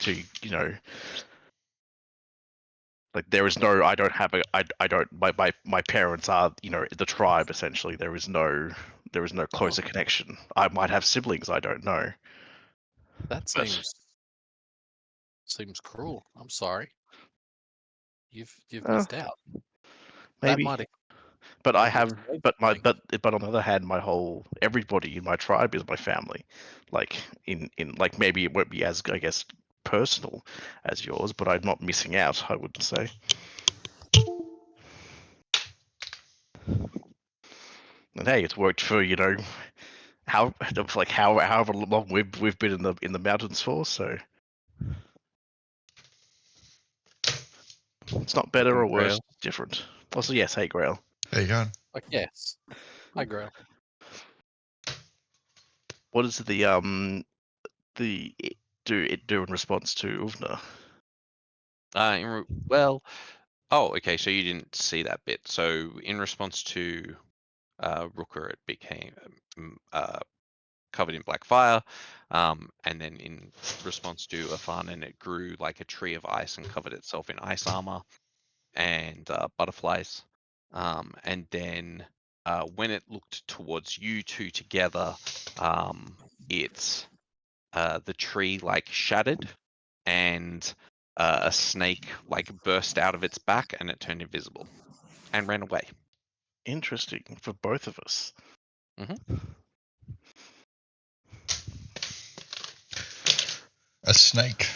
to, you know, like there is no, I don't have a, I don't, my parents are, you know, the tribe essentially. There is no closer connection. I might have siblings, I don't know. That But- seems cruel. I'm sorry. You've missed out. That Maybe. might But I have have, explained but things. on the other hand, everybody in my tribe is my family. Like in like maybe it won't be as, I guess, personal as yours, but I'm not missing out, I would say. And hey, it's worked for, you know, however long we've been in the mountains for, so it's not better or worse, Grail. different. Also, yes, hey Grail. There you go. Like, yes. Hi, Grail. What is the do in response to Åvna? Well, okay, so you didn't see that bit. So in response to Rukka, it became covered in black fire, and then in response to Afanen, it grew like a tree of ice and covered itself in ice armor and butterflies. And then when it looked towards you two together, it's the tree like shattered, and a snake like burst out of its back, and it turned invisible and ran away. Interesting for both of us. A snake.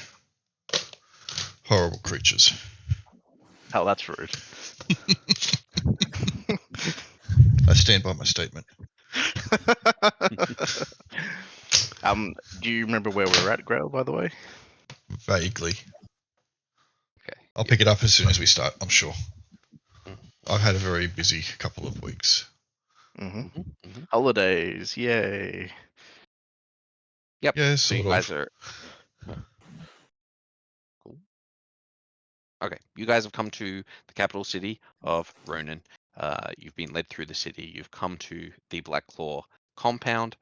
Horrible creatures. Oh, that's rude. I stand by my statement. Do you remember where we're at, Grail, by the way? Vaguely. Okay. I'll pick it up as soon as we start, I'm sure. Mhm. I've had a very busy couple of weeks. Holidays, yay. Yep. Yeah, So sort you of. guys are cool. Okay, you guys have come to the capital city of Ronin. You've been led through the city. You've come to the Black Claw compound.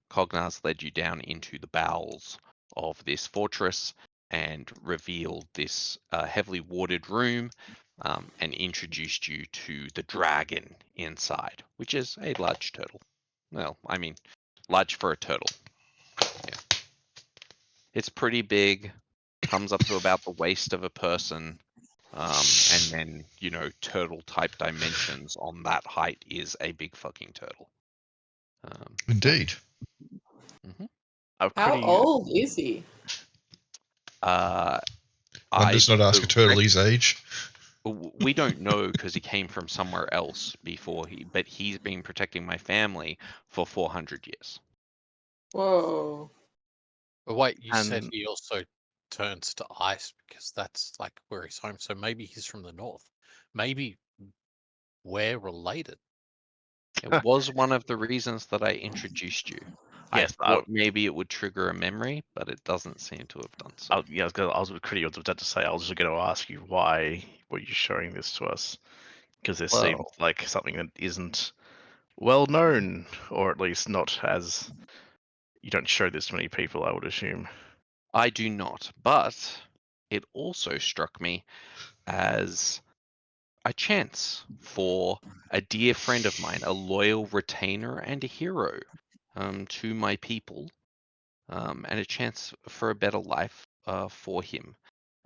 Cognar's led you down into the bowels of this fortress and revealed this heavily warded room, and introduced you to the dragon inside, which is a large turtle. Well, I mean, large for a turtle. Yeah. It's pretty big, comes up to about the waist of a person, and then, you know, turtle type dimensions on that height is a big fucking turtle. Indeed. How old is he? One does not ask a turtle his age. We don't know because he came from somewhere else before but he's been protecting my family for 400 years. Whoa. But wait, you said And- he also turns to ice because that's like where he's home. So maybe he's from the north. Maybe we're related. It was one of the reasons that I introduced you. Yes, I thought maybe it would trigger a memory, but it doesn't seem to have done so. yeah, I was pretty about to say. I was just going to ask you why were you showing this to us? Because this seems like something that isn't well known, or at least not as. You don't show this to many people, I would assume. I do not, but it also struck me as a chance for a dear friend of mine, a loyal retainer and a hero to my people, and a chance for a better life for him.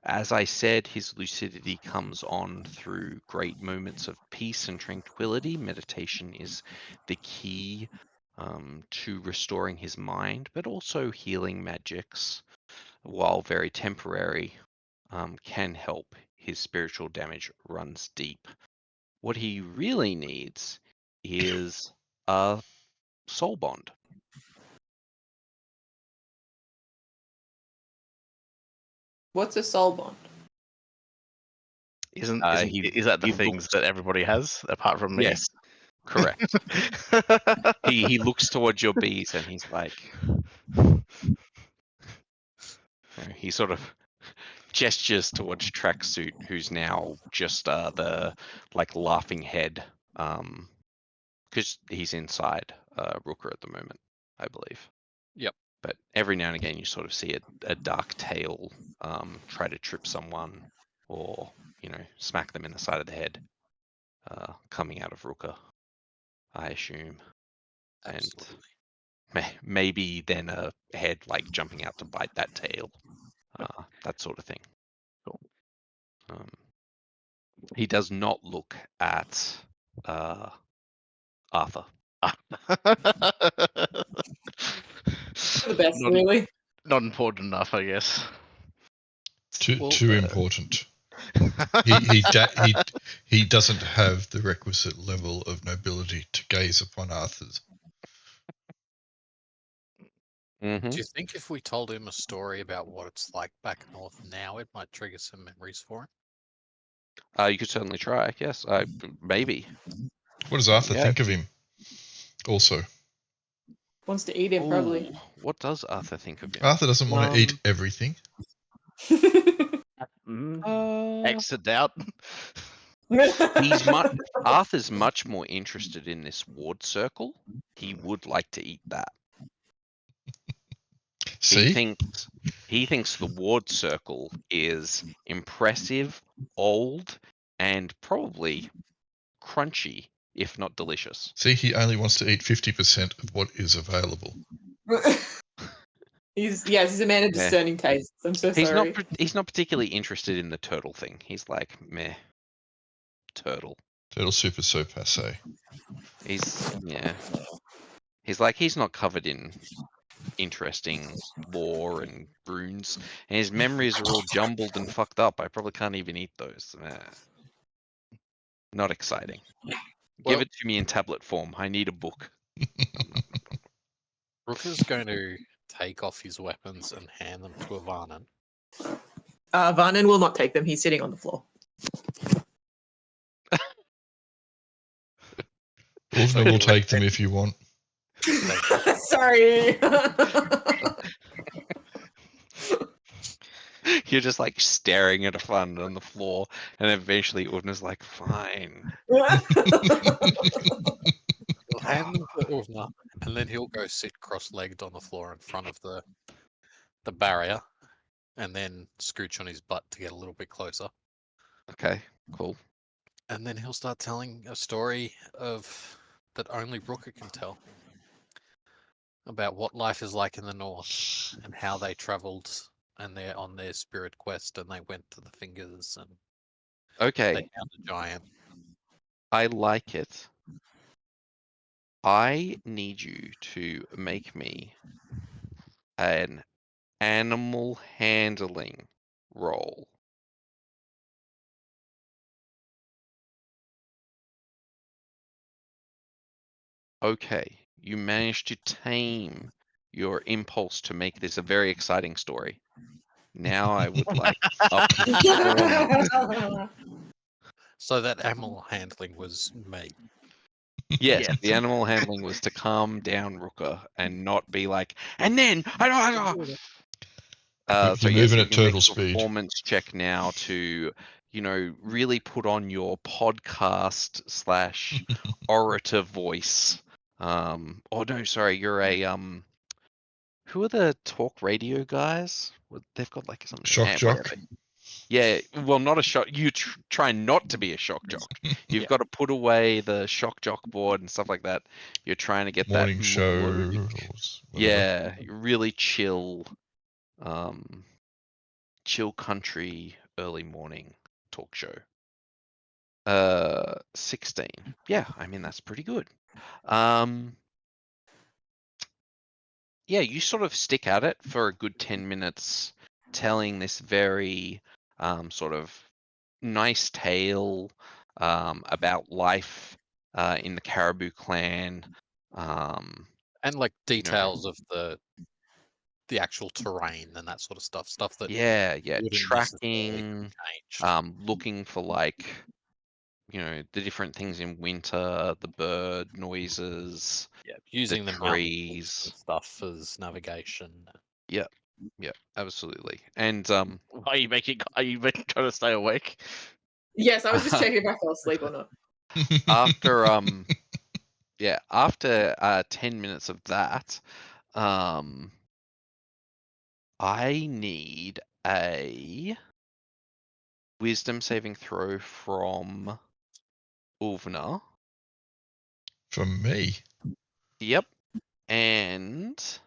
As I said, his lucidity comes on through great moments of peace and tranquility. Meditation is the key to restoring his mind, but also healing magics, while very temporary, can help. His spiritual damage runs deep. What he really needs is a soul bond. What's a soul bond? Is that the things that everybody has apart from me? Yes, correct. he looks towards your bees and he's like, he sort of gestures towards Tracksuit, who's now just the like laughing head, because he's inside Rukka at the moment, I believe. Yep. But every now and again, you sort of see a dark tail try to trip someone, or smack them in the side of the head, coming out of Rukka, I assume. Absolutely. And maybe then a head like jumping out to bite that tail, that sort of thing. Cool. He does not look at Arthur. The best, Not, really. not important enough, I guess. Too important. He doesn't have the requisite level of nobility to gaze upon Arthur's. Mm-hmm. Do you think if we told him a story about what it's like back north now, it might trigger some memories for him? You could certainly try. Yes, maybe. What does Arthur Yeah, think of him? Also, Wants to eat him, probably. Ooh, what does Arthur think of him? Arthur doesn't want to eat everything. Exit out. Arthur's much more interested in this ward circle. He would like to eat that. See? He thinks the ward circle is impressive, old, and probably crunchy, if not delicious. See, he only wants to eat 50% of what is available. He's a man of discerning tastes. I'm so sorry. He's not particularly interested in the turtle thing. He's like, meh, turtle. Turtle soup is so passe. He's not covered in interesting lore and runes, and his memories are all jumbled and fucked up. I probably can't even eat those. Not exciting. Give it to me in tablet form. I need a book. Rukka's going to take off his weapons and hand them to Afanen. Varnon will not take them. He's sitting on the floor. Åvna will take them if you want. Sorry. You're just like staring at Afanen on the floor, and eventually Åvna's like, fine. He'll hand them to Åvna, and then he'll go sit cross-legged on the floor in front of the barrier, and then scooch on his butt to get a little bit closer. Okay, cool. And then he'll start telling a story that only Rukka can tell about what life is like in the north and how they travelled and they're on their spirit quest and they went to the fingers and Okay, they found a giant. I like it. I need you to make me an animal handling roll. Okay, you managed to tame your impulse to make this a very exciting story. Now I would like a performance. So that animal handling was me. Yes, Yes. the animal handling was to calm down Rukka and not be like, and then I don't. So You're yes, moving you at can make turtle a speed. performance check now to, really put on your podcast / orator voice. Oh no, sorry, you're a who are the talk radio guys? They've got like something. Shock jock. Yeah, well, not a shock. You try not to be a shock jock. You've got to put away the shock jock board and stuff like that. You're trying to get Morning that show. melodic, Whatever. really chill, chill country early morning talk show. 16. Yeah, I mean that's pretty good. Yeah, you sort of stick at it for a good 10 minutes, telling this very sort of nice tale about life in the Caribou clan. And like details of the actual terrain and that sort of stuff. Stuff that wouldn't tracking, change. looking for like, the different things in winter, the bird noises. Yeah, using the trees and stuff as navigation. Yeah, absolutely. And Are you trying to stay awake? Yes, I was just checking if I fell asleep or not. after after 10 minutes of that, I need a wisdom saving throw from Åvna. From me. Yep. And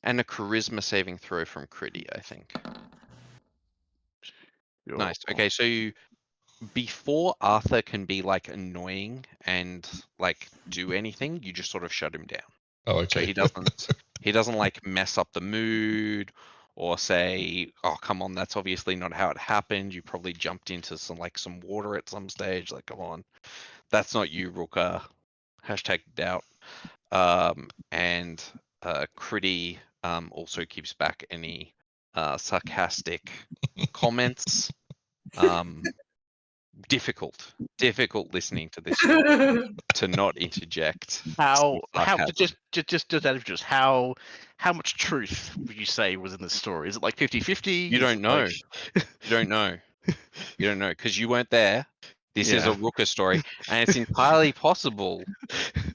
and a charisma saving throw from Kridi, I think. Nice. Okay, so before Arthur can be like annoying and like do anything, you just sort of shut him down. Oh, okay. So he doesn't like mess up the mood or say, "Oh, come on, that's obviously not how it happened. You probably jumped into some water at some stage. Like, come on, that's not you, Rukka." Hashtag doubt. And Kridi also keeps back any sarcastic comments. Difficult listening to this story to not interject. How sarcasm. just out of interest, how much truth would you say was in this story? Is it like 50-50? You don't know. You don't know. You don't know because you weren't there. This is a Rukka story, and it's entirely possible.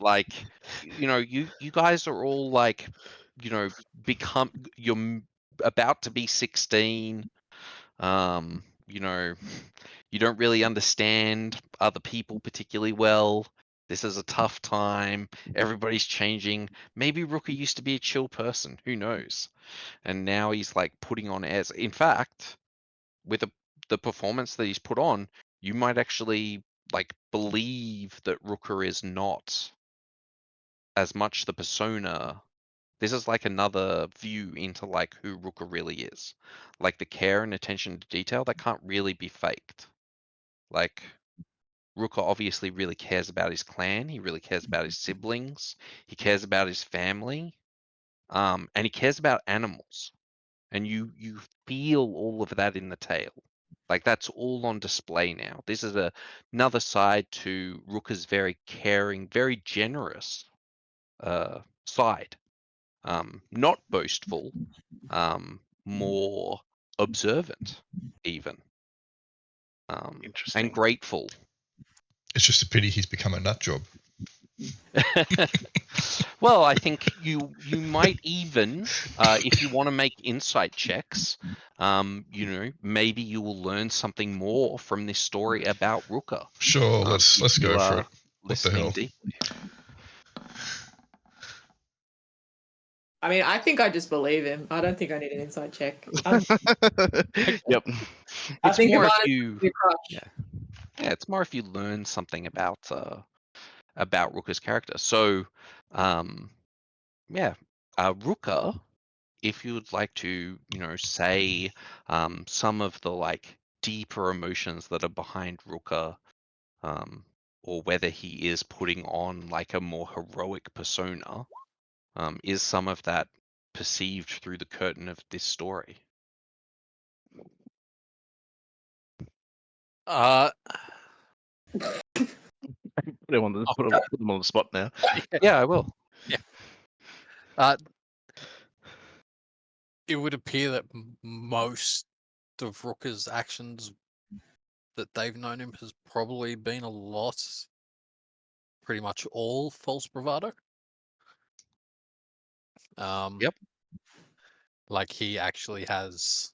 Like, you guys are all like, you're about to be 16. You don't really understand other people particularly well. This is a tough time. Everybody's changing. Maybe Rukka used to be a chill person. Who knows? And now he's like putting on airs. In fact, with the performance that he's put on, you might actually like believe that Rukka is not as much the persona. This is like another view into like who Rukka really is. Like the care and attention to detail that can't really be faked. Like Rukka obviously really cares about his clan. He really cares about his siblings. He cares about his family. And he cares about animals. And you feel all of that in the tale. Like that's all on display now. This is another side to Rukka's very caring, very generous side. Not boastful, more observant, even. Interesting. And grateful. It's just a pity he's become a nut job. Well, I think you might even, if you want to make insight checks, maybe you will learn something more from this story about Rukka. Sure, let's go for it. What the hell? Deeply. I mean, I think I just believe him. I don't think I need an inside check. Yep. I think more about if it. you, yeah, it's more if you learn something about Rukka's character. So, Rukka, if you would like to, say some of the like deeper emotions that are behind Rukka, or whether he is putting on like a more heroic persona, is some of that perceived through the curtain of this story? Put him on the spot now. Yeah, I will. Yeah. It would appear that most of Rukka's actions that they've known him has probably been a lot, pretty much all false bravado. Yep. Like he actually has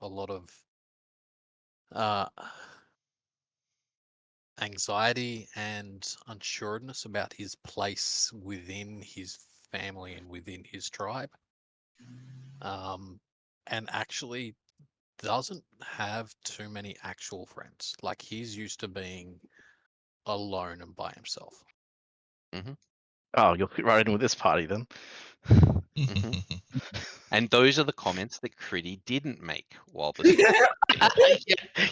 a lot of anxiety and unsureness about his place within his family and within his tribe. And actually doesn't have too many actual friends. Like he's used to being alone and by himself. Oh, you'll fit right in with this party then. And those are the comments that Kridi didn't make while the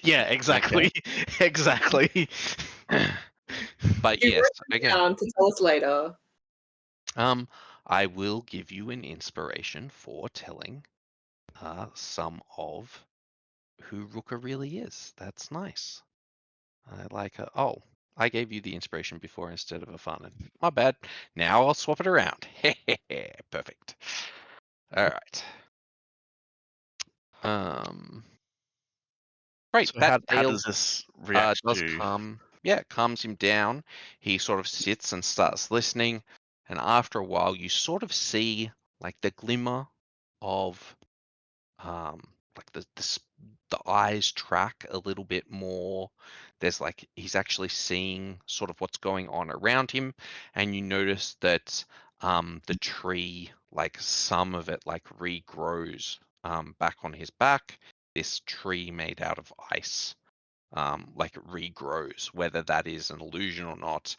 yeah, exactly. Okay. Exactly. But yes, again, to tell us later. I will give you an inspiration for telling some of who Rukka really is. That's nice. I like her. Oh, I gave you the inspiration before instead of Afanen. My bad. Now I'll swap it around. Perfect. All right. Great. So That how does this react does to? calm. Yeah, it calms him down. He sort of sits and starts listening. and after a while, you sort of see like the glimmer of like the eyes track a little bit more. There's like he's actually seeing sort of what's going on around him, and you notice that the tree, like some of it like regrows back on his back. This tree made out of ice like regrows. Whether that is an illusion or not,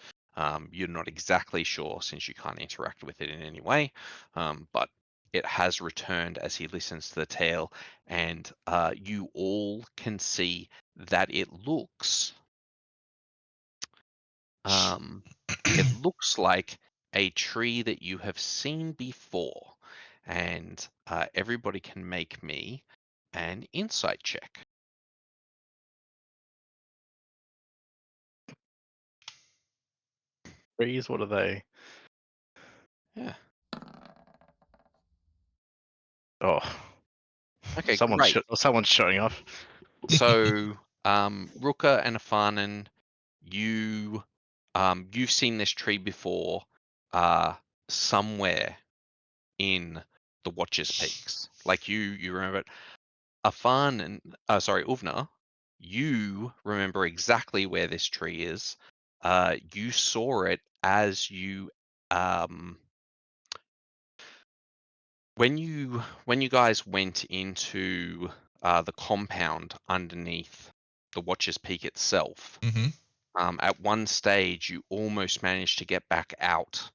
you're not exactly sure since you can't interact with it in any way, but it has returned as he listens to the tale, and you all can see that it looks like a tree that you have seen before, and everybody can make me an insight check. Trees, what are they? Yeah. Oh. Okay, someone's great. Someone's showing off. So, Rukka and Afanen, you've seen this tree before, somewhere in the Watcher's Peaks. Like you remember it. Afanen, Åvna, you remember exactly where this tree is. You saw it as you when you guys went into the compound underneath the Watcher's Peak itself. At one stage, you almost managed to get back out.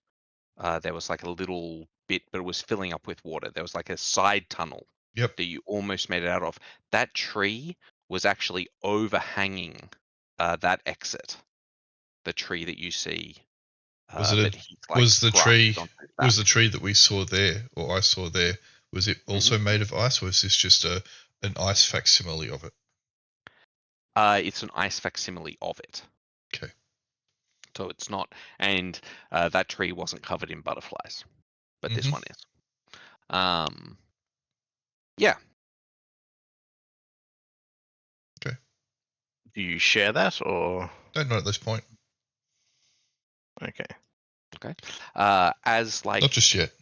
There was like a little bit, but it was filling up with water. There was like a side tunnel Yep. that you almost made it out of. That tree was actually overhanging that exit. The tree that you see. Was it was the tree that we saw there, or I saw there? Was it also made of ice, or is this just an ice facsimile of it? It's an ice facsimile of it. Okay. So it's not, and that tree wasn't covered in butterflies, but this one is. Yeah. Okay. Do you share that, or Don't know at this point. okay? Okay. As like Not just yet.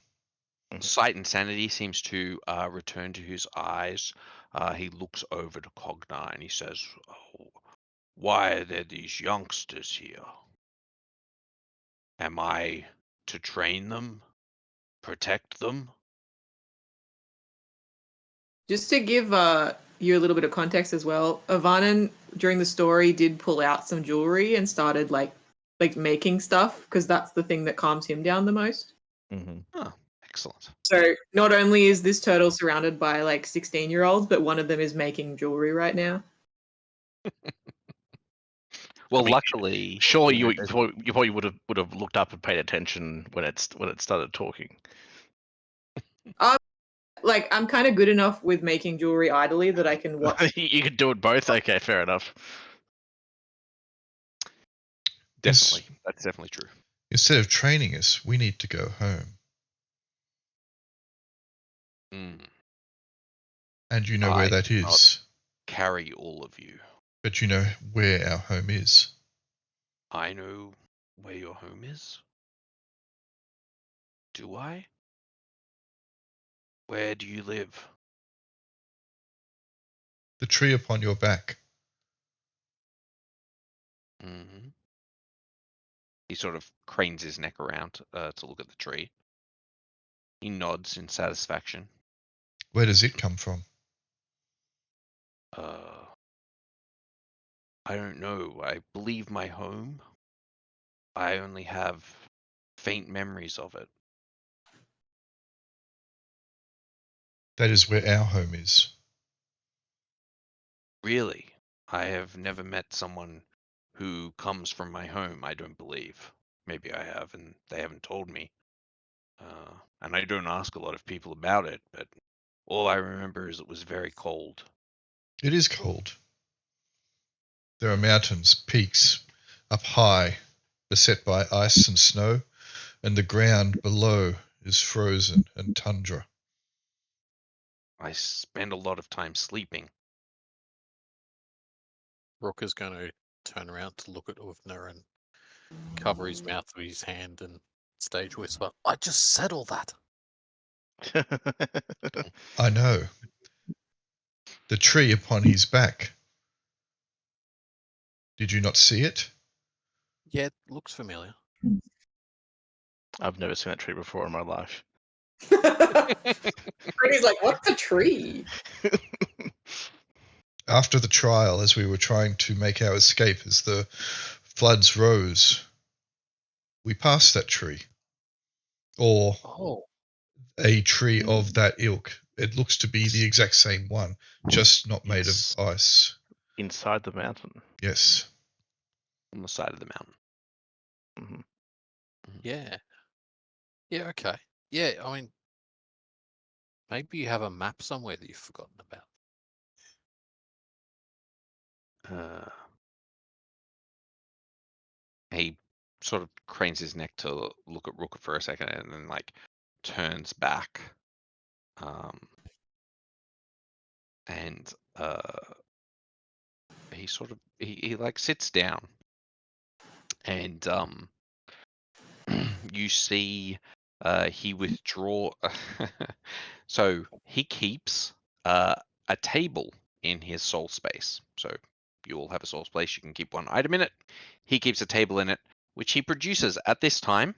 Sight and sanity seems to return to his eyes, he looks over to Cognar and he says, "Oh, why are there these youngsters here? Am I to train them? Protect them?" Just to give you a little bit of context as well, Afanen during the story did pull out some jewelry and started like making stuff because that's the thing that calms him down the most. Oh, excellent. So not only is this turtle surrounded by like 16-year-olds, but one of them is making jewelry right now. Well, luckily, surely you probably would have looked up and paid attention when it started talking. Like I'm kind of good enough with making jewelry idly that I can watch. You could do it both. Okay, fair enough. Definitely, that's definitely true. Instead of training us, we need to go home. And you know where that is. Carry all of you. But you know where our home is. I know where your home is. Do I? Where do you live? The tree upon your back. He sort of cranes his neck around to look at the tree. He nods in satisfaction. Where does it come from? I don't know. I believe my home. I only have faint memories of it. That is where our home is. Really? I have never met someone who comes from my home, I don't believe. Maybe I have, and they haven't told me. And I don't ask a lot of people about it, but all I remember is it was very cold. It is cold. There are mountains, peaks, up high, beset by ice and snow, and the ground below is frozen and tundra. I spend a lot of time sleeping. Rukka's going to turn around to look at Åvna and cover his mouth with his hand and Stage whisper. I just said all that. I know. The tree upon his back. Did you not see it? Yeah, it looks familiar. I've never seen that tree before in my life. Kridi's like, what's a tree? After the trial, as we were trying to make our escape as the floods rose, we passed that tree. Or Oh, a tree of that ilk. It looks to be the exact same one, just not made of It's ice. inside the mountain. Yes. On the side of the mountain. Mhm. yeah. Yeah, okay. Yeah, I mean, maybe you have a map somewhere that you've forgotten about. He sort of cranes his neck to look at Rukka for a second and then like turns back. And he sort of he like sits down and you see he withdraw so he keeps a table in his soul space. So you all have a soul space, you can keep one item in it. He keeps a table in it, which he produces at this time,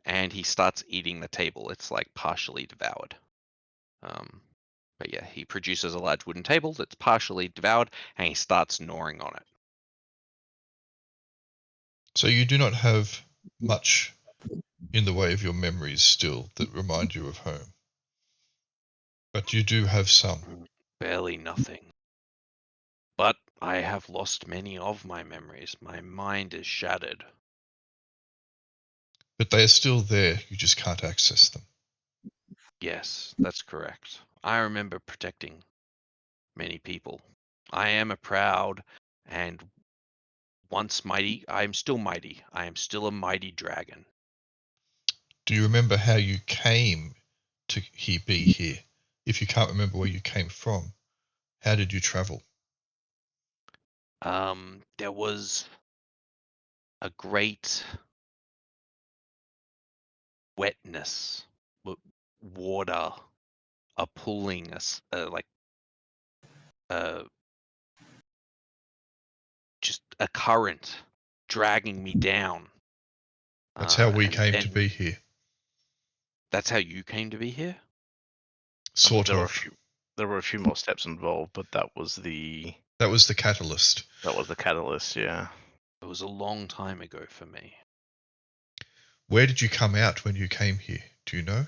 and he starts eating the table. It's like partially devoured. But yeah, he produces a large wooden table that's partially devoured, and he starts gnawing on it. So you do not have much in the way of your memories still that remind you of home. But you do have some. Barely nothing. But I have lost many of my memories. My mind is shattered. But they are still there, you just can't access them. Yes, that's correct. I remember protecting many people. I am a proud and once mighty. I am still mighty. I am still a mighty dragon. Do you remember how you came to be here? If you can't remember where you came from, how did you travel? There was a great wetness, water, a pulling, just a current dragging me down. That's how we and came to then- be here. That's how you came to be here? Sort there of. There were a few more steps involved, but that was the catalyst. That was the catalyst, yeah. It was a long time ago for me. Where did you come out when you came here? Do you know?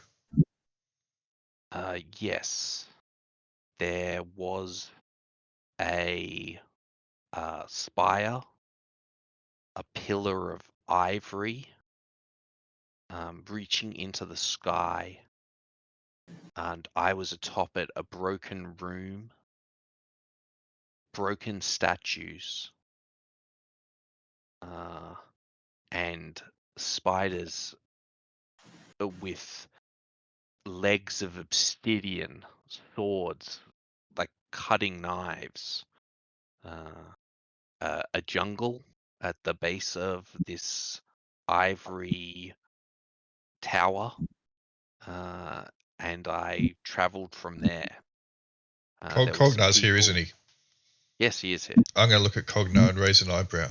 Yes. There was a spire, a pillar of ivory, reaching into the sky, and I was atop it, a broken room, broken statues, and spiders with legs of obsidian, swords, like cutting knives. A jungle at the base of this ivory tower, and I traveled from there. There was Cognar's here, people- isn't he? Yes, he is here. I'm going to look at Cognar and raise an eyebrow.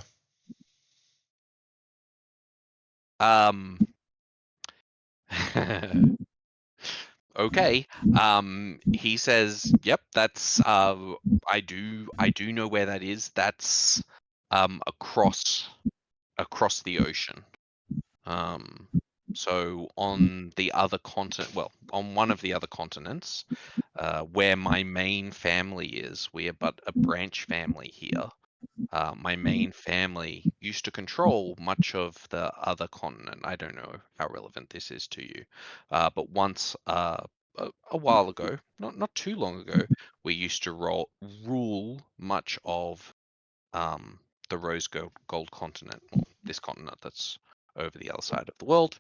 Okay. He says, "Yep, that's I do know where that is. That's across the ocean. So on the other continent, well, on one of the other continents, where my main family is, we are but a branch family here. My main family used to control much of the other continent. I don't know how relevant this is to you, but once, a while ago, not too long ago, we used to rule much of the rose gold continent, or this continent that's over the other side of the world,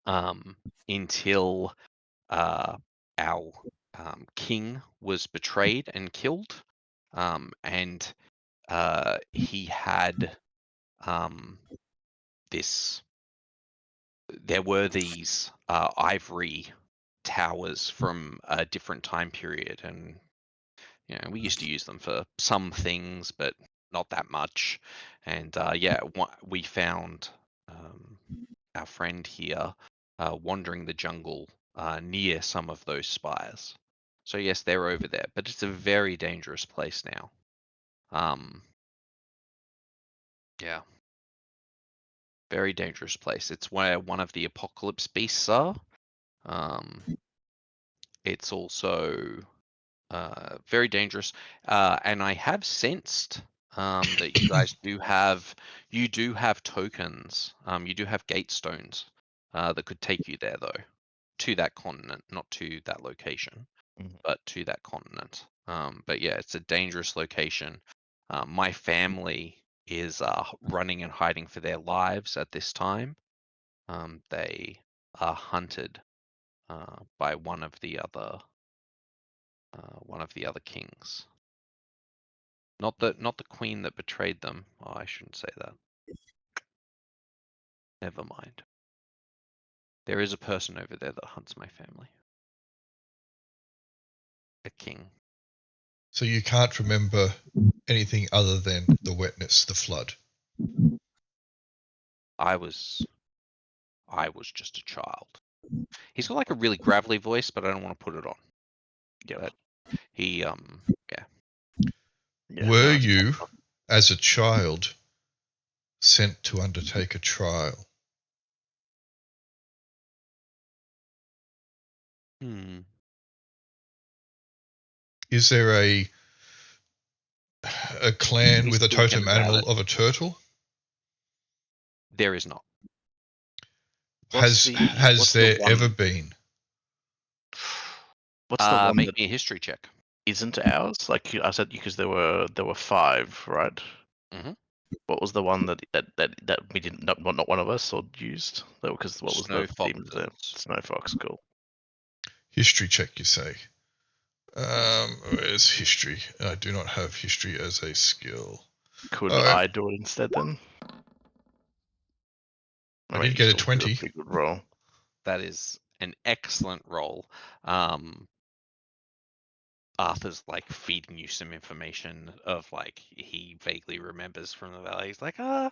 until our king was betrayed and killed, and he had this there were these ivory towers from a different time period, and we used to use them for some things, but not that much. And we found our friend here wandering the jungle near some of those spires. So yes, they're over there, but it's a very dangerous place now. Yeah. Very dangerous place. It's where one of the apocalypse beasts are. It's also very dangerous. And I have sensed that you guys do have tokens. You do have gate stones that could take you there, though, to that continent, not to that location, but to that continent. But yeah, it's a dangerous location. My family is running and hiding for their lives at this time. They are hunted by one of the other kings. Not the queen that betrayed them. Oh, I shouldn't say that. Never mind. There is a person over there that hunts my family. A king. So you can't remember anything other than the wetness, the flood. I was just a child. He's got like a really gravelly voice, but I don't want to put it on. Yeah. But he Yeah, Were no, you, as a child, sent to undertake a trial? Is there a clan He's with a thinking totem about animal it. of a turtle? There is not. What's Has the there one- ever been? What's the one Make that me a history check. isn't ours? Like I said, because there were 5, right? Mhm. What was the one that we didn't not one of us or used? Because what was Snow the theme there? foxes. Snow fox, cool. History check, you say? Where's history? I do not have history as a skill. Could All right. I do it instead then? I mean, did get a you still did 20. pretty good roll. That is an excellent roll. Arthur's like feeding you some information of like he vaguely remembers from the valley. He's like, yeah,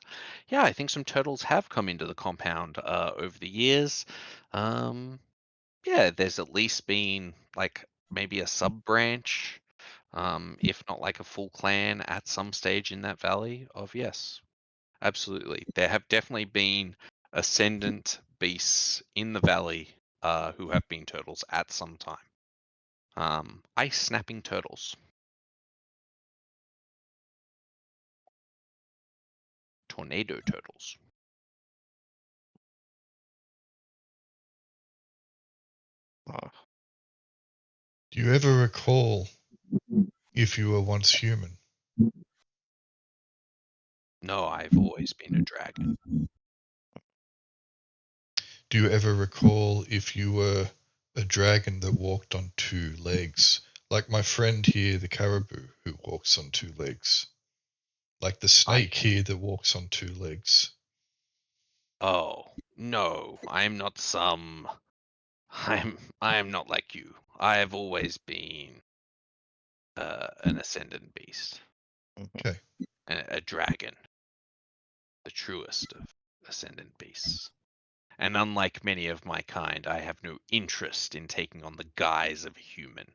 I think some turtles have come into the compound over the years. Yeah, there's at least been like maybe a sub branch, if not like a full clan at some stage in that valley of yes. Absolutely. There have definitely been ascendant beasts in the valley who have been turtles at some time. Ice snapping turtles. Tornado turtles. Oh, Do you ever recall if you were once human? No, I've always been a dragon. Do you ever recall if you were a dragon that walked on 2 legs? Like my friend here, the caribou, who walks on 2 legs. Like the snake here that walks on 2 legs. Oh, no, I am not I am not like you. I have always been an ascendant beast. Okay. A dragon. The truest of ascendant beasts. And unlike many of my kind, I have no interest in taking on the guise of a human.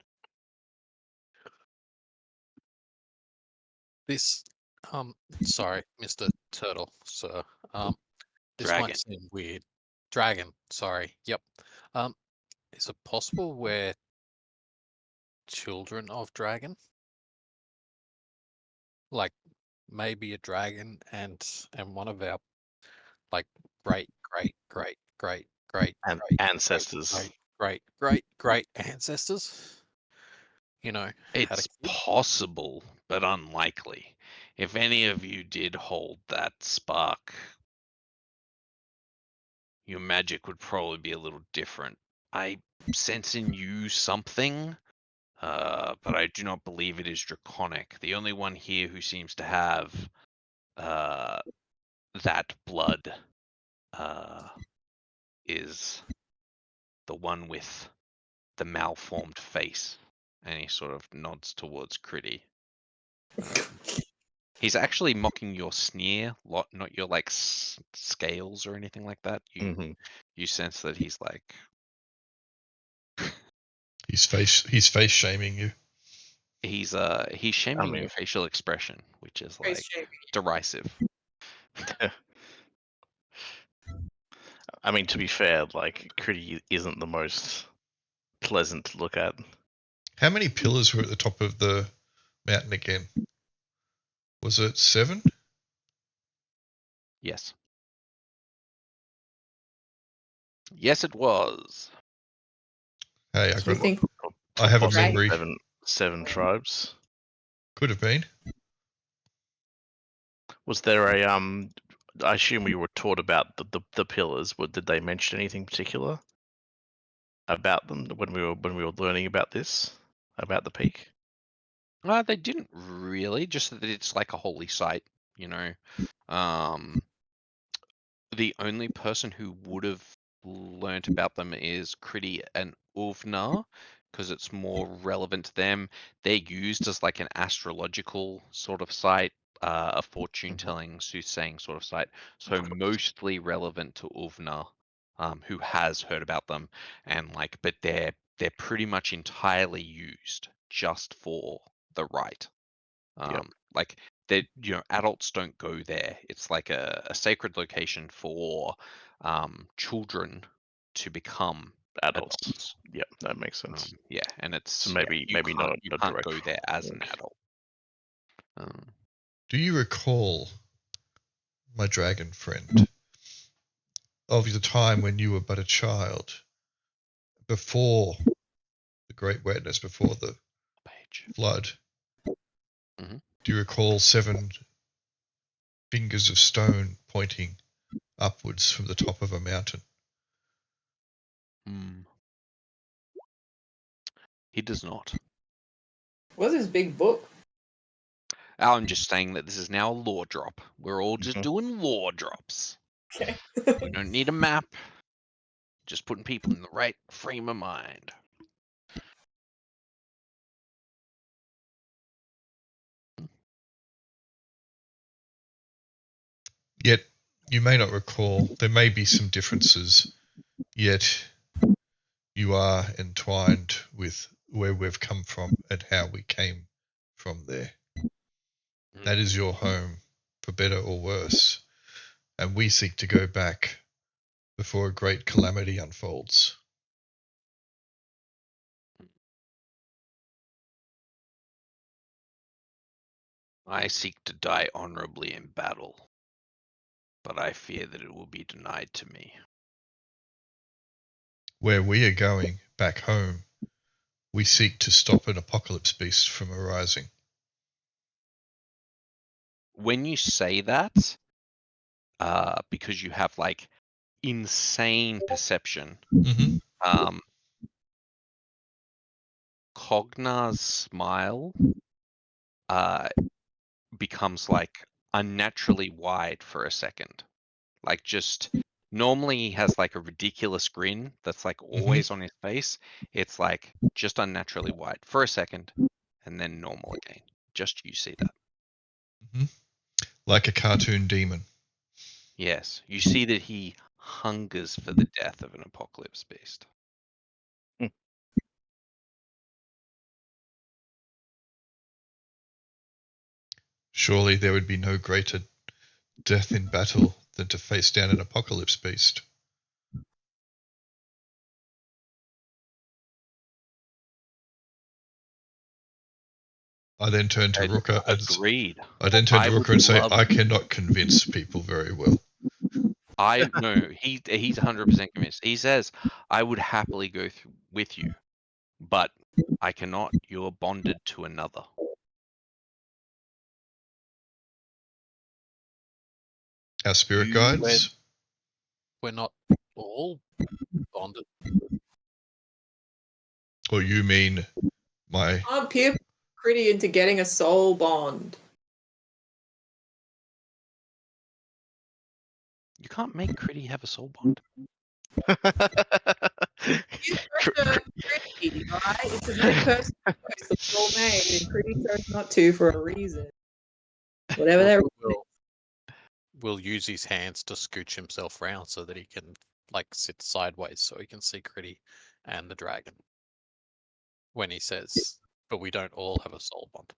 This, sorry, Mr. Turtle, sir. This Dragon. might seem weird. Dragon, sorry. Yep. Is it possible we're children of dragon? Like maybe a dragon and one of our like great and ancestors. great ancestors, had a It's kid? possible, but unlikely. If any of you did hold that spark, your magic would probably be a little different. I sense in you something, but I do not believe it is draconic. The only one here who seems to have that blood is the one with the malformed face. And he sort of nods towards Kridi. He's actually mocking your sneer, not your like scales or anything like that. You sense that he's like He's face shaming you. he's shaming your facial expression, which is like derisive. I mean, to be fair, like Kridi isn't the most pleasant to look at. How many pillars were at the top of the mountain again? Was it 7? Yes. Yes, it was. Hey, I have a memory. 7 tribes. Could have been. Was there a I assume we were taught about the pillars. Did they mention anything particular about them when we were learning about this, about the peak? They didn't really, just that it's like a holy site, you know. The only person who would have learnt about them is Kridi and Åvna, because it's more relevant to them. They're used as like an astrological sort of site, a fortune-telling, soothsaying sort of site. So mostly relevant to Åvna, who has heard about them, and like, but they're pretty much entirely used just for the rite. Like that, adults don't go there. It's like a sacred location for children to become adults. Yep, that makes sense. Yeah, and it's So maybe you not can't go there as an adult. Do you recall, my dragon friend, of the time when you were but a child, before the Great Wetness, before the flood? Mm-hmm. Do you recall 7 fingers of stone pointing upwards from the top of a mountain? He does not. What's his big book? I'm just saying that this is now a lore drop. We're all just doing lore drops. Okay. We don't need a map. Just putting people in the right frame of mind. Yet you may not recall. There may be some differences, yet you are entwined with where we've come from and how we came from there. That is your home, for better or worse, and we seek to go back before a great calamity unfolds. I seek to die honorably in battle, but I fear that it will be denied to me. Where we are going, back home, we seek to stop an apocalypse beast from arising. When you say that, because you have like insane perception, Cognar's smile becomes like unnaturally wide for a second. Like just normally he has like a ridiculous grin that's like always on his face. It's like just unnaturally wide for a second and then normal again. Just you see that. Like a cartoon demon. Yes, you see that he hungers for the death of an apocalypse beast. Surely there would be no greater death in battle than to face down an apocalypse beast. I then turned to Rukka Agreed. and say, I cannot convince people very well. No, he's 100% convinced. He says, I would happily go with you, but I cannot. You are bonded to another. Our spirit guides? We're not all bonded. Or you mean my... Can't peer Kridi into getting a soul bond. You can't make Kridi have a soul bond. You pressure Kridi, right? It's a very personal choice that we all made, and Kridi chose not to for a reason. Whatever that reason is. Will use his hands to scooch himself round so that he can like sit sideways so he can see Kridi and the dragon. When he says, "But we don't all have a soul bond."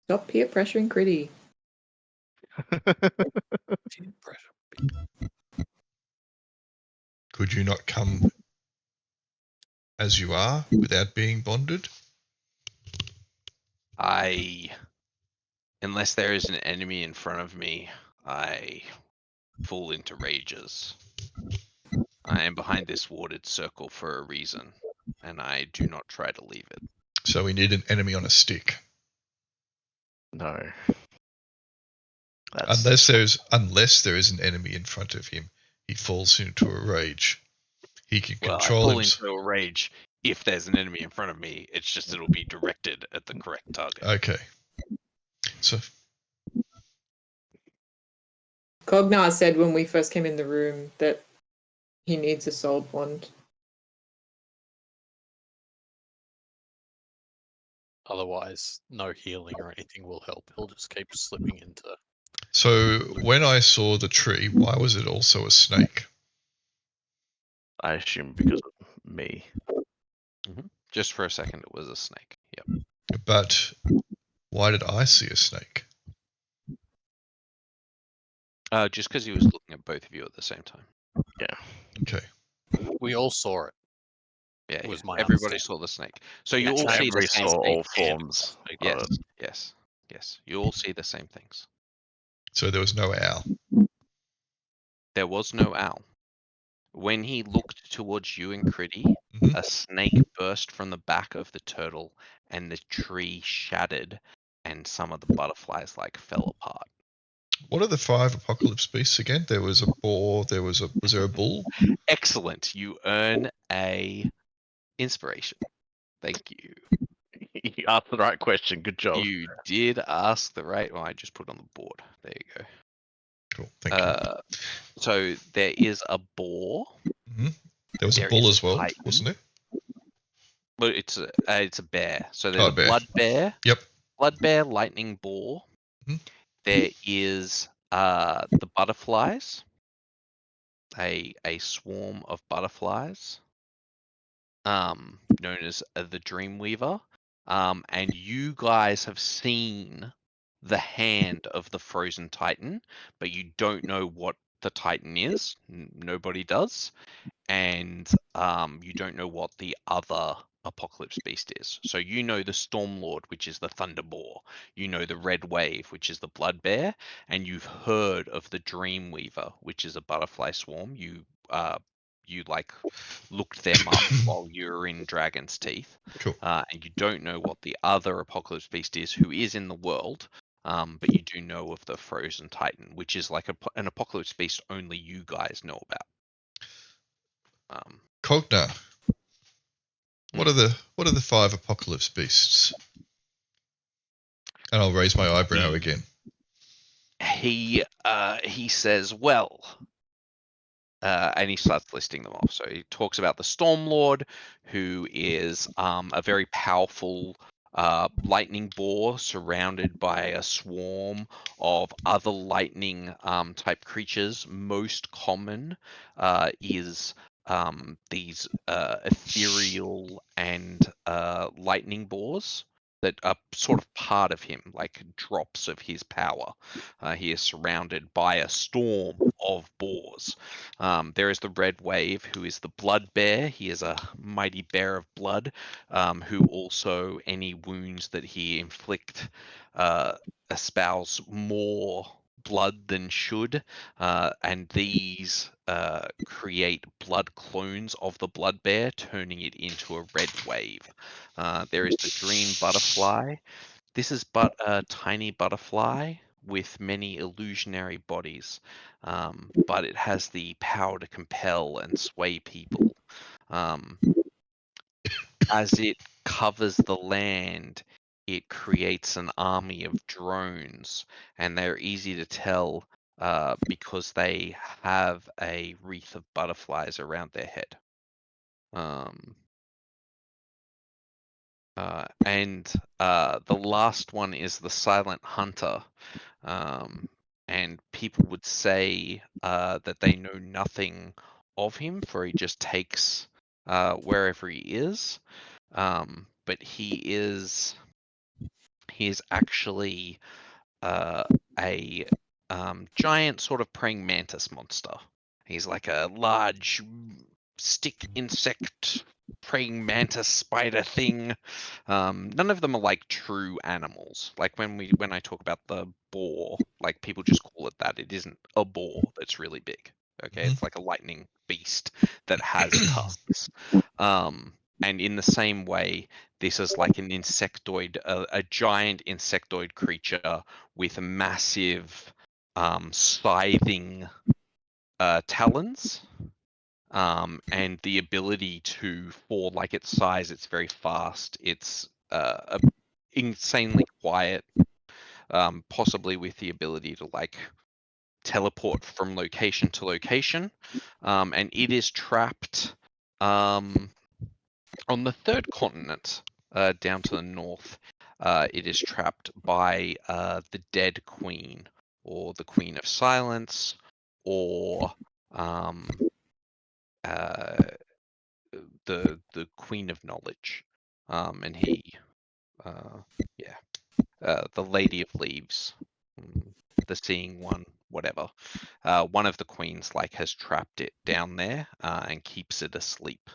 Stop peer pressuring Kridi. Peer pressure. Could you not come as you are without being bonded? Unless there is an enemy in front of me, I fall into rages. I am behind this warded circle for a reason, and I do not try to leave it. So we need an enemy on a stick. No. Unless there is an enemy in front of him, he falls into a rage. He can Well, I control fall himself. into a rage if there's an enemy in front of me. It's just it'll be directed at the correct target. Okay. So Cognar said when we first came in the room that he needs a soul bond. Otherwise, no healing or anything will help. He'll just keep slipping into. So when I saw the tree, why was it also a snake? I assume because of me. Just for a second, it was a snake. Yep. But why did I see a snake? Just because he was looking at both of you at the same time. Okay. We all saw it. Yeah, Was my everybody understanding. saw the snake. So you all Naturally, see the Everybody same saw thing. all forms. Yes. You all see the same things. So there was no owl. There was no owl. When he looked towards you and Kridi, Mhm. a snake burst from the back of the turtle, and the tree shattered, and some of the butterflies fell apart. What are the 5 apocalypse beasts again? There was a boar. Was there a bull? Excellent. You earn a inspiration. Thank you. You asked the right question. Good job. You did ask the right one. I just put it on the board. There you go. Cool. Thank you. So there is a boar. There was a there bull is as well, titan. wasn't there? Well, it's a bear. So there's a bear. blood bear. Yep. Blood bear, lightning boar. Mhm. There is the butterflies. A swarm of butterflies. Known as the Dreamweaver. And you guys have seen the hand of the frozen titan, but you don't know what the titan is. Nobody does. And you don't know what the other apocalypse beast is. So you know the Stormlord, which is the Thunderboar. You know the Red Wave, which is the Blood Bear, and you've heard of the Dreamweaver, which is a butterfly swarm. You looked them up while you were in Dragon's Teeth. Cool. And you don't know what the other apocalypse beast is, who is in the world. But you do know of the Frozen Titan, which is like an apocalypse beast only you guys know about. Cognar. What are the 5 apocalypse beasts? And I'll raise my eyebrow again. He says, well, and he starts listing them off. So he talks about the Stormlord, who is a very powerful lightning boar surrounded by a swarm of other lightning type creatures. Most common is these ethereal and lightning boars that are sort of part of him, like drops of his power. He is surrounded by a storm of boars. There is the Red Wave, who is the Blood Bear. He is a mighty bear of blood, who also, any wounds that he inflict, espouse more blood than should, and these create blood clones of the Blood Bear, turning it into a Red Wave. There is the Dream Butterfly. This is but a tiny butterfly with many illusionary bodies, but it has the power to compel and sway people. As it covers the land, it creates an army of drones, and they're easy to tell because they have a wreath of butterflies around their head. And the last one is the Silent Hunter. And people would say that they know nothing of him, for he just takes wherever he is. But he is actually a giant sort of praying mantis monster. He's like a large stick insect praying mantis spider thing. None of them are like true animals. Like when I talk about the boar, like people just call it that. It isn't a boar that's really big. Okay, it's like a lightning beast that has tusks. And in the same way, this is like an insectoid, a giant insectoid creature with massive scything talons. And the ability to, for like its size, it's very fast. It's insanely quiet, possibly with the ability to like teleport from location to location. And it is trapped on the third continent, down to the north. It is trapped by the Dead Queen, or the Queen of Silence, or the Queen of Knowledge, and the Lady of Leaves, the Seeing One, whatever. One of the queens like has trapped it down there and keeps it asleep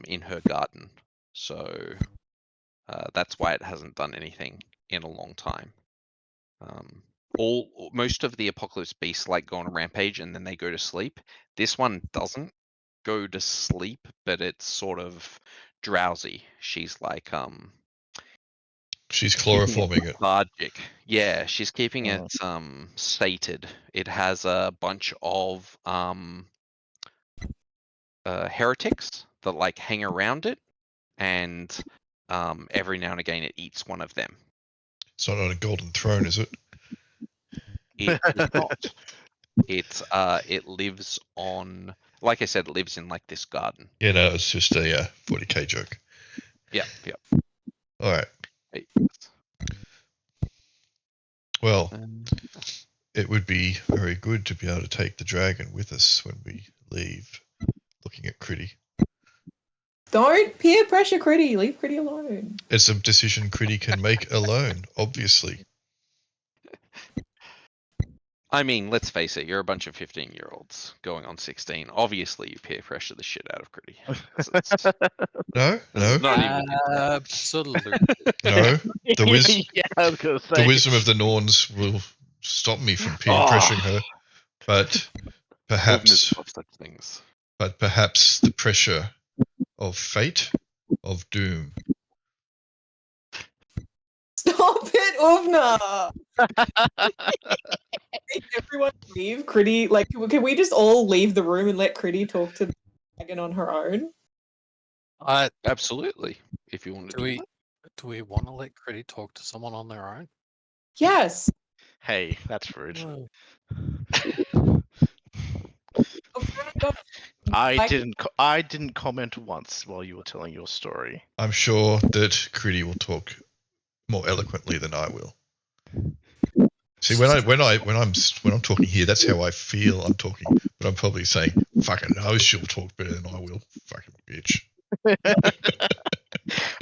in her garden. So that's why it hasn't done anything in a long time. Most of the Apocalypse beasts like go on a rampage and then they go to sleep. This one doesn't go to sleep, but it's sort of drowsy. She's like She's keeping it chloroforming it. lethargic. Yeah, she's keeping Oh. it sated. It has a bunch of heretics that like hang around it, and every now and again it eats one of them. It's not on a golden throne, is it? It is not. It lives on, like I said, it lives in like this garden. Yeah, no, it's just a 40k joke. Yeah. All right. Hey, Well, it would be very good to be able to take the dragon with us when we leave. Looking at Kridi. Don't peer pressure Kridi. Leave Kridi alone. It's a decision Kridi can make alone, obviously. I mean, let's face it, you're a bunch of 15-year-olds going on 16. Obviously, you peer pressure the shit out of Kridi. No. Not even Absolutely. No. Yeah, I was gonna say. The wisdom of the Norns will stop me from peer pressuring her, but perhaps of such things. But perhaps the pressure of fate, of doom. Stop it, Åvna! Everyone leave. Kridi, like, can we just all leave the room and let Kridi talk to the dragon on her own? Absolutely. If you want to do that. Do we want to let Kridi talk to someone on their own? Yes. Hey, that's rude. No. I didn't comment once while you were telling your story. I'm sure that Kridi will talk more eloquently than I will. See, when I'm talking here, that's how I feel I'm talking. But I'm probably saying, "Fucking no, she'll talk better than I will." Fucking bitch.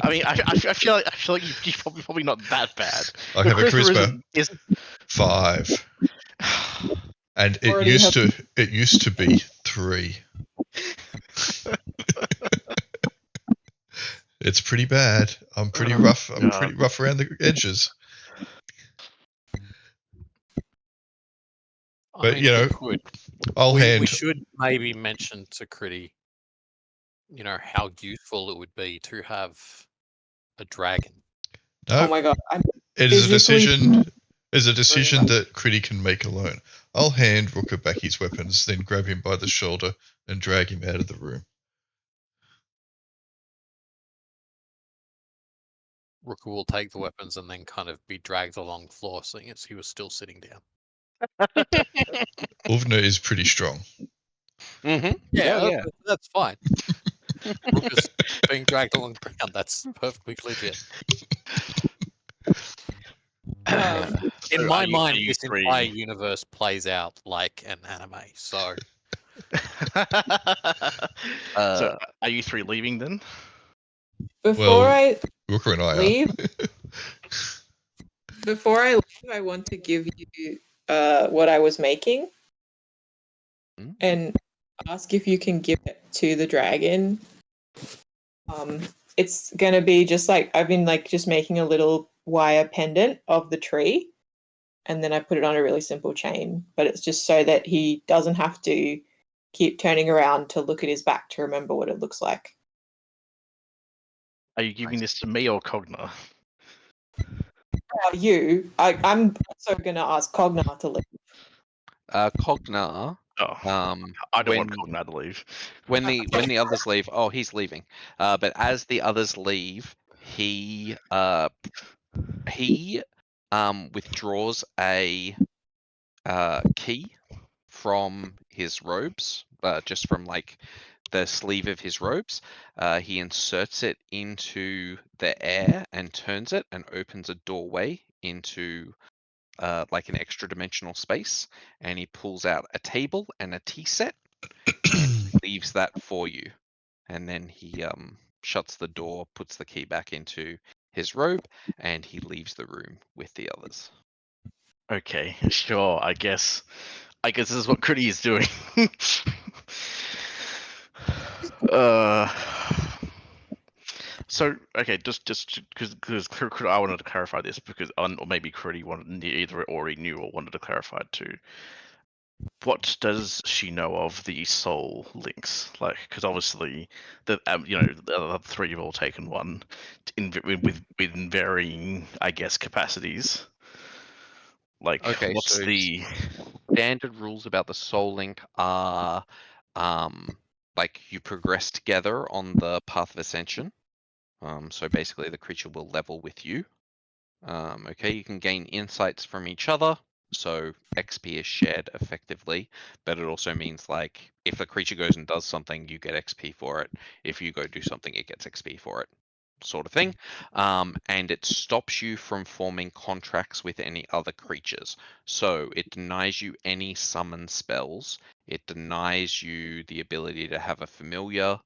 I mean, I feel like you're probably not that bad. I have a charisma isn't 5, and it Already used to be 3. It's pretty bad. I'm pretty rough. I'm pretty rough around the edges. But I mean, we should maybe mention to Kridi, how useful it would be to have a dragon. No, oh my god. it is a decision. Is a decision that Kridi can make alone. I'll hand Rukka back his weapons, then grab him by the shoulder and drag him out of the room. Rukka will take the weapons and then kind of be dragged along the floor, seeing as he was still sitting down. Åvna is pretty strong. Mm-hmm. Yeah, Oh, yeah. that's fine. Rukka's being dragged along the ground. That's perfectly legit. In So my are mind, you this three? entire universe plays out like an anime. So So are you three leaving then? Before I Rukka and I leave, I want to give you what I was making Mm. and ask if you can give it to the dragon. It's gonna be just like I've been like just making a little wire pendant of the tree, and then I put it on a really simple chain. But it's just so that he doesn't have to keep turning around to look at his back to remember what it looks like. Are you giving this to me or Cognar? You, I'm also gonna ask Cognar to leave. Cognar. Oh, I don't want Cognar to leave. When the others leave, oh, he's leaving. But as the others leave, he withdraws a key from his robes, just from like the sleeve of his robes. He inserts it into the air and turns it and opens a doorway into like an extra dimensional space. And he pulls out a table and a tea set and leaves that for you. And then he shuts the door, puts the key back into his robe, and he leaves the room with the others. Okay, sure. I guess this is what Kridi is doing. So okay, just because I wanted to clarify this because or maybe Kridi either already knew or wanted to clarify it too. What does she know of the soul links? Like, because obviously the the other three have all taken one with varying, I guess, capacities. Like, Okay, what's so the standard rules about the soul link are like you progress together on the path of ascension. So basically the creature will level with you. Okay, you can gain insights from each other, so XP is shared effectively, but it also means like if the creature goes and does something, you get XP for it. If you go do something, it gets XP for it, sort of thing. And it stops you from forming contracts with any other creatures. So it denies you any summon spells. It denies you the ability to have a familiar,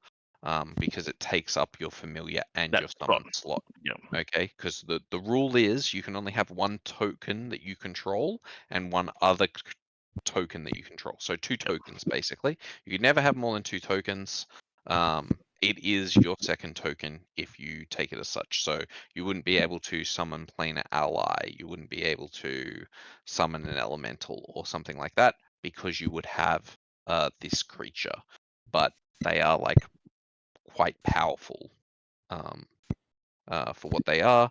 because it takes up your familiar and your summon slot. Yeah. Okay, because the rule is you can only have one token that you control and one other token that you control. So two tokens basically. You can never have more than two tokens. It is your second token if you take it as such. So you wouldn't be able to summon planar ally. You wouldn't be able to summon an elemental or something like that because you would have this creature. But they are like quite powerful. For what they are.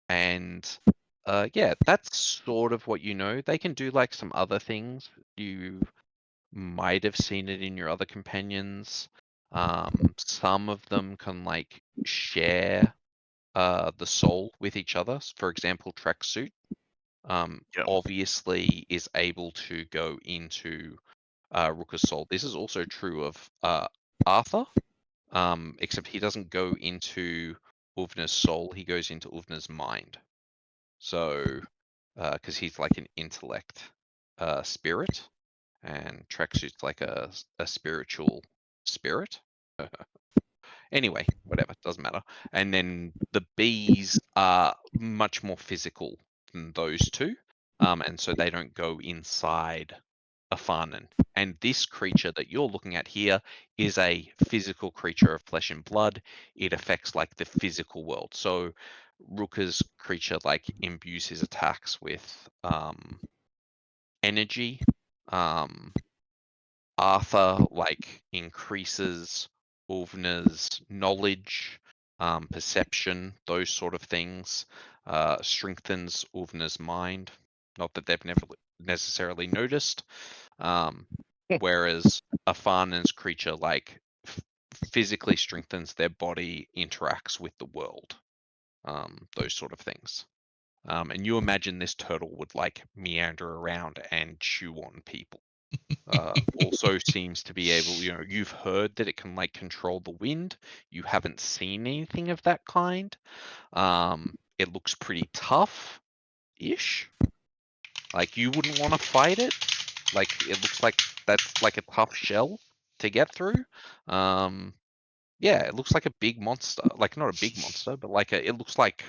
And yeah, that's sort of what you know. They can do like some other things. You might have seen it in your other companions. Some of them can like share the soul with each other. For example, Tracksuit obviously is able to go into Rukka's soul. This is also true of Arthur. Except he doesn't go into Åvna's soul, he goes into Åvna's mind. So, because he's like an intellect spirit, and Tracksuit's like a spiritual spirit. Anyway, whatever, doesn't matter. And then the bees are much more physical than those two, and so they don't go inside Afanen. And this creature that you're looking at here is a physical creature of flesh and blood. It affects like the physical world. So Rukka's creature like imbues his attacks with energy. Arthur like increases Åvna's knowledge, perception, those sort of things. Strengthens Åvna's mind. Not that they've never necessarily noticed. Whereas Afanen's creature like physically strengthens their body, interacts with the world, those sort of things. And you imagine this turtle would like meander around and chew on people. Also seems to be able, you've heard that it can like control the wind. You haven't seen anything of that kind. It looks pretty tough-ish. Like you wouldn't want to fight it. Like it looks like that's like a tough shell to get through. Yeah, it looks like a big monster. Like not a big monster, but like it looks like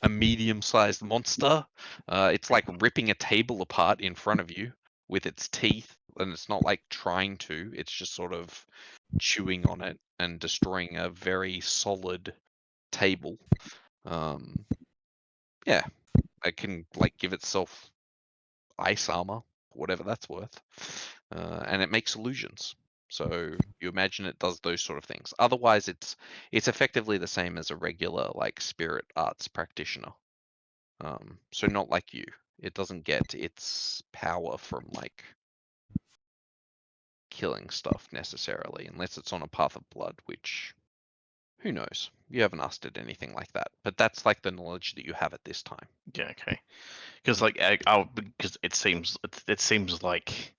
a medium-sized monster. It's like ripping a table apart in front of you with its teeth, and it's not like trying to. It's just sort of chewing on it and destroying a very solid table. Yeah, it can like give itself ice armor, whatever that's worth, and it makes illusions. So you imagine it does those sort of things. Otherwise, it's effectively the same as a regular like spirit arts practitioner. So not like you. It doesn't get its power from like killing stuff necessarily, unless it's on a path of blood, which who knows? You haven't asked it anything like that, but that's like the knowledge that you have at this time. Yeah, okay. Because like, because it seems like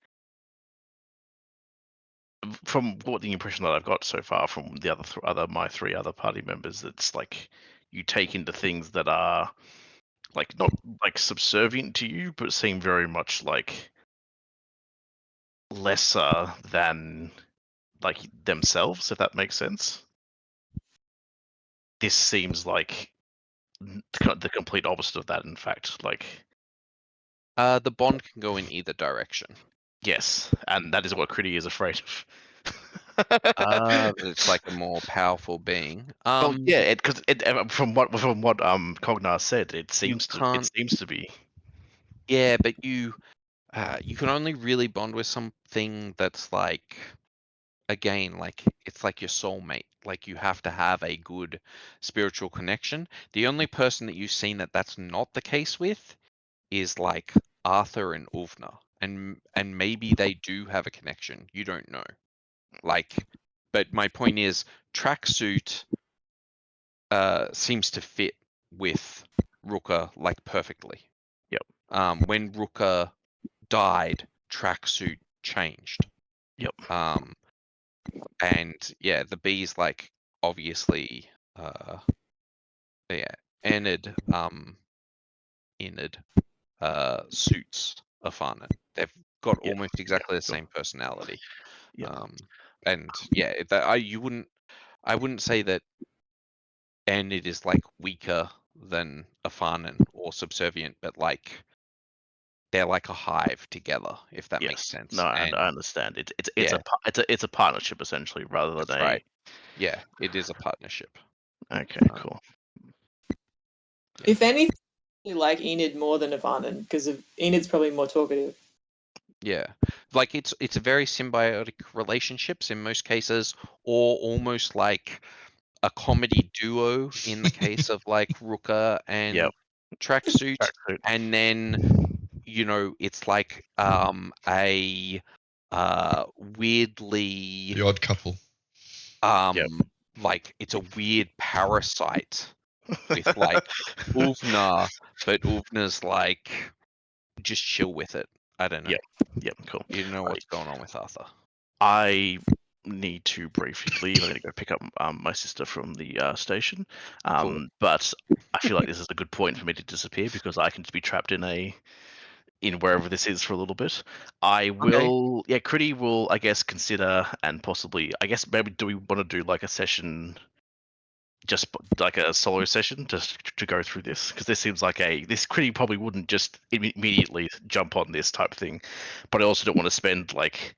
from what the impression that I've got so far from the my three other party members, it's like you take into things that are like not like subservient to you, but seem very much like lesser than like themselves, if that makes sense. This seems like the complete opposite of that, in fact. Like, The bond can go in either direction. yes, and that is what Kridi is afraid of. But it's like a more powerful being. Well, yeah, because from what Cognar said, it seems to be. Yeah, but you can only really bond with something that's like, again, like it's like your soulmate. Like you have to have a good spiritual connection. The only person that you've seen that's not the case with is like Arthur and Åvna, and maybe they do have a connection. You don't know. Like, but my point is, tracksuit seems to fit with Rukka like perfectly. Yep. When Rukka died, tracksuit changed. Yep. And yeah, the bees like obviously Enid suits Afanen. They've got almost exactly the same personality. Yep. And yeah, I wouldn't say that Enid is like weaker than Afanen or subservient, but like they're like a hive together, if that makes sense. No, and I understand. It's a partnership essentially, rather than that's right. Yeah, it is a partnership. Okay, cool. If anything, I like Enid more than Afanen because Enid's probably more talkative. Yeah, like it's a very symbiotic relationships in most cases, or almost like a comedy duo in the case of like Rukka and Tracksuit, and then it's like a weirdly The odd couple. Like it's a weird parasite with like Åvna, but Åvna's like just chill with it. I don't know. Yep, cool. You know what's going on with Arthur. I need to briefly leave. I'm going to go pick up my sister from the station. Cool. But I feel like this is a good point for me to disappear because I can just be trapped in wherever this is for a little bit. I will, Kridi will, I guess, consider and possibly, I guess, maybe do we want to do like a session, just like a solo session, just to go through this? Because this seems like this Kridi probably wouldn't just immediately jump on this type thing, but I also don't want to spend like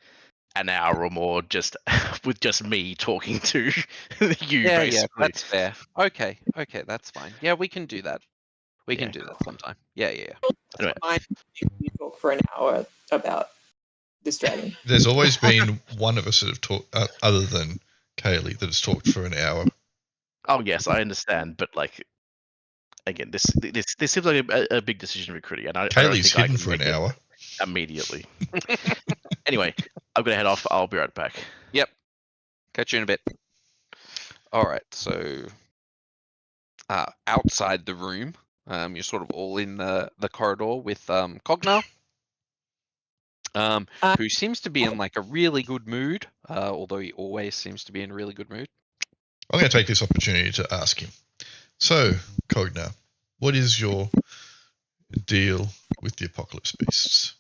an hour or more just with just me talking to you. Yeah, basically. yeah, that's fair. Okay, that's fine. Yeah, we can do that. We can do that sometime. Yeah. Anyway. You talk for an hour about this dragon. There's always been one of us that have talked, other than Kaylee, that has talked for an hour. Oh yes, I understand, but like, again, this seems like a big decision for Kridi, and Kaylee's I don't think hidden I can for make an hour immediately. Anyway, I'm gonna head off. I'll be right back. Yep. Catch you in a bit. All right. So, outside the room, You're sort of all in the corridor with Cognar, who seems to be in like a really good mood, although he always seems to be in a really good mood. I'm going to take this opportunity to ask him. So, Cognar, what is your deal with the Apocalypse Beasts?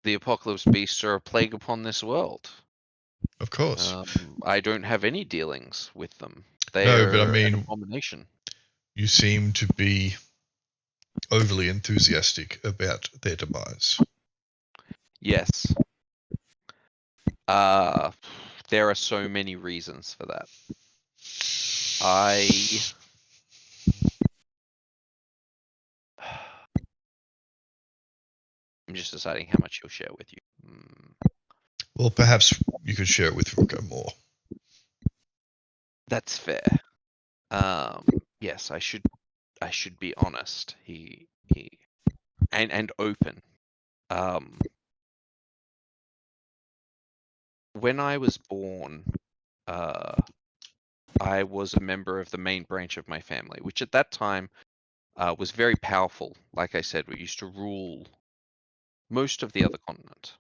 The Apocalypse Beasts are a plague upon this world. Of course. I don't have any dealings with them. No, but I They're mean, an abomination. you seem to be overly enthusiastic about their demise. Yes. There are so many reasons for that. I'm just deciding how much he'll share with you. Well, perhaps you could share it with Rukka more. That's fair. Yes, I should be honest. He and open. When I was born, I was a member of the main branch of my family, which at that time was very powerful. Like I said, we used to rule most of the other continent,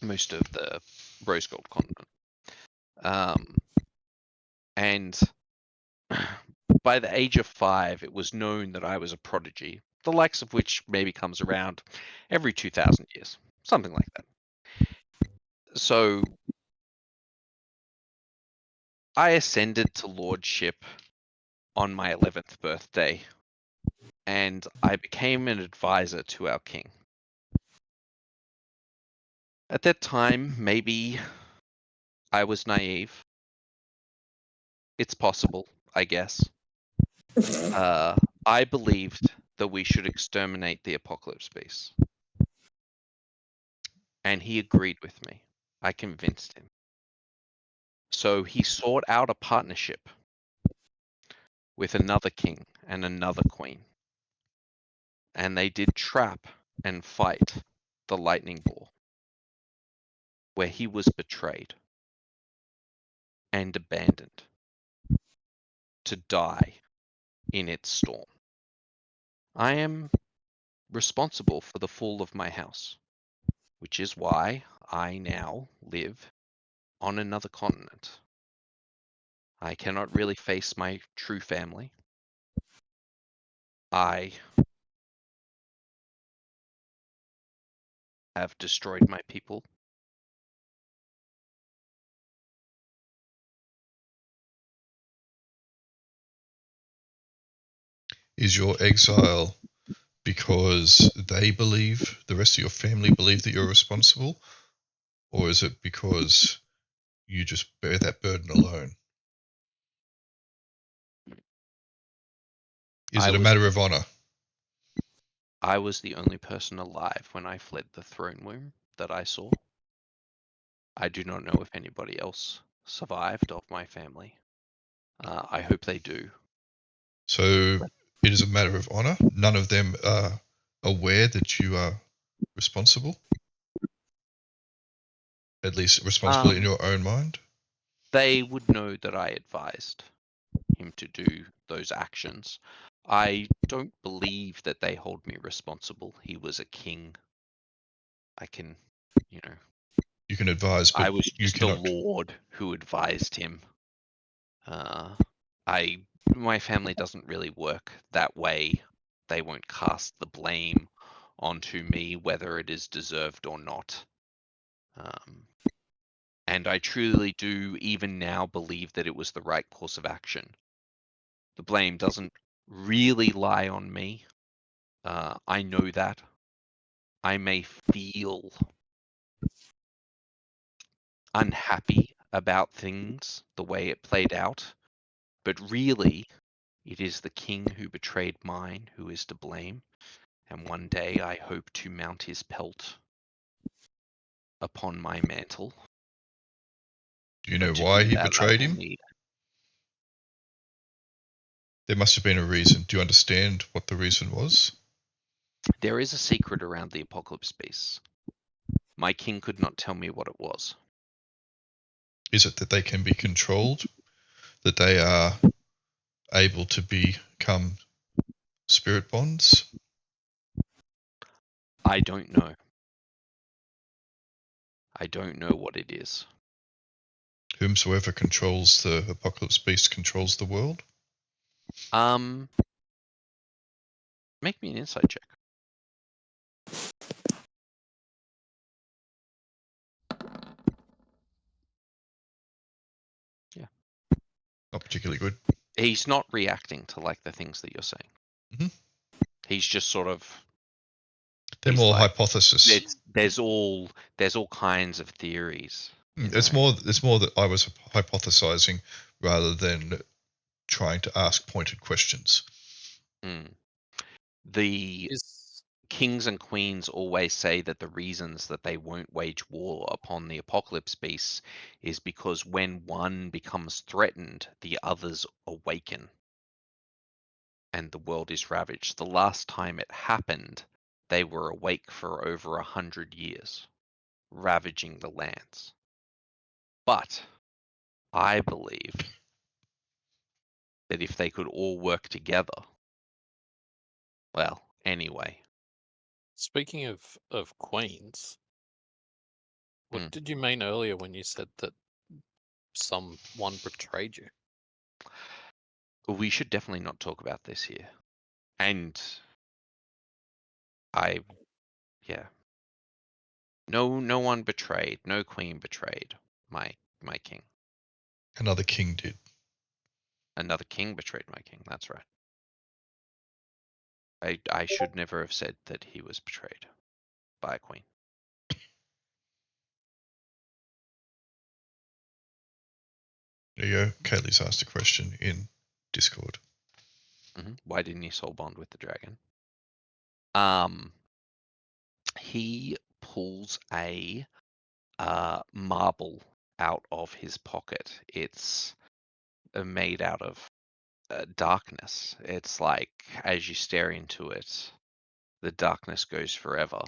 most of the rose gold continent. And by the age of 5, it was known that I was a prodigy, the likes of which maybe comes around every 2,000 years, something like that. So I ascended to lordship on my 11th birthday, and I became an advisor to our king. At that time, maybe I was naive. It's possible, I guess. I believed that we should exterminate the Apocalypse Beasts. And he agreed with me. I convinced him. So he sought out a partnership with another king and another queen. And they did trap and fight the lightning ball, where he was betrayed and abandoned to die in its storm. I am responsible for the fall of my house, which is why I now live on another continent. I cannot really face my true family. I have destroyed my people. Is your exile because they believe, the rest of your family believe that you're responsible? Or is it because you just bear that burden alone? Is it a matter of honor? I was the only person alive when I fled the throne room that I saw. I do not know if anybody else survived of my family. I hope they do. So it is a matter of honor? None of them are aware that you are responsible? At least responsible in your own mind? They would know that I advised him to do those actions. I don't believe that they hold me responsible. He was a king. I can, you know. You can advise, but I was you just a cannot. lord who advised him. My family doesn't really work that way. They won't cast the blame onto me, whether it is deserved or not. And I truly do, even now, believe that it was the right course of action. The blame doesn't really lie on me. I know that. I may feel unhappy about things, the way it played out, but really, it is the king who betrayed mine who is to blame, and one day I hope to mount his pelt upon my mantle. Do you know why he betrayed him? Need. There must have been a reason. Do you understand what the reason was? There is a secret around the Apocalypse Beasts. My king could not tell me what it was. Is it that they can be controlled? That they are able to become spirit bonds? I don't know. I don't know what it is. Whomsoever controls the apocalypse beast controls the world? Make me an insight check. Not particularly good. He's not reacting to like the things that you're saying. Mhm. He's just sort of. They're he's more like, hypothesis. There's all kinds of theories. you It's know. more that I was hypothesizing rather than trying to ask pointed questions. The Is kings and queens always say that the reasons that they won't wage war upon the apocalypse beasts is because when one becomes threatened, the others awaken and the world is ravaged. The last time it happened, they were awake for over 100 years, ravaging the lands. But I believe that if they could all work together, well, anyway. speaking of queens, what Hmm. did you mean earlier when you said that someone betrayed you? We should definitely not talk about this here. And no one betrayed, no queen betrayed my king. Another king did. Another king betrayed my king, that's right. I should never have said that he was betrayed by a queen. There you go. Kaylee's asked a question in Discord. Why didn't he soul bond with the dragon? He pulls a marble out of his pocket. It's made out of darkness. It's like as you stare into it, the darkness goes forever.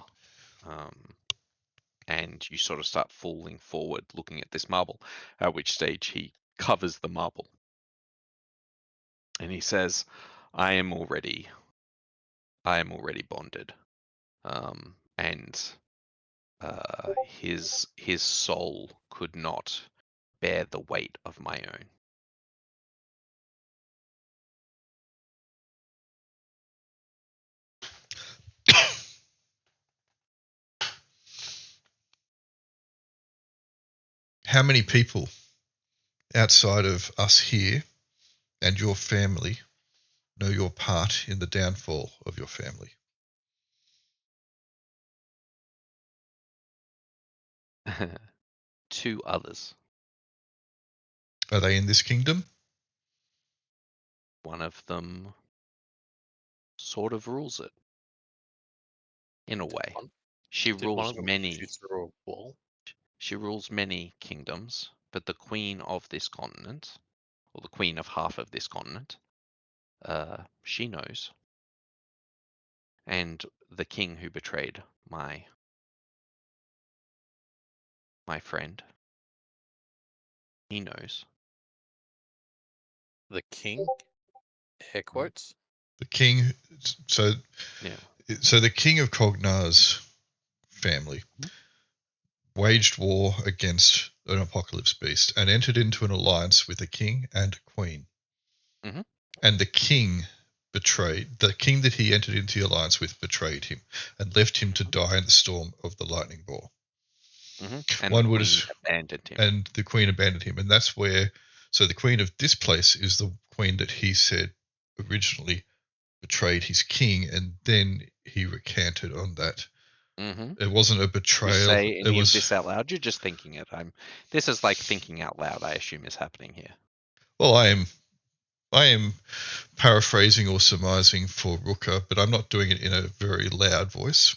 And you sort of start falling forward looking at this marble, at which stage he covers the marble. And he says, I am already bonded. And his soul could not bear the weight of my own. How many people outside of us here and your family know your part in the downfall of your family? Two others. Are they in this kingdom? One of them sort of rules it. In a way. She Did one rules of them many. shoot through a wall? She rules many kingdoms, but the queen of this continent, or the queen of half of this continent, she knows. And the king who betrayed my friend, he knows. The king? Air quotes? The king. So the king of Cognar's family waged war against an apocalypse beast and entered into an alliance with a king and a queen. And the king the king that he entered into the alliance with betrayed him and left him to die in the storm of the lightning ball. And the queen abandoned him. And the queen abandoned him. And that's where, so the queen of this place is the queen that he said originally betrayed his king, and then he recanted on that. It wasn't a betrayal. You say any of this out loud? You're just thinking it. This is like thinking out loud, I assume, is happening here. Well, I am paraphrasing or surmising for Rukka, but I'm not doing it in a very loud voice.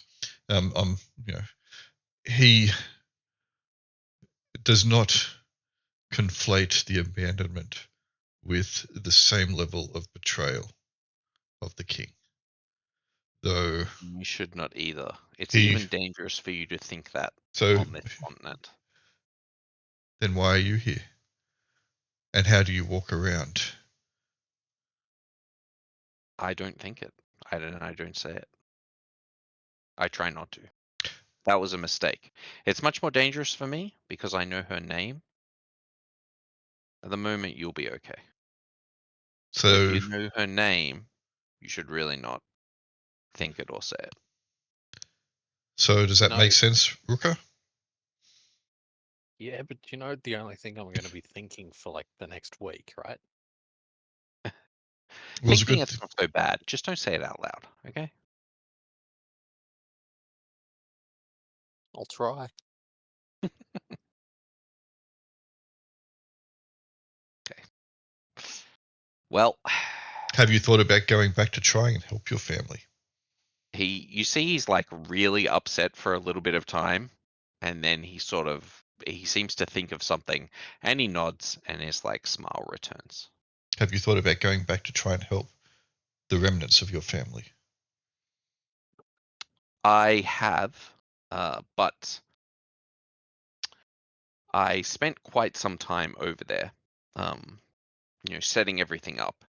He does not conflate the abandonment with the same level of betrayal of the king. Though you should not either. It's even dangerous for you to think that on this continent. Then why are you here? And how do you walk around? I don't think it. I don't say it. I try not to. That was a mistake. It's much more dangerous for me because I know her name. At the moment, you'll be okay. So, If you know her name, you should really not think it or say it. so does that No. make sense, Rukka? Yeah, but you know the only thing I'm going to be thinking for like the next week, right? Well, it's a Thinking good it's not so bad. Just don't say it out loud, okay? I'll try. Well, Have you thought about going back to try and help your family? you see he's like really upset for a little bit of time, and then he seems to think of something, and he nods, and his like smile returns. Have you thought about going back to try and help the remnants of your family? I have, but I spent quite some time over there, setting everything up.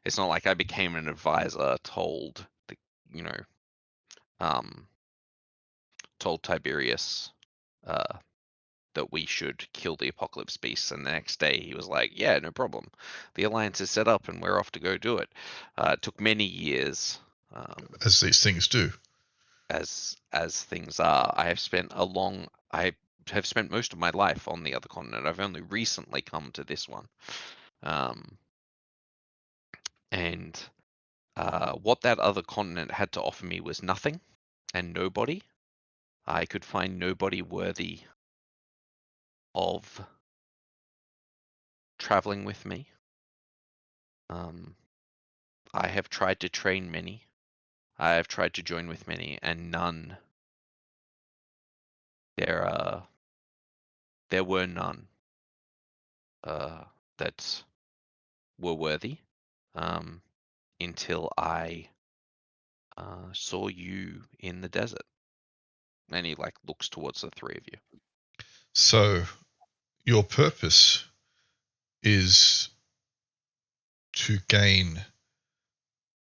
It's not like I became an advisor, told Tiberius that we should kill the apocalypse beasts, and the next day he was like, yeah, no problem. The alliance is set up and we're off to go do it. It took many years. As these things do. As things are. I have spent most of my life on the other continent. I've only recently come to this one. And what that other continent had to offer me was nothing and nobody. I could find nobody worthy of traveling with me. I have tried to train many. I have tried to join with many, and none. There were none that were worthy until I saw you in the desert. And he like looks towards the three of you. So, your purpose is to gain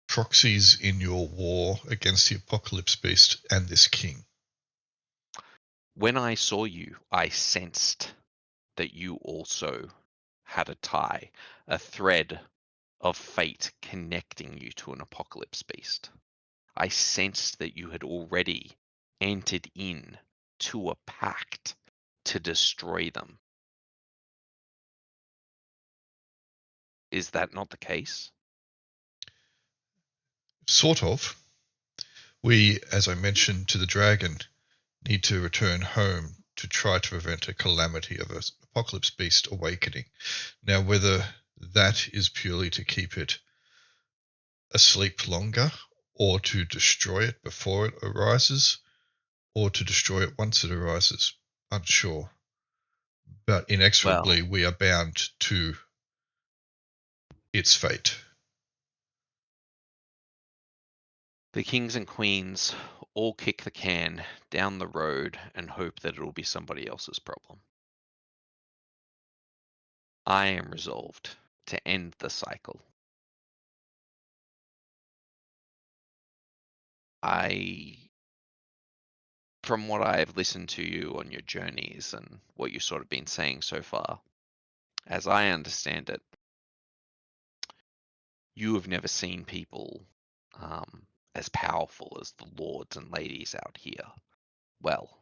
proxies in your war against the apocalypse beast and this king. When I saw you, I sensed that you also had a tie, a thread of fate connecting you to an apocalypse beast. I sensed that you had already entered in to a pact to destroy them. Is that not the case? Sort of. We, as I mentioned to the dragon, need to return home to try to prevent a calamity of an apocalypse beast awakening. Now, whether that is purely to keep it asleep longer, or to destroy it before it arises, or to destroy it once it arises, unsure. But inexorably, we are bound to its fate. The kings and queens all kick the can down the road and hope that it'll be somebody else's problem. I am resolved to end the cycle. From what I've listened to you on your journeys and what you've sort of been saying so far, as I understand it, you have never seen people as powerful as the lords and ladies out here. Well,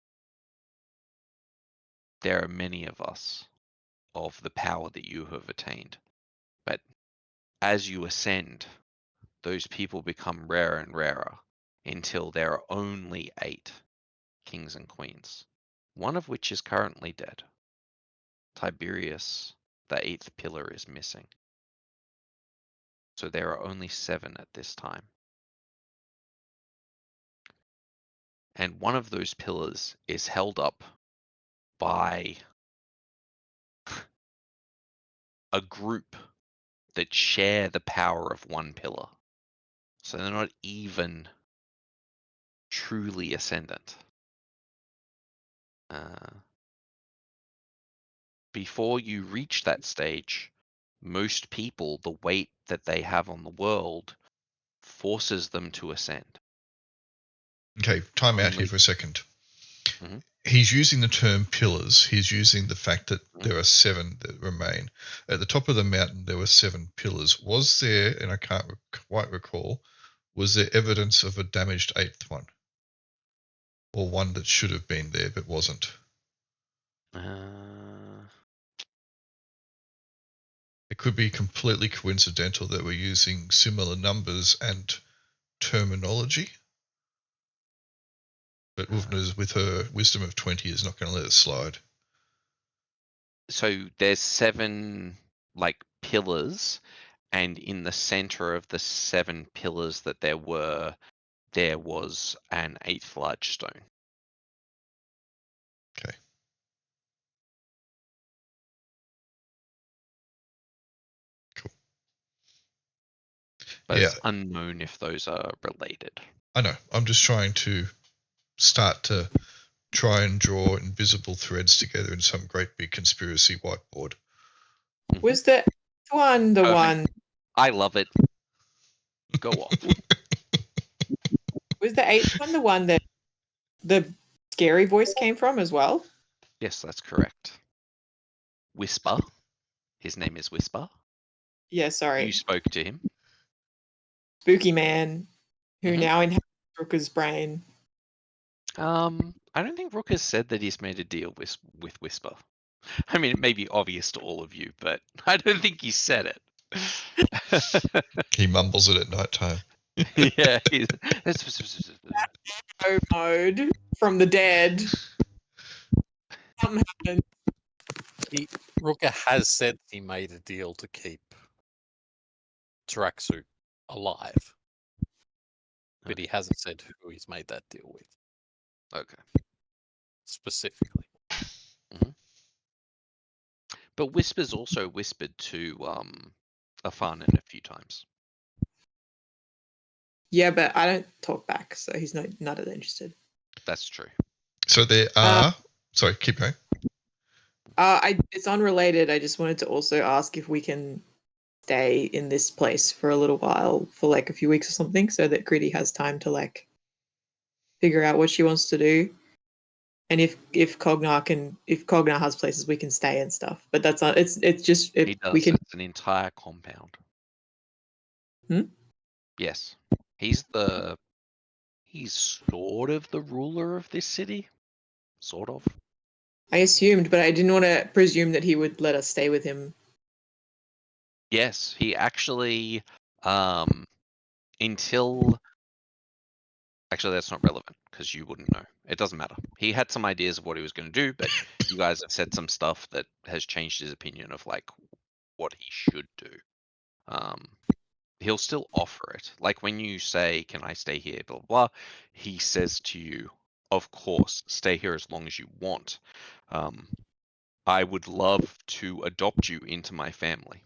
there are many of us of the power that you have attained. But as you ascend, those people become rarer and rarer until there are only 8 kings and queens, one of which is currently dead. Tiberius, the 8th pillar, is missing. So there are only 7 at this time. And one of those pillars is held up by a group that share the power of one pillar. So they're not even truly ascendant. Before you reach that stage, most people, the weight that they have on the world forces them to ascend. Okay, time out here Only- for a second. Mhm. He's using the term pillars. He's using the fact that Mhm. there are 7 that remain. At the top of the mountain, there were 7 pillars. Was there, and I can't quite recall, was there evidence of a damaged 8th one? Or one that should have been there but wasn't? It could be completely coincidental that we're using similar numbers and terminology. But Åvna, with her wisdom of 20, is not going to let it slide. So there's 7 like pillars, and in the center of the 7 pillars that there was an 8th large stone. Okay. Cool. But Yeah. it's unknown if those are related. I know. I'm just trying to start to try and draw invisible threads together in some great big conspiracy whiteboard. Was the one the Perfect. one? I love it. Go off. Was the 8th one the one that the scary voice came from as well? Yes, that's correct. Whisper. His name is Whisper. Yeah, You sorry. spoke to him. Spooky man who Mhm. now inhabits Rukka's brain. I don't think Rook has said that he's made a deal with Whisper. I mean, it may be obvious to all of you, but I don't think he said it. He mumbles it at night time. Yeah. Mode from the dead. Something happened. Rukka has said he made a deal to keep Tracksuit alive, but he hasn't said who he's made that deal with Okay. specifically. But Whisper's also whispered to Afanen a few times. Yeah, but I don't talk back, so he's not as interested. That's true. So there are... sorry, keep going. It's unrelated. I just wanted to also ask if we can stay in this place for a little while, for like a few weeks or something, so that Kridi has time to like figure out what she wants to do. And if Cognar has places we can stay and stuff. But that's not it's just if He does. we can. It's an entire compound. Hmm? Yes. He's sort of the ruler of this city. Sort of. I assumed, but I didn't want to presume that he would let us stay with him. Yes, he actually until actually that's not relevant because you wouldn't know. It doesn't matter. He had some ideas of what he was going to do, but you guys have said some stuff that has changed his opinion of like what he should do. He'll still offer it. Like when you say, "Can I stay here?" Blah blah blah. He says to you, "Of course, stay here as long as you want. I would love to adopt you into my family.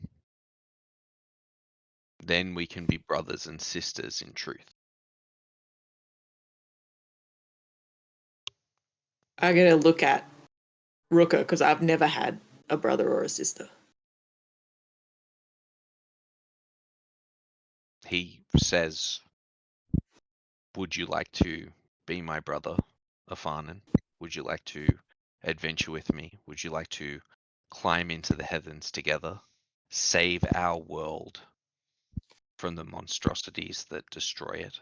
Then we can be brothers and sisters in truth." I'm gonna look at Rukka because I've never had a brother or a sister. He says, "Would you like to be my brother, Afanen? Would you like to adventure with me? Would you like to climb into the heavens together? Save our world from the monstrosities that destroy it,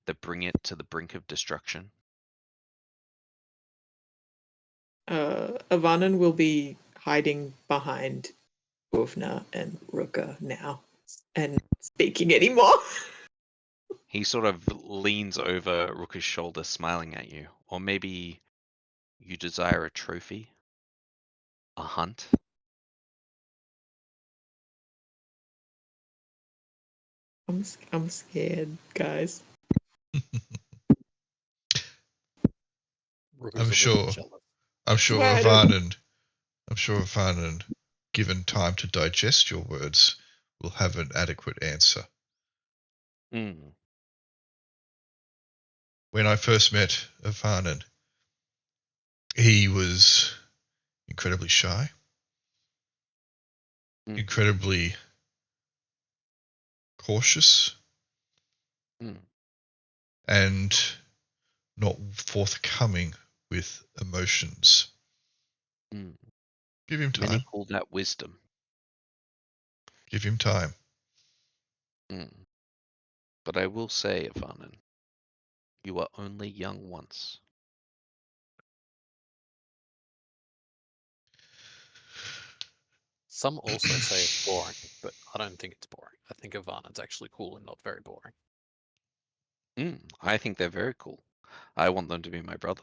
that bring it to the brink of destruction?" Afanen will be hiding behind Åvna and Rukka now and not speaking anymore. He sort of leans over Rukka's shoulder, smiling at you. Or maybe you desire a trophy? A hunt? I'm scared, guys. Rukka's I'm a little sure. jealous. I'm sure Why I don't- Afanen, given time to digest your words, will have an adequate answer. Mm. When I first met Afanen, he was incredibly shy, Mm. incredibly cautious, Mm. and not forthcoming with emotions. Mm. Give him Many time. call that wisdom. Give him time. Mm. But I will say, Afanen, you are only young once. Some also say it's boring, but I don't think it's boring. I think Avanen's actually cool and not very boring. I think they're very cool. I want them to be my brother.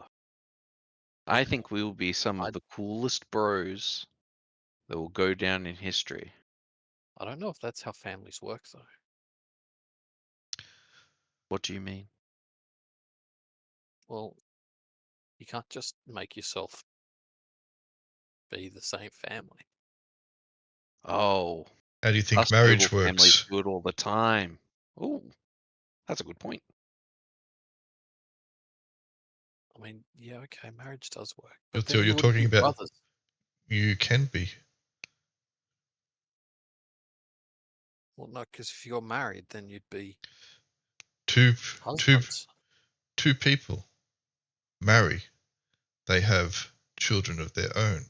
I think we will be some of the coolest bros that will go down in history. I don't know if that's how families work, though. What do you mean? Well, you can't just make yourself be the same family. Oh, How do you think us noble marriage families works? do it all the time. Oh, that's a good point. I mean, yeah, okay, marriage does work, You're, but then you you're wouldn't talking be about brothers. you can be. Well, no, because if you're married, then you'd be Two husbands. people marry. They have children of their own.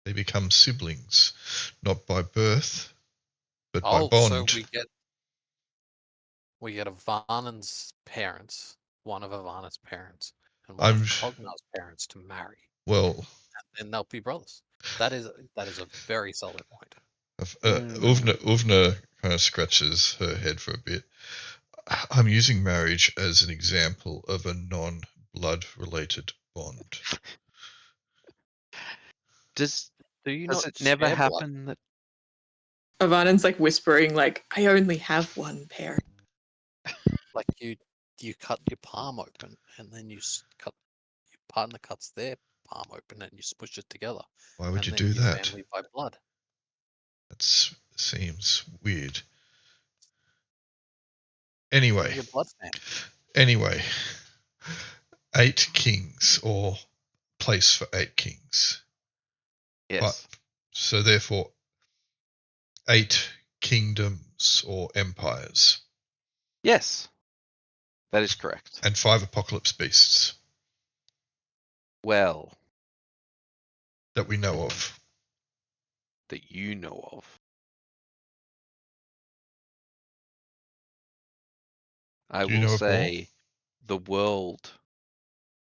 They become siblings, not by birth, but by Oh, so bond. we get Avanen's parents, one of Avanen's parents, and one I'm of Cognar's parents to marry, well. and they'll be brothers. That is a very solid point. Åvna kind of scratches her head for a bit. I'm using marriage as an example of a non-blood related bond. Does Do you does not it never share blood? happen that Avanen's like whispering, like, I only have one parent. Like you cut your palm open, and then cut your partner cuts their palm open, and you smush it together, Why would and you then do you're that? family by blood. That seems weird. Then Anyway, you're blood family. 8 kings, or place for 8 kings. yes? So therefore, 8 kingdoms or empires, Yes, that is correct. and 5 apocalypse beasts Well, that we know of. that you know of. I Do you will know of more? say the world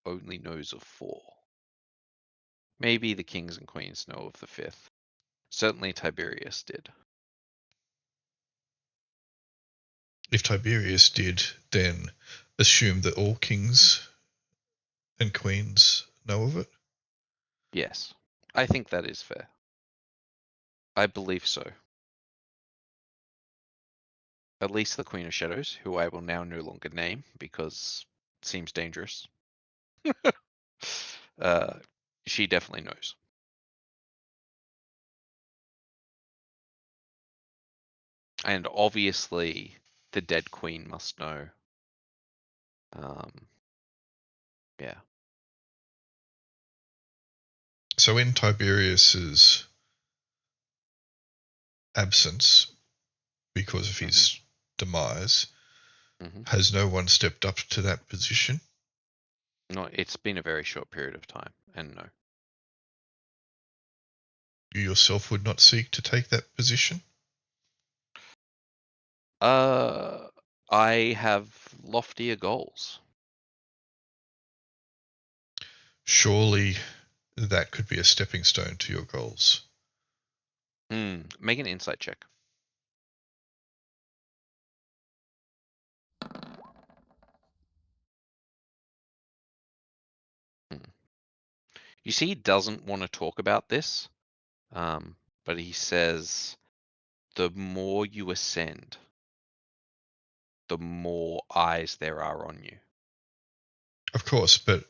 only knows of 4. Maybe the kings and queens know of the 5th. Certainly Tiberius did. If Tiberius did, then assume that all kings and queens know of it. Yes, I think that is fair. I believe so. At least the Queen of Shadows, who I will now no longer name because it seems dangerous. She definitely knows. And obviously, the dead queen must know. Yeah. So in Tiberius's absence, because of his demise, has no one stepped up to that position? No, it's been a very short period of time, and no. You yourself would not seek to take that position? I have loftier goals. Surely that could be a stepping stone to your goals. Make an insight check. You see, he doesn't want to talk about this, but he says, the more you ascend, the more eyes there are on you. Of course, but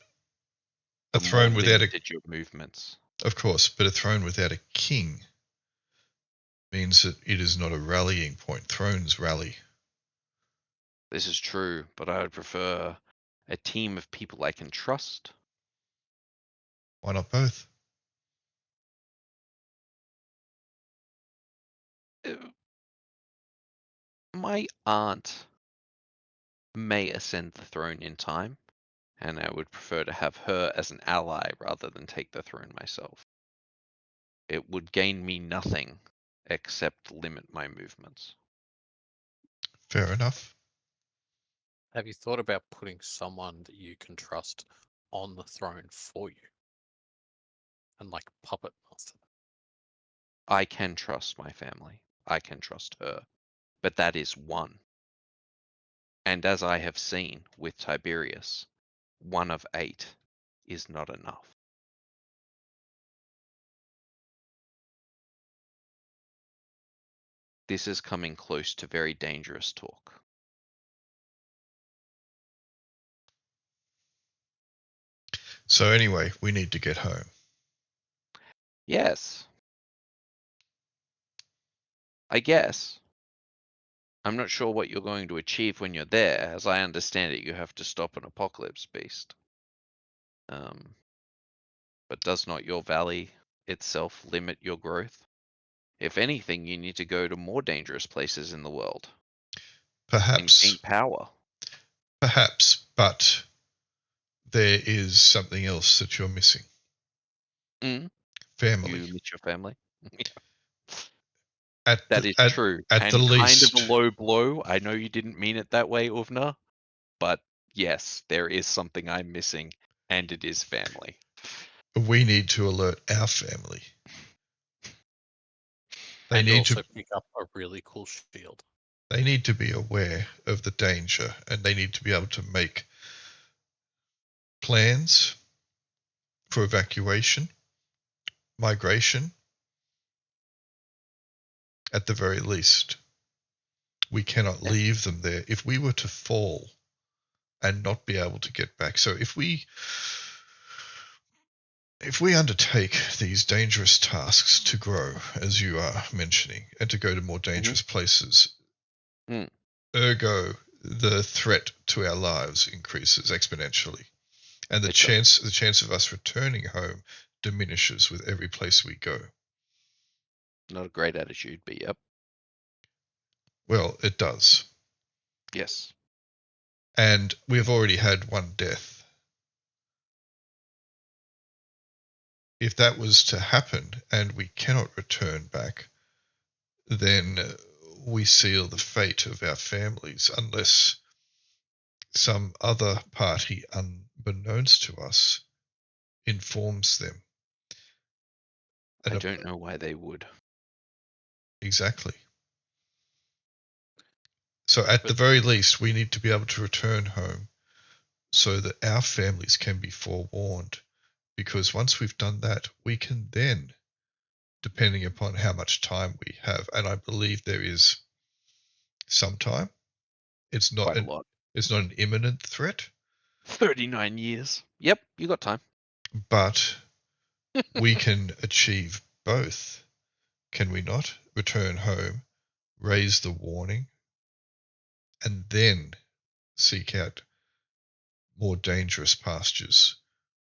The more limited your movements. Of course, but a throne without a king means that it is not a rallying point. Thrones rally. This is true, but I would prefer a team of people I can trust. Why not both? My aunt may ascend the throne in time, and I would prefer to have her as an ally rather than take the throne myself. It would gain me nothing except limit my movements. Fair enough. Have you thought about putting someone that you can trust on the throne for you? And like puppet master? I can trust my family. I can trust her. But that is one. And as I have seen with Tiberius, 1 of 8 is not enough. This is coming close to very dangerous talk. So anyway, we need to get home. Yes. I guess. I'm not sure what you're going to achieve when you're there. As I understand it, you have to stop an apocalypse beast. But does not your valley itself limit your growth? If anything, you need to go to more dangerous places in the world and gain Perhaps, power. but there is something else that you're missing. Mm, Family. you miss your family. That is true. At the And kind of least. a low blow. I know you didn't mean it that way, Åvna, but yes, there is something I'm missing, and it is family. We need to alert our family. They and need also to pick up a really cool shield. They need to be aware of the danger, and they need to be able to make plans for evacuation, migration, at the very least. We cannot leave them there. If we were to fall and not be able to get back, so if we undertake these dangerous tasks to grow, as you are mentioning, and to go to more dangerous places, ergo the threat to our lives increases exponentially, and the chance of us returning home diminishes with every place we go. Not a great attitude, but yep. Well, it does. Yes. And we've already had one death. If that was to happen and we cannot return back, then we seal the fate of our families unless some other party, unbeknownst to us, informs them. I don't know why they would. Exactly. So at the very least, we need to be able to return home so that our families can be forewarned. Because once we've done that, we can then, depending upon how much time we have, and I believe there is some time. It's not Quite a lot. It's not an imminent threat. 39 years. Yep, you got time. But we can achieve both, can we not? Return home, raise the warning, and then seek out more dangerous pastures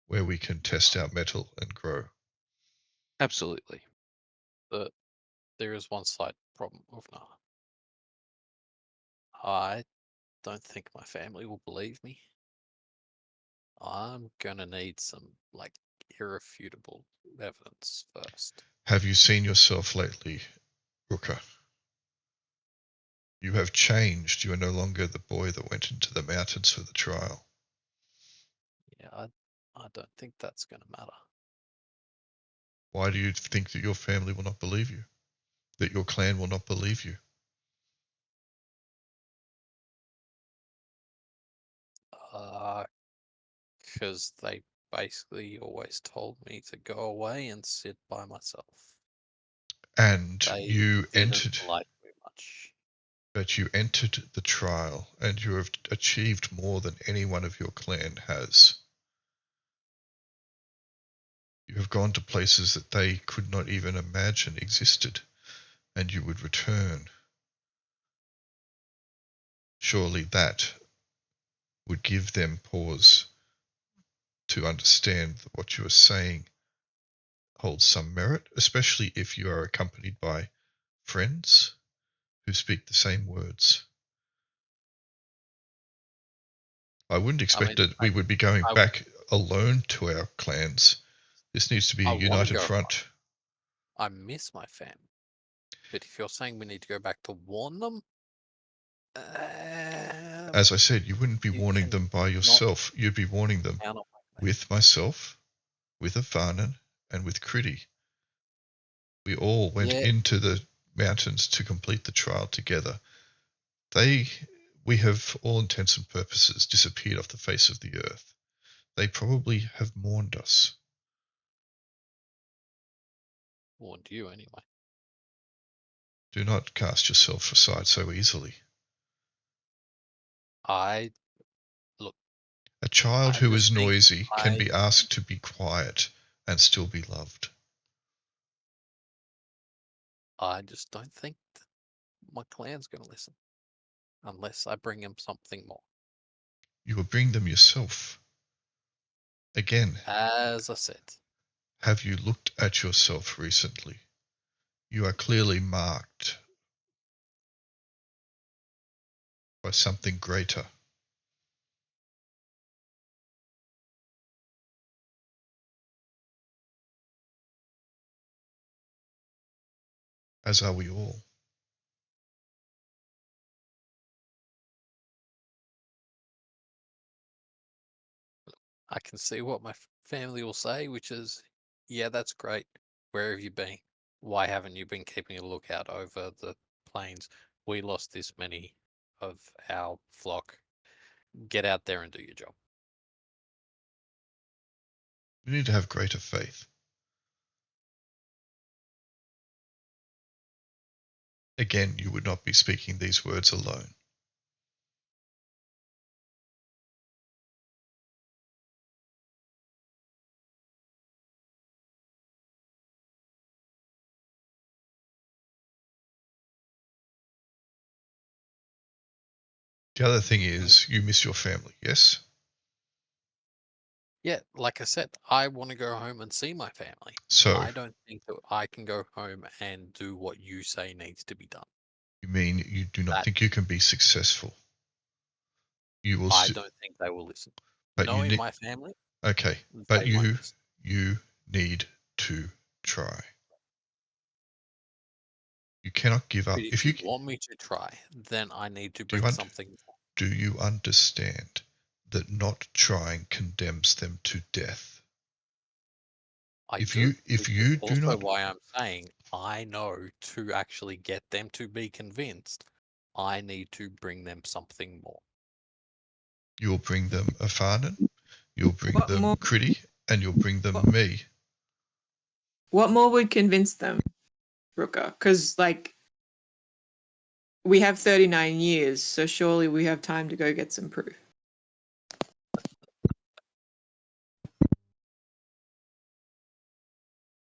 where we can test our mettle and grow. Absolutely. But there is one slight problem with Åvna. I don't think my family will believe me. I'm gonna need some like irrefutable evidence first. Have you seen yourself lately, Rukka? You have changed. You are no longer the boy that went into the mountains for the trial. Yeah, I don't think that's gonna matter. Why do you think that your family will not believe you? That your clan will not believe you? Because they basically always told me to go away and sit by myself. And They you didn't like me much. But you entered the trial, and you have achieved more than any one of your clan has. You have gone to places that they could not even imagine existed, and you would return. Surely that would give them pause to understand that what you are saying holds some merit, especially if you are accompanied by friends who speak the same words. I wouldn't expect that we would be going back alone to our clans. This needs to be a united front. I miss my family. But if you're saying we need to go back to warn them, as I said, you wouldn't be warning them by yourself. You'd be warning them with myself, with Afanen, and with Kridi. We all went into the mountains to complete the trial together. We have, all intents and purposes, disappeared off the face of the earth. They probably have mourned us. Warned you anyway. Do not cast yourself aside so easily. A child who is noisy can be asked to be quiet and still be loved. I just don't think that my clan's going to listen. Unless I bring him something more. You will bring them yourself. Again, as I said, have you looked at yourself recently? You are clearly marked by something greater. As are we all. I can see what my family will say, which is, yeah, that's great. Where have you been? Why haven't you been keeping a lookout over the plains? We lost this many of our flock. Get out there and do your job. We need to have greater faith. Again, you would not be speaking these words alone. The other thing is, you miss your family, yes? Yeah, like I said, I want to go home and see my family. So, I don't think that I can go home and do what you say needs to be done. You mean you do not think you can be successful? You will. I don't think they will listen. But knowing my family. Okay, but you need to try. You cannot give up. But if you want me to try, then I need to bring something. Do you understand that not trying condemns them to death? If you do not, why I'm saying I know to actually get them to be convinced, I need to bring them something more. You'll bring them Afanen, you'll bring them Kridi, and you'll bring them me. What more would convince them, Rukka? Because, like, we have 39 years, so surely we have time to go get some proof.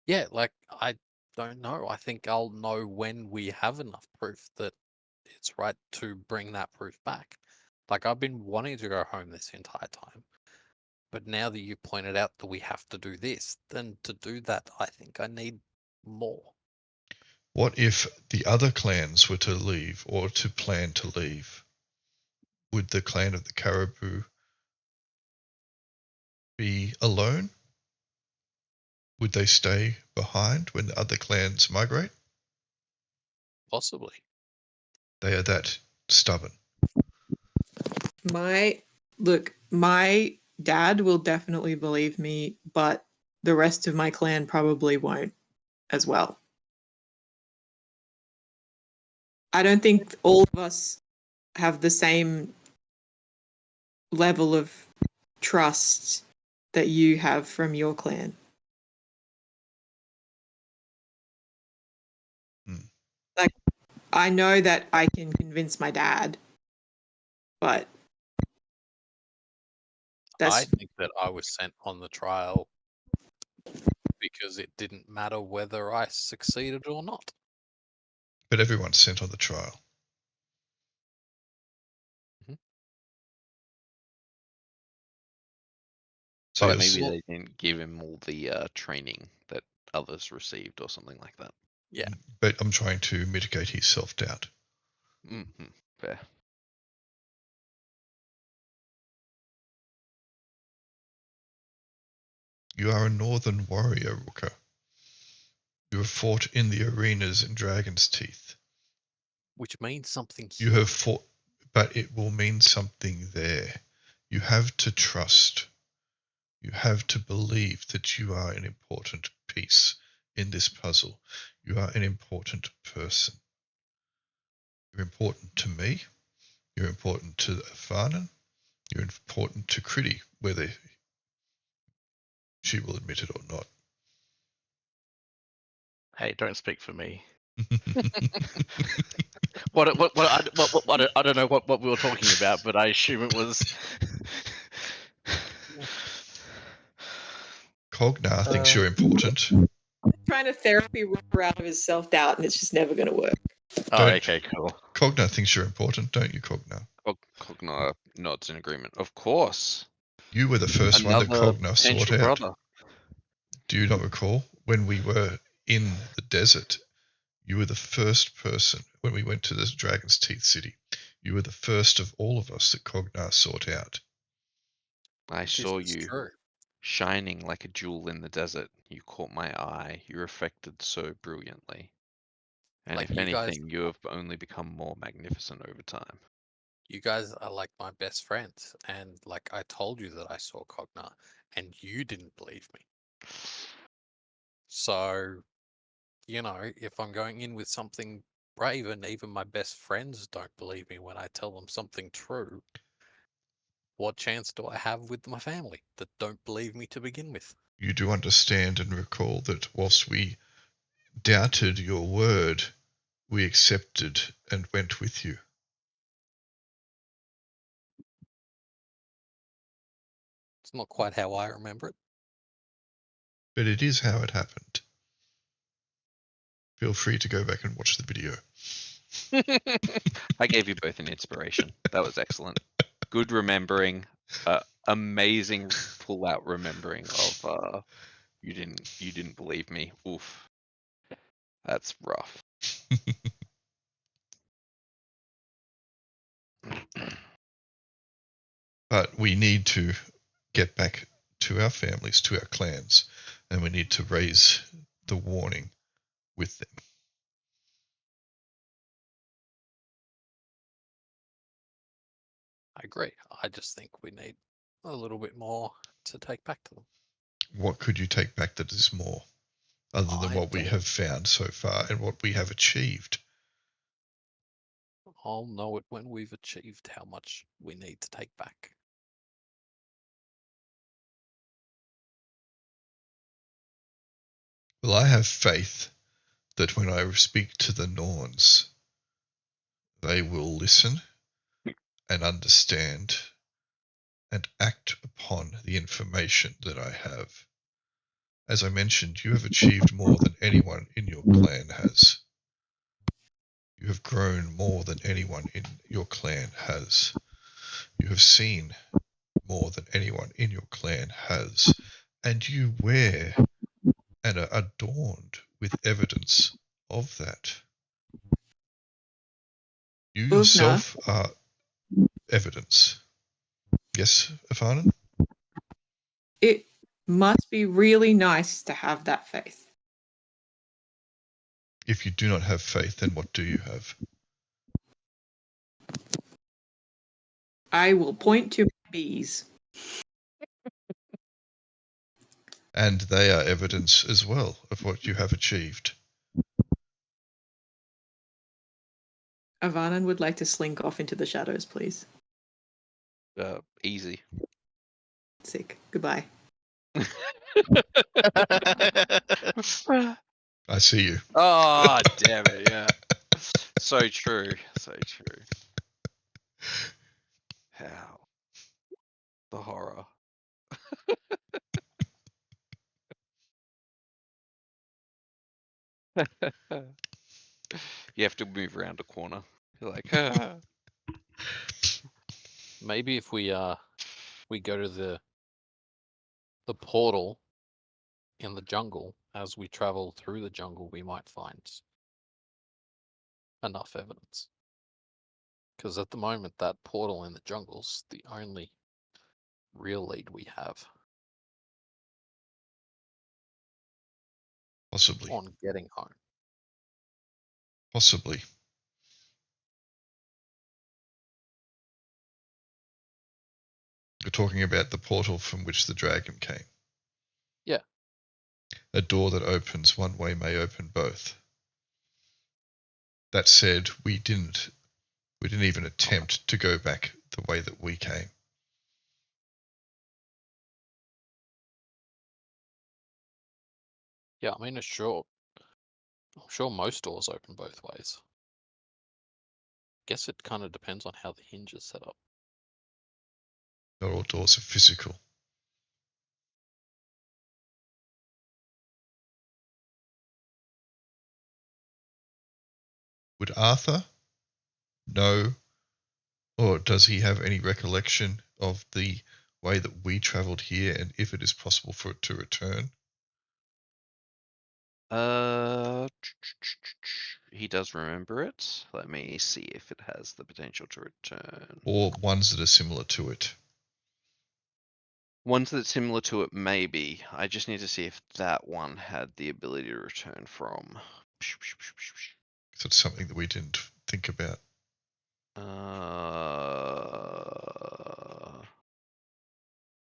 Yeah, like, I don't know. I think I'll know when we have enough proof that it's right to bring that proof back. Like, I've been wanting to go home this entire time. But now that you pointed out that we have to do this, then to do that, I think I need more. What if the other clans were to leave or to plan to leave? Would the clan of the Caribou be alone? Would they stay behind when the other clans migrate? Possibly. They are that stubborn. My dad will definitely believe me, but the rest of my clan probably won't as well. I don't think all of us have the same level of trust that you have from your clan. Like, I know that I can convince my dad, but I think that I was sent on the trial because it didn't matter whether I succeeded or not. But everyone's sent on the trial. So maybe they didn't give him all the training that others received or something like that. Yeah. But I'm trying to mitigate his self-doubt. Fair. You are a northern warrior, Rukka. You have fought in the arenas in Dragon's Teeth. Which means something You here. have fought, but it will mean something there. You have to trust. You have to believe that you are an important piece in this puzzle. You are an important person. You're important to me. You're important to Afanen. You're important to Kridi, whether she will admit it or not. Hey, don't speak for me. I don't know what we were talking about, but I assume it was. Cognar thinks you're important. Trying to therapy Rukka out of his self-doubt, and it's just never going to work. Oh, Don't- okay, cool. Cognar thinks you're important, don't you, Cognar? Cognar nods in agreement. Of course. You were the first one that Another Cognar sought potential out. brother. Do you not recall when we were in the desert? You were the first person when we went to the Dragon's Teeth City. You were the first of all of us that Cognar sought out. I This saw is you true. shining like a jewel in the desert. You caught my eye. You reflected so brilliantly. And Like if you guys- anything, you have only become more magnificent over time. You guys are like my best friends, and like I told you that I saw Cognar, and you didn't believe me. So, you know, if I'm going in with something brave, and even my best friends don't believe me when I tell them something true, what chance do I have with my family that don't believe me to begin with? You do understand and recall that whilst we doubted your word, we accepted and went with you. It's not quite how I remember it. But it is how it happened. Feel free to go back and watch the video. I gave you both an inspiration. That was excellent. Good remembering. Amazing pull-out remembering of you didn't believe me. Oof. That's rough. But we need to get back to our families, to our clans, and we need to raise the warning with them. I agree. I just think we need a little bit more to take back to them. What could you take back that is more, other than I what we don't- have found so far and what we have achieved? I'll know it when we've achieved how much we need to take back. Well, I have faith that when I speak to the Norns, they will listen and understand and act upon the information that I have. As I mentioned, you have achieved more than anyone in your clan has. You have grown more than anyone in your clan has. You have seen more than anyone in your clan has. And you wear and are adorned with evidence of that. You Åvna. yourself are evidence. Yes, Afanen? It must be really nice to have that faith. If you do not have faith, then what do you have? I will point to my bees. And they are evidence as well of what you have achieved. Afanen would like to slink off into the shadows, please. Easy. Sick. Goodbye. I see you. Oh, damn it, yeah. So true. So true. How? The horror. You have to move around a corner. You're like, Maybe if we go to the portal in the jungle, as we travel through the jungle, we might find enough evidence. Because at the moment, that portal in the jungle's the only real lead we have Possibly. on getting home. Possibly. You're talking about the portal from which the dragon came. Yeah. A door that opens one way may open both. That said, we didn't even attempt to go back the way that we came. Yeah, I mean, I'm sure most doors open both ways. Guess it kind of depends on how the hinge is set up. Not all doors are physical. Would Arthur know, or does he have any recollection of the way that we travelled here and if it is possible for it to return? He does remember it. Let me see if it has the potential to return. Or ones that are similar to it? Ones that's similar to it, maybe. I just need to see if that one had the ability to return from. So it's something that we didn't think about.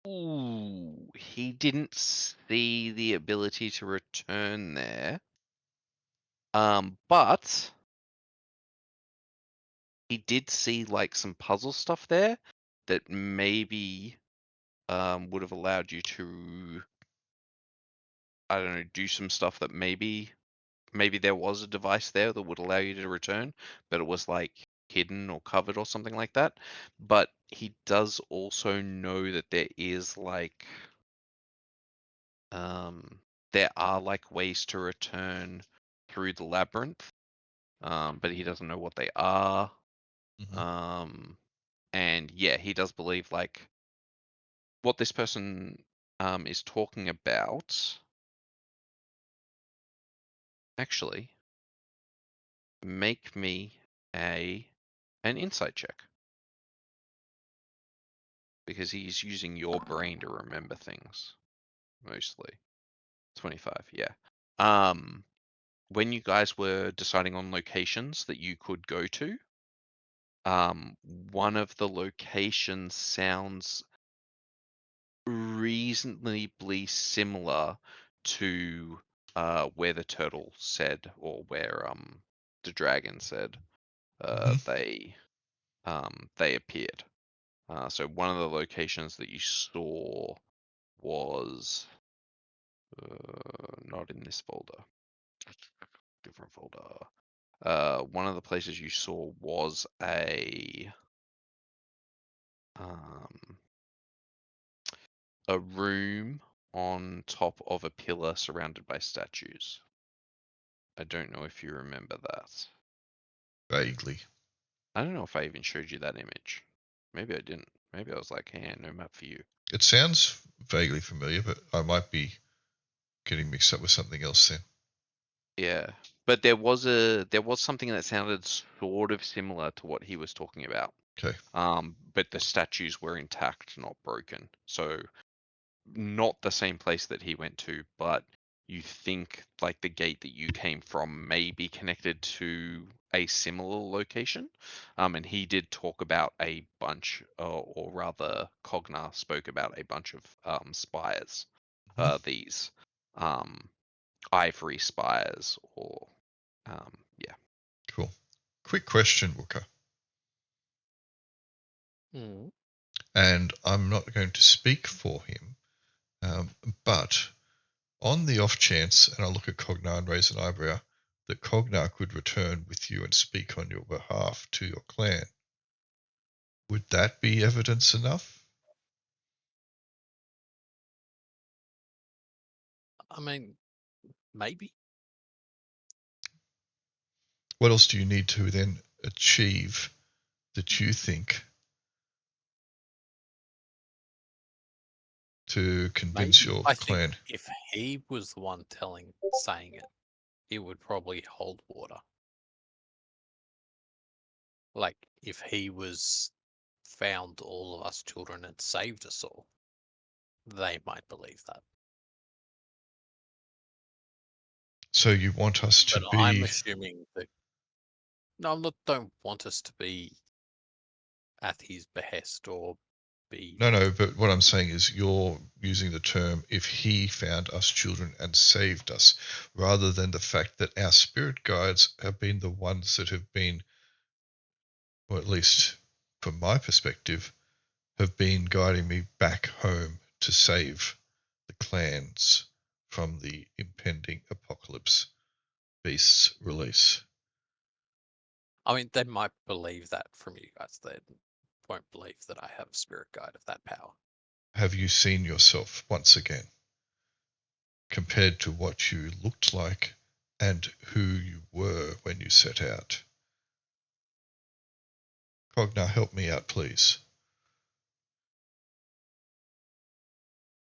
Ooh, he didn't see the ability to return there. But he did see like some puzzle stuff there that maybe would have allowed you to, I don't know, do some stuff that maybe there was a device there that would allow you to return, but it was like hidden or covered or something like that. But he does also know that there is like there are like ways to return through the labyrinth, but he doesn't know what they are. And yeah, he does believe like what this person is talking about. Actually, make me an insight check, because he's using your brain to remember things mostly. 25, yeah. When you guys were deciding on locations that you could go to, one of the locations sounds reasonably similar to where the turtle said, or where the dragon said they appeared. So one of the locations that you saw was not in this folder, different folder. One of the places you saw was a room on top of a pillar surrounded by statues. I don't know if you remember that. Vaguely. I don't know if I even showed you that image. Maybe I didn't. Maybe I was like, hey, no map for you. It sounds vaguely familiar, but I might be getting mixed up with something else then. Yeah, but there was something that sounded sort of similar to what he was talking about. Okay. But the statues were intact, not broken. So not the same place that he went to, but you think like the gate that you came from may be connected to a similar location. And he did talk about a bunch, or rather Cognar spoke about a bunch of spires. These ivory spires, or yeah. Cool. Quick question, Rukka. And I'm not going to speak for him, but on the off chance, and I'll look at Cognar and raise an eyebrow, that Cognar could return with you and speak on your behalf to your clan, would that be evidence enough? I mean, maybe. What else do you need to then achieve that you think to convince Maybe. your I clan? think if he was the one saying it, it would probably hold water. Like, if he was found all of us children and saved us all, they might believe that. So you want us to But I'm be... assuming that. No, I don't want us to be at his behest or be. No, but what I'm saying is you're using the term if he found us children and saved us, rather than the fact that our spirit guides have been the ones that have been, or at least from my perspective, have been guiding me back home to save the clans from the impending apocalypse beast's release. I mean, they might believe that from you guys. They won't believe that I have a spirit guide of that power. Have you seen yourself once again, compared to what you looked like and who you were when you set out? Cognar, help me out, please.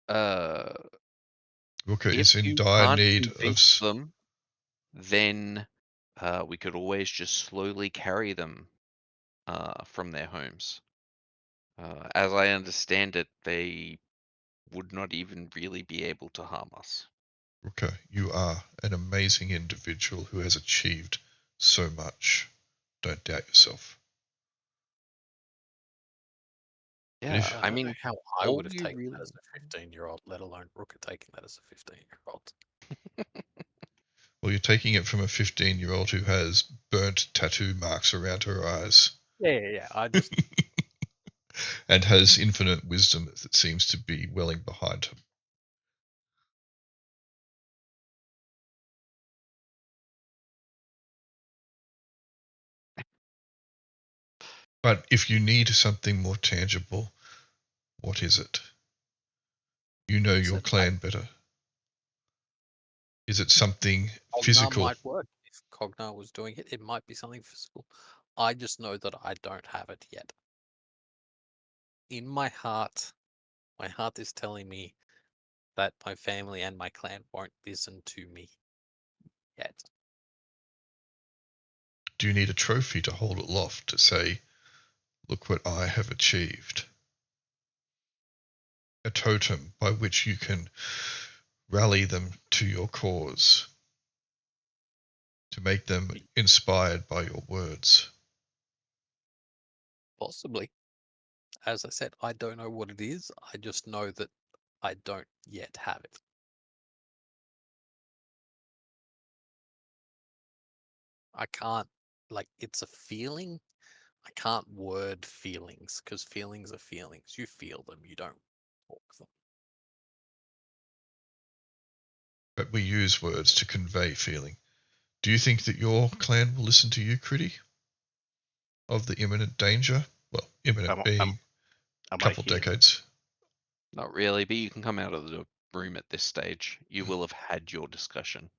Uh, Rukka is if in you dire can't need of... convince them, then we could always just slowly carry them from their homes. As I understand it, they would not even really be able to harm us. Rukka, you are an amazing individual who has achieved so much. Don't doubt yourself. Yeah, I I don't mean, know how I all would have you taken really... that as a 15-year-old, let alone Rukka taking that as a 15-year-old. Well, you're taking it from a 15-year-old who has burnt tattoo marks around her eyes. Yeah. I just and has infinite wisdom that seems to be welling behind her. But if you need something more tangible, what is it? You know your clan better. Is it something Cognar physical? might work. If Cognar was doing it, it might be something physical. I just know that I don't have it yet. In my heart is telling me that my family and my clan won't listen to me yet. Do you need a trophy to hold aloft to say, look what I have achieved? A totem by which you can rally them to your cause, to make them inspired by your words. Possibly. As I said, I don't know what it is. I just know that I don't yet have it. I can't, like, it's a feeling. I can't word feelings because feelings are feelings. You feel them, you don't talk them. But we use words to convey feeling. Do you think that your clan will listen to you, Kridi? Of the imminent danger? Well, imminent being a couple decades. Not really, but you can come out of the room at this stage. You will have had your discussion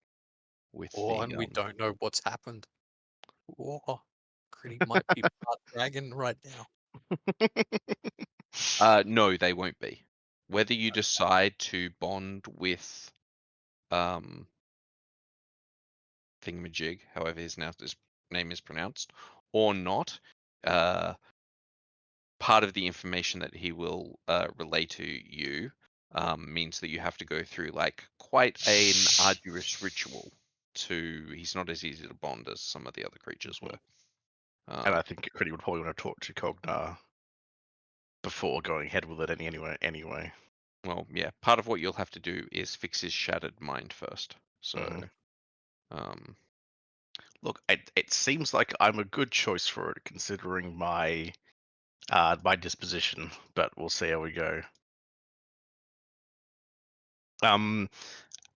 with And we don't know what's happened. Kridi might be part dragon right now. No, they won't be. Whether you decide to bond with Thingamajig, however his name is pronounced, or not, part of the information that he will relay to you means that you have to go through like quite an arduous ritual. He's not as easy to bond as some of the other creatures were. And I think Kridi would probably want to talk to Cognar before going ahead with it anyway. Well, yeah, part of what you'll have to do is fix his shattered mind first. So, look, it seems like I'm a good choice for it, considering my disposition. But we'll see how we go.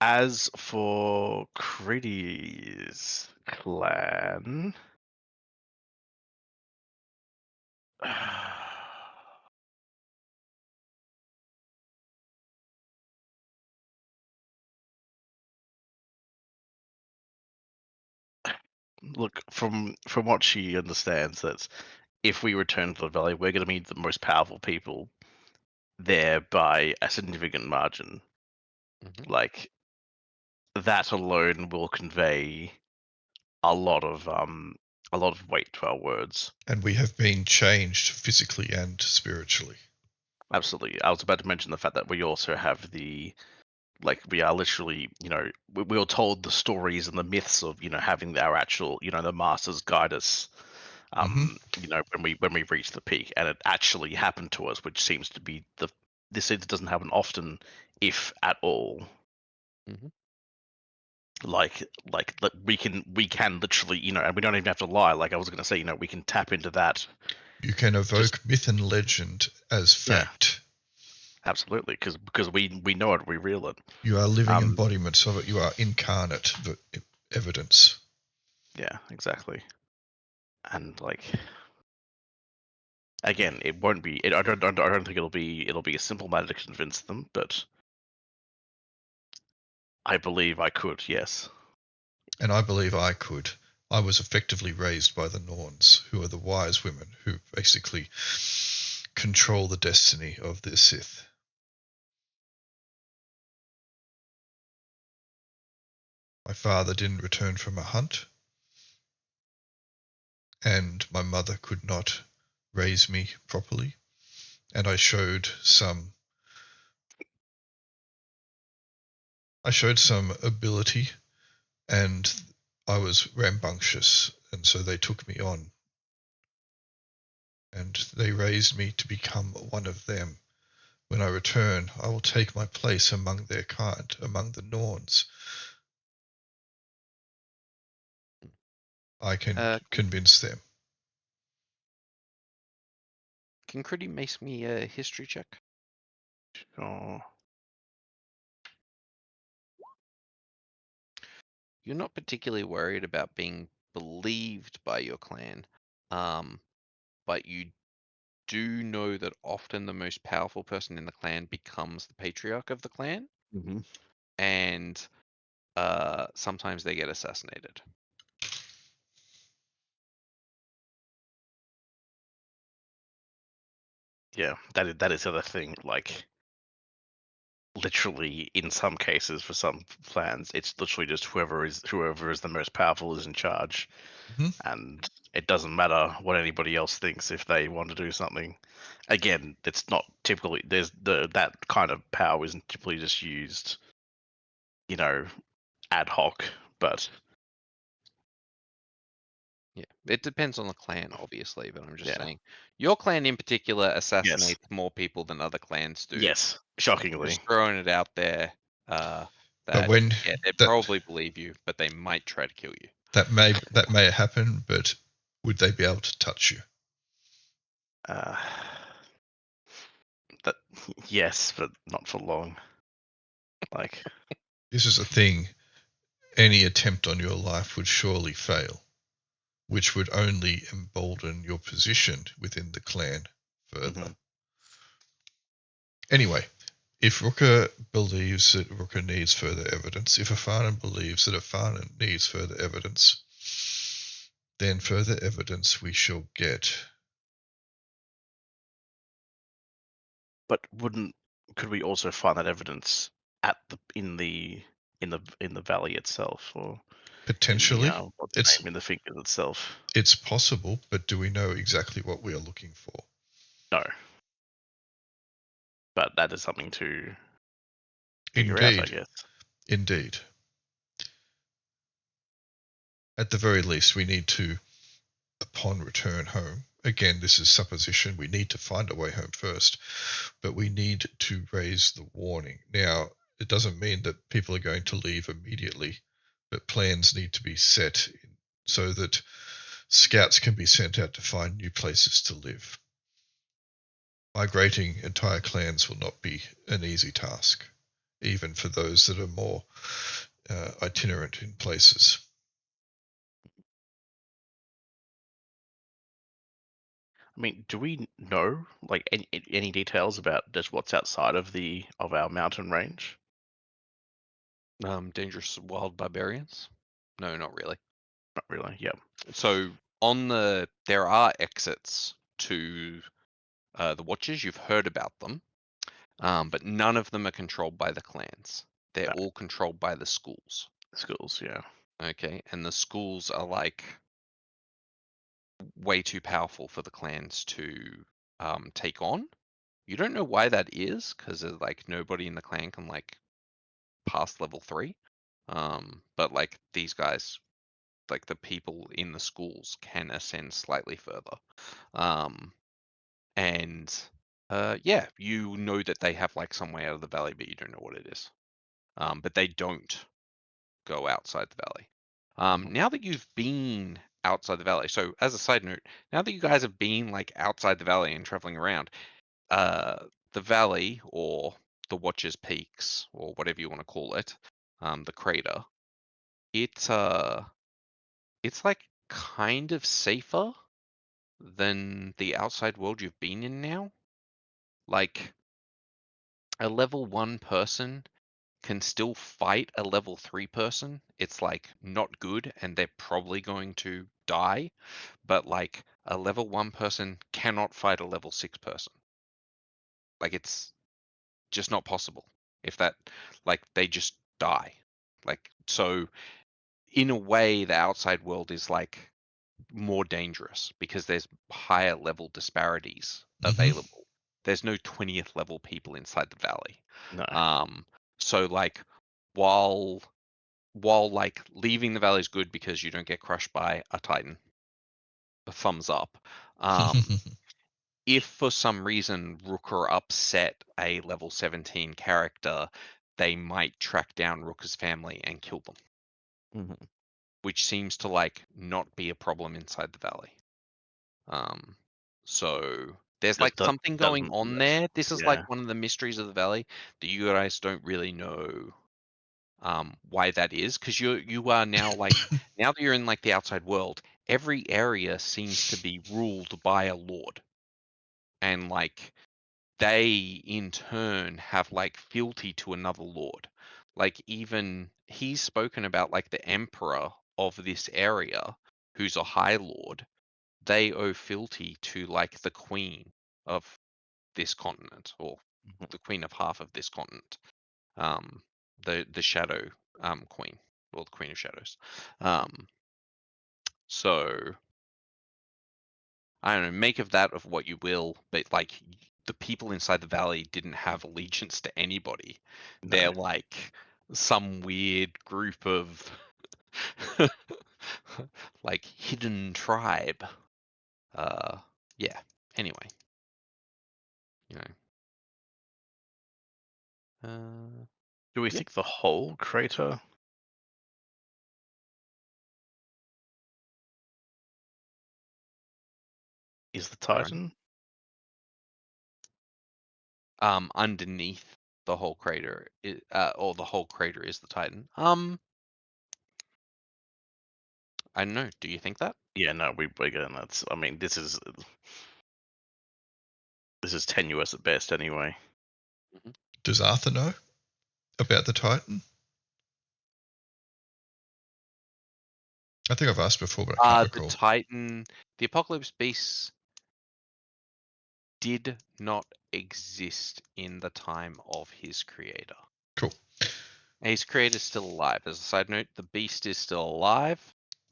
As for Kridi's clan, look, from what she understands, that if we return to the valley, we're going to meet the most powerful people there by a significant margin. Like, that alone will convey a lot of a lot of weight to our words. And we have been changed physically and spiritually. Absolutely. I was about to mention the fact that we also have we are literally, we were told the stories and the myths of, having our actual, the masters guide us, when we reach the peak, and it actually happened to us, which seems to be this doesn't happen often, if at all. Mhm. Like we can literally, and we don't even have to lie. Like I was going to say, we can tap into that. You can evoke myth and legend as fact. Absolutely, because we know it, we real it. You are living embodiments of it. You are incarnate evidence. Yeah, exactly. And again, it won't be. I don't think it'll be a simple matter to convince them, but I believe I could. Yes. And I believe I could. I was effectively raised by the Norns, who are the wise women who basically control the destiny of the Sith. My father didn't return from a hunt, and my mother could not raise me properly, and I showed some ability, and I was rambunctious, and so they took me on, and they raised me to become one of them. When I return, I will take my place among their kind, among the Norns. I can convince them. Can Kridi make me a history check? Oh, You're not particularly worried about being believed by your clan, but you do know that often the most powerful person in the clan becomes the patriarch of the clan, and sometimes they get assassinated. yeah. That is the other thing. Like, literally, in some cases, for some clans, it's literally just whoever is the most powerful is in charge, and it doesn't matter what anybody else thinks if they want to do something. Again, it's not typically that kind of power isn't typically just used, ad hoc, but Yeah, it depends on the clan, obviously, but I'm just saying, your clan in particular assassinates more people than other clans do. yes, shockingly. Just throwing it out there. But when they probably believe you, but they might try to kill you. that may happen, but would they be able to touch you? That yes, but not for long. Like, This is a thing. Any attempt on your life would surely fail, which would only embolden your position within the clan further. Anyway, if Rukka believes that Rukka needs further evidence, if Afanen believes that Afanen needs further evidence, then further evidence we shall get. but could we also find that evidence in the valley itself, or Potentially, in the fingers itself? It's possible, but do we know exactly what we are looking for? No. But that is something to figure out, I guess. Indeed. At the very least, we need to, upon return home, again, this is supposition, we need to find a way home first, but we need to raise the warning. Now, it doesn't mean that people are going to leave immediately, but plans need to be set so that scouts can be sent out to find new places to live. Migrating entire clans will not be an easy task, even for those that are more itinerant in places. I mean, do we know any details about just what's outside of our mountain range? Dangerous wild barbarians? No, not really. Not really. Yeah. So there are exits to the Watchers. You've heard about them, but none of them are controlled by the clans. They're all controlled by the schools. Schools, yeah. Okay, and the schools are like way too powerful for the clans to take on. You don't know why that is, because like nobody in the clan can like pass level 3. But like these guys, like the people in the schools, can ascend slightly further. Yeah, you know that they have like some way out of the valley, but you don't know what it is. But they don't go outside the valley. Now that you've been outside the valley, so as a side note, now that you guys have been like outside the valley and traveling around, the valley or the Watcher's Peaks or whatever you want to call it, the crater, it's like kind of safer than the outside world you've been in now. Like a level 1 person can still fight a level 3 person. It's like not good and they're probably going to die, but like a level 1 person cannot fight a level 6 person. Like it's just not possible. If that, like, they just die. Like, so in a way the outside world is like more dangerous because there's higher level disparities available. There's no 20th level people inside the valley. No. So like while like leaving the valley is good because you don't get crushed by a titan, a thumbs up. If for some reason Rukka upset a level 17 character, they might track down Rukka's family and kill them, which seems to like not be a problem inside the valley. So there's like something going on there. This is like one of the mysteries of the valley that you guys don't really know why that is, because you are now like now that you're in like the outside world, every area seems to be ruled by a lord, and like they in turn have like fealty to another lord. Like even he's spoken about like the emperor of this area, who's a high lord. They owe fealty to like the queen of this continent, or the queen of half of this continent. The shadow queen, or the queen of shadows. So I don't know, make of that of what you will, but like the people inside the valley didn't have allegiance to anybody. No. They're like some weird group of like hidden tribe. Yeah. Anyway, you know. Do we think the whole crater is the Titan? Underneath the whole crater, or the whole crater is the Titan. I don't know. Do you think that? Yeah, no, again, that's. I mean, this is tenuous at best, anyway. Does Arthur know about the Titan? I think I've asked before, but I can't recall. The Titan, the Apocalypse Beast did not exist in the time of his creator. Cool. His creator is still alive. As a side note, the Beast is still alive,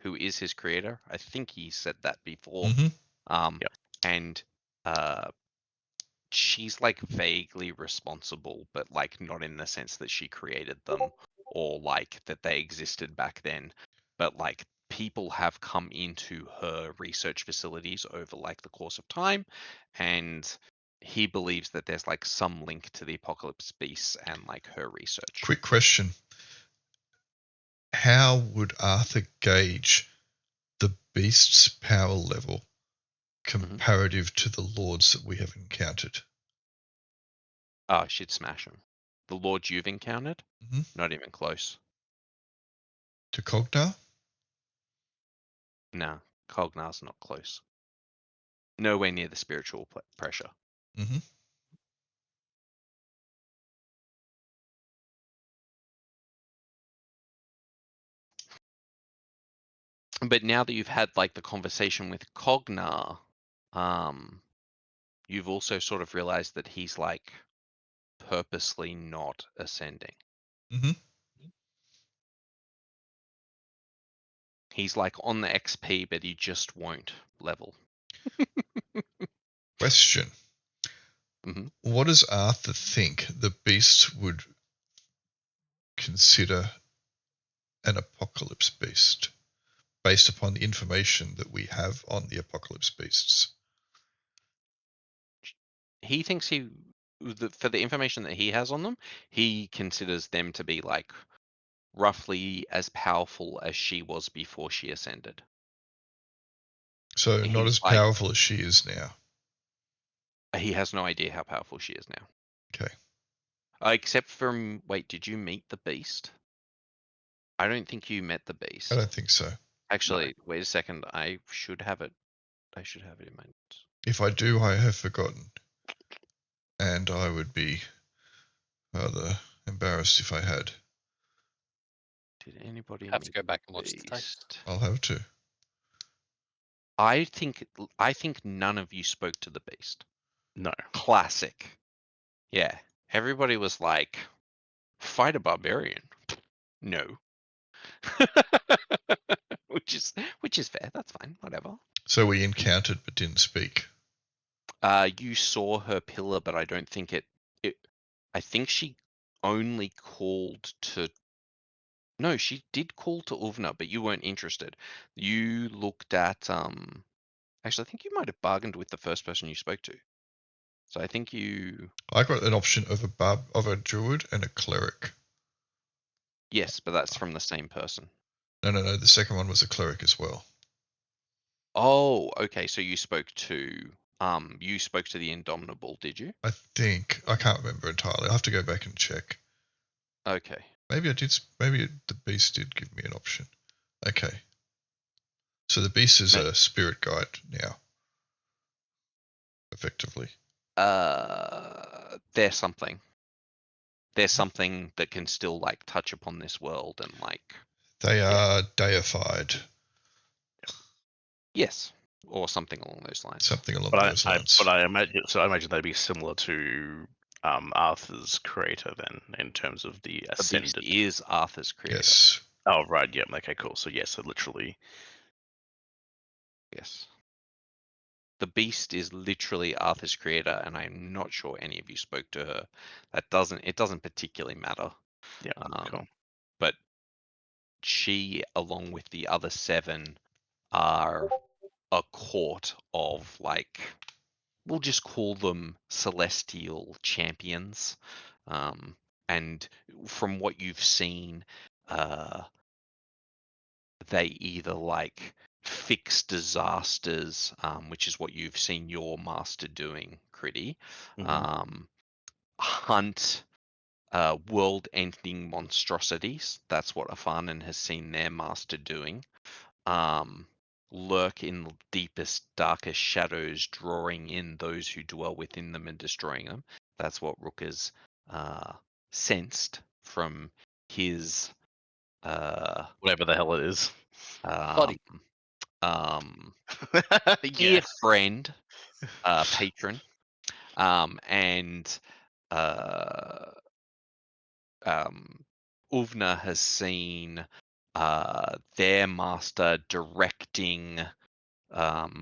who is his creator. I think he said that before. Yep. And she's like vaguely responsible, but like not in the sense that she created them or like that they existed back then. But like people have come into her research facilities over like the course of time, and he believes that there's like some link to the Apocalypse Beast and like her research. Quick question. How would Arthur gauge the beast's power level comparative to the lords that we have encountered? Oh, she'd smash him. The lords you've encountered? Not even close. To Cognar? No, Cognar's not close. Nowhere near the spiritual pressure. But now that you've had like the conversation with Cognar, you've also sort of realized that he's like purposely not ascending. He's like on the XP, but he just won't level. Question. Mhm. What does Arthur think the beast would consider an apocalypse beast based upon the information that we have on the apocalypse beasts? He thinks for the information that he has on them, he considers them to be like roughly as powerful as she was before she ascended. So not He's as like- powerful as she is now. He has no idea how powerful she is now. Okay. Except from, wait, did you meet the beast? I don't think you met the beast. I don't think so. Actually, wait a second. I should have it in my notes. If I do, I have forgotten. And I would be rather embarrassed if I had. Did anybody Have to meet go back and watch the beast? text. I'll have to. I think none of you spoke to the beast. No. Classic. Yeah. Everybody was like, fight a barbarian. No. which is fair. That's fine. Whatever. So we encountered but didn't speak. You saw her pillar, but I don't think it. I think she only called to. No, she did call to Åvna, but you weren't interested. You looked at. Actually, I think you might have bargained with the first person you spoke to. So I think you. I got an option of a druid and a cleric. Yes, but that's from the same person. No. The second one was a cleric as well. Oh, okay. So you spoke to the Indomitable, did you? I think I can't remember entirely. I have to go back and check. Okay. Maybe I did. Maybe the beast did give me an option. Okay. So the beast is a spirit guide now. Effectively. There's something. There's something that can still like touch upon this world and like. They are deified. Yes, or something along those lines. Something along But those lines. I imagine they'd be similar to Arthur's creator then, in terms of the The beast ascended. is Arthur's creator. Yes. Oh right, yeah, okay, cool. So yes, so literally. Yes. The beast is literally Arthur's creator, and I'm not sure any of you spoke to her. It doesn't particularly matter. Yeah, cool. But she, along with the other 7, are a court of like, we'll just call them celestial champions. And from what you've seen, they either like fix disasters, which is what you've seen your master doing, Kridi, hunt world-ending monstrosities. That's what Afanen has seen their master doing. Lurk in the deepest, darkest shadows, drawing in those who dwell within them and destroying them. That's what Rukka's sensed from his Whatever the hell it is. Body. Dear friend, patron, and Åvna has seen their master directing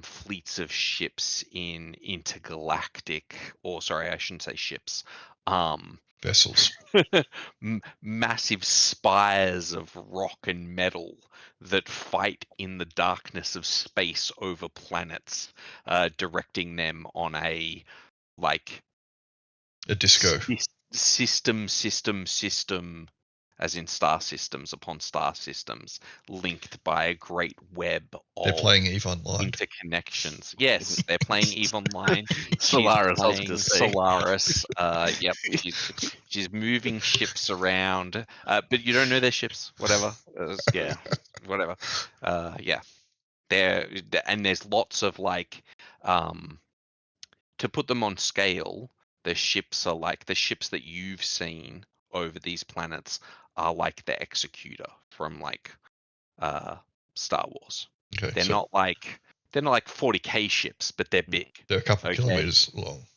fleets of ships in intergalactic, or sorry, I shouldn't say ships, Vessels. massive spires of rock and metal that fight in the darkness of space over planets, directing them on a like A disco. system, as in star systems upon star systems, linked by a great web of They're playing EVE Online. interconnections. Yes, they're playing EVE Online. Solaris, I was She's gonna playing say. Solaris. Yep, she's moving ships around, but you don't know their ships. Whatever. Yeah. Whatever. Yeah, there's lots of like, to put them on scale. The ships are like the ships that you've seen over these planets are like the Executor from like Star Wars. Okay, They're not like 40k ships, but they're big. They're a couple of Okay. kilometers long.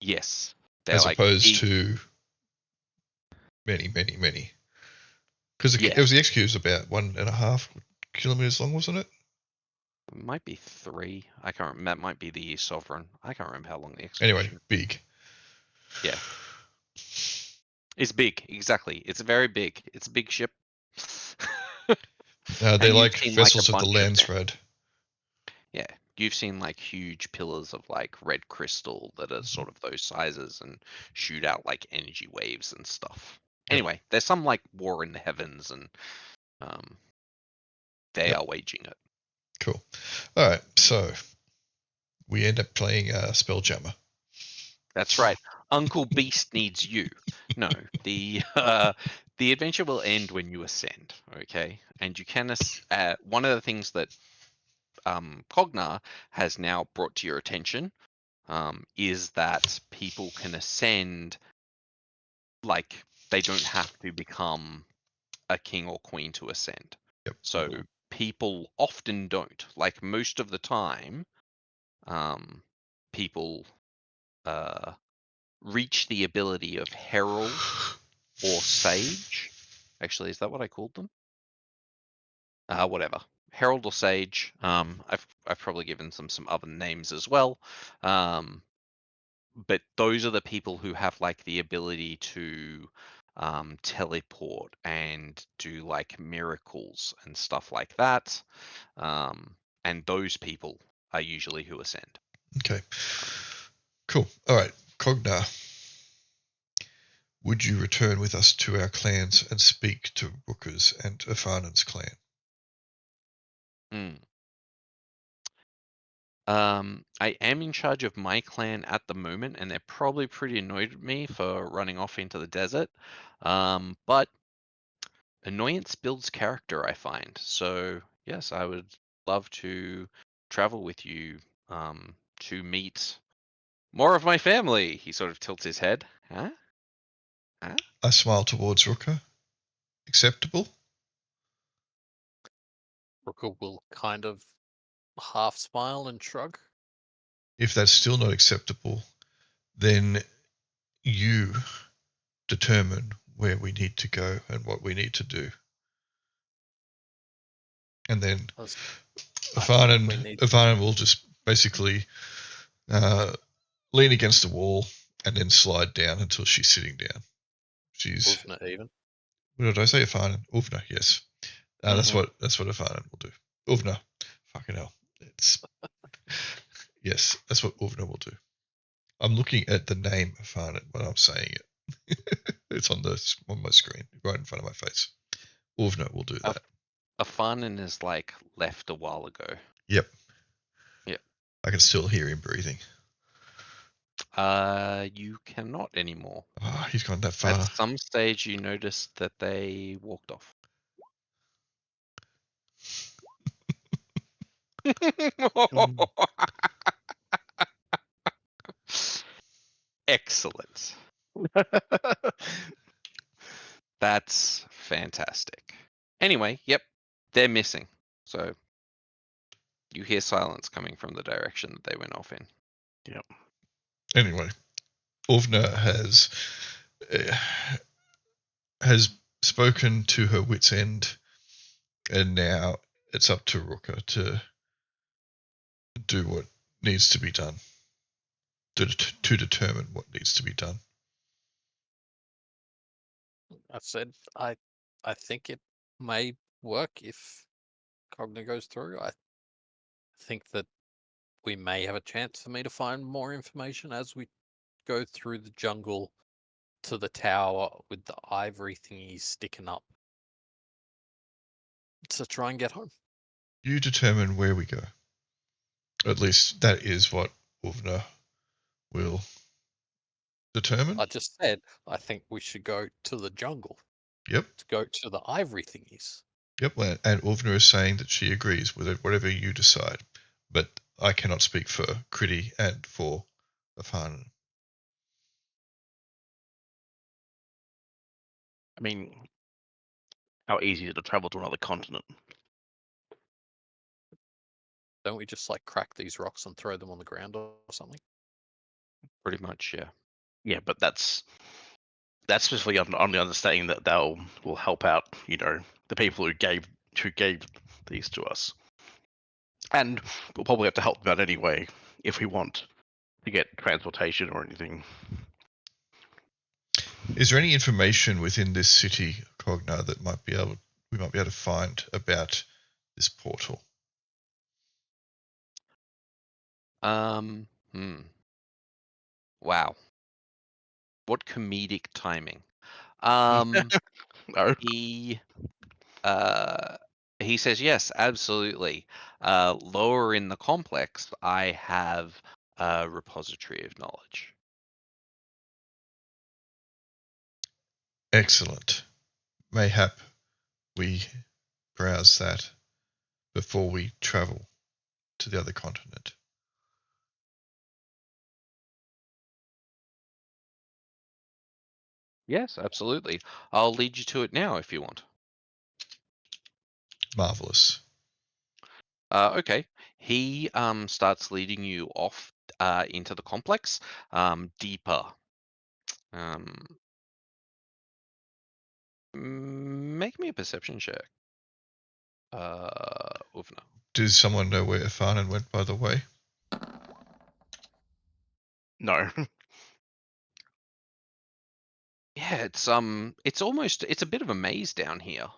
Yes, they're As like opposed to many. Because Yeah. it was the Executor's about 1.5 kilometers long, wasn't it? It might be 3. I can't remember. That might be the Sovereign. I can't remember how long the Anyway, expedition. big. Yeah. It's big, exactly. It's very big. It's a big ship. They're And like you've seen, vessels a of the bunch them. Landsrad. Yeah, you've seen like huge pillars of like red crystal that are sort of those sizes and shoot out like energy waves and stuff. Yep. Anyway, there's some like war in the heavens, and they Yep. are waging it. Cool. All right, so we end up playing Spelljammer. That's right. Uncle Beast needs you. No, the adventure will end when you ascend. Okay, and you can one of the things that Cognar has now brought to your attention is that people can ascend. Like, they don't have to become a king or queen to ascend. Yep. So people often don't. Like, most of the time, people reach the ability of Herald or Sage. Actually, is that what I called them? Whatever. Herald or Sage. I've probably given them some other names as well. But those are the people who have like the ability to teleport and do like miracles and stuff like that. And those people are usually who ascend. Okay. Cool. All right, Cognar. Would you return with us to our clans and speak to Rukka's and Afanen's clan? I am in charge of my clan at the moment, and they're probably pretty annoyed with me for running off into the desert. But annoyance builds character, I find. So yes, I would love to travel with you to meet more of my family. He sort of tilts his head. Huh? I smile towards Rukka. Acceptable? Rukka will kind of half smile and shrug. If that's still not acceptable, then you determine where we need to go and what we need to do. And then Afanen will just basically lean against the wall and then slide down until she's sitting down. She's Åvna even. What did I say? Afanen. Åvna, yes. That's what Afanen will do. Åvna. Fucking hell. Yes, that's what Åvna will do. I'm looking at the name Afanen when I'm saying it. It's on my screen, right in front of my face. Åvna will do that. Afanen is like left a while ago. Yep. Yep. I can still hear him breathing. You cannot anymore. Oh, he's gone that far. At some stage, you noticed that they walked off. Excellent. That's fantastic. Anyway, yep, they're missing. So you hear silence coming from the direction that they went off in. Yep. Anyway, Åvna has spoken to her wit's end, and now it's up to Rukka to do what needs to be done, to determine what needs to be done. I said I think it may work if Cognar goes through. I think that we may have a chance for me to find more information as we go through the jungle to the tower with the ivory thingy sticking up to try and get home. You determine where we go. At least that is what Åvna will determine. I just said I think we should go to the jungle. Yep. To go to the ivory thingies. Yep, and Åvna is saying that she agrees with it, whatever you decide. But I cannot speak for Kridi and for Afanen. I mean, how easy is it to travel to another continent? Don't we just like crack these rocks and throw them on the ground or something? Pretty much, yeah. Yeah, but that's specifically on the understanding that will help out, the people who gave these to us. And we'll probably have to help them out anyway if we want to get transportation or anything. Is there any information within this city, Cognar, that we might be able to find about this portal? Wow. What comedic timing. No. He says, yes, absolutely. Lower in the complex, I have a repository of knowledge. Excellent. Mayhap we browse that before we travel to the other continent. Yes, absolutely. I'll lead you to it now if you want. Marvelous. Okay. He starts leading you off into the complex, deeper. Make me a perception check. Åvna. Does someone know where Afanen went, by the way? No. Yeah, it's a bit of a maze down here.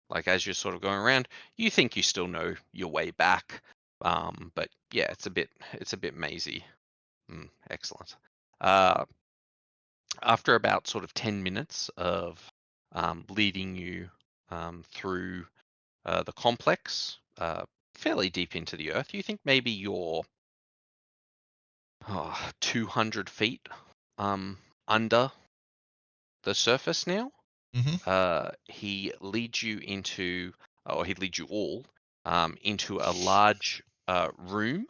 Like as you're sort of going around, you think you still know your way back, but yeah, it's a bit mazy. Excellent. After about sort of 10 minutes of leading you through the complex, fairly deep into the earth, you think maybe you're 200 feet under the surface now. Mm-hmm. He leads you all into a large room.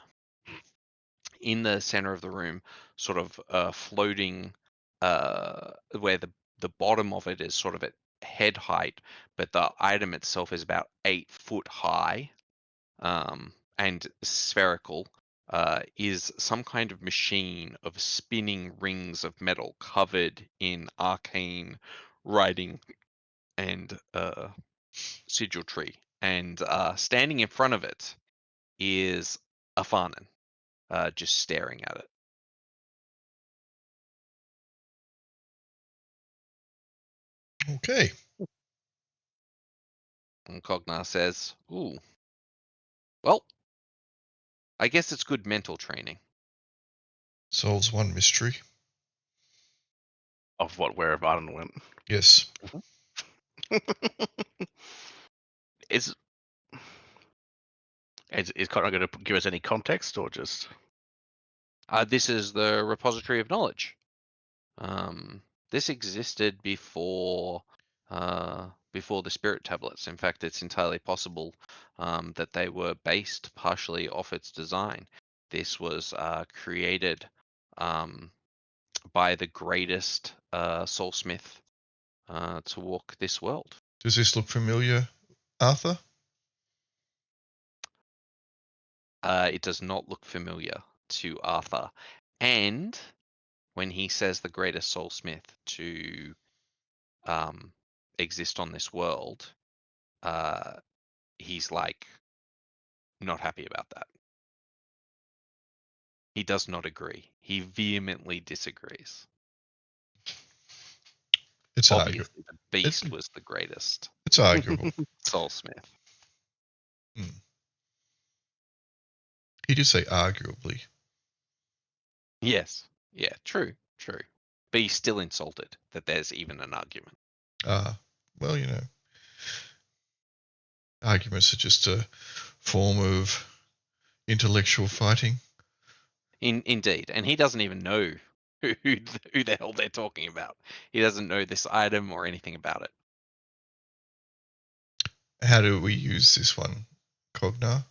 In the center of the room, sort of floating, where the bottom of it is sort of at head height, but the item itself is about 8 foot high, and spherical. Is some kind of machine of spinning rings of metal covered in arcane writing and sigil tree. And standing in front of it is Afanen, just staring at it. Okay. And Cognar says, "Ooh, well, I guess it's good mental training." Solves one mystery. Of where Afanen went. Yes. Is Connor going to give us any context or just? This is the repository of knowledge. This existed before the spirit tablets. In fact, it's entirely possible that they were based partially off its design. This was created by the greatest soulsmith to walk this world. Does this look familiar, Arthur? It does not look familiar to Arthur. And when he says the greatest soulsmith to exist on this world, he's like not happy about that. He does not agree. He vehemently disagrees. It's arguable. Obviously, the beast was the greatest It's arguable. soulsmith. He did say arguably. Yes. Yeah, true. But he's still insulted that there's even an argument. Well, arguments are just a form of intellectual fighting. Indeed. And he doesn't even know who the hell they're talking about. He doesn't know this item or anything about it. How do we use this one, Cognar?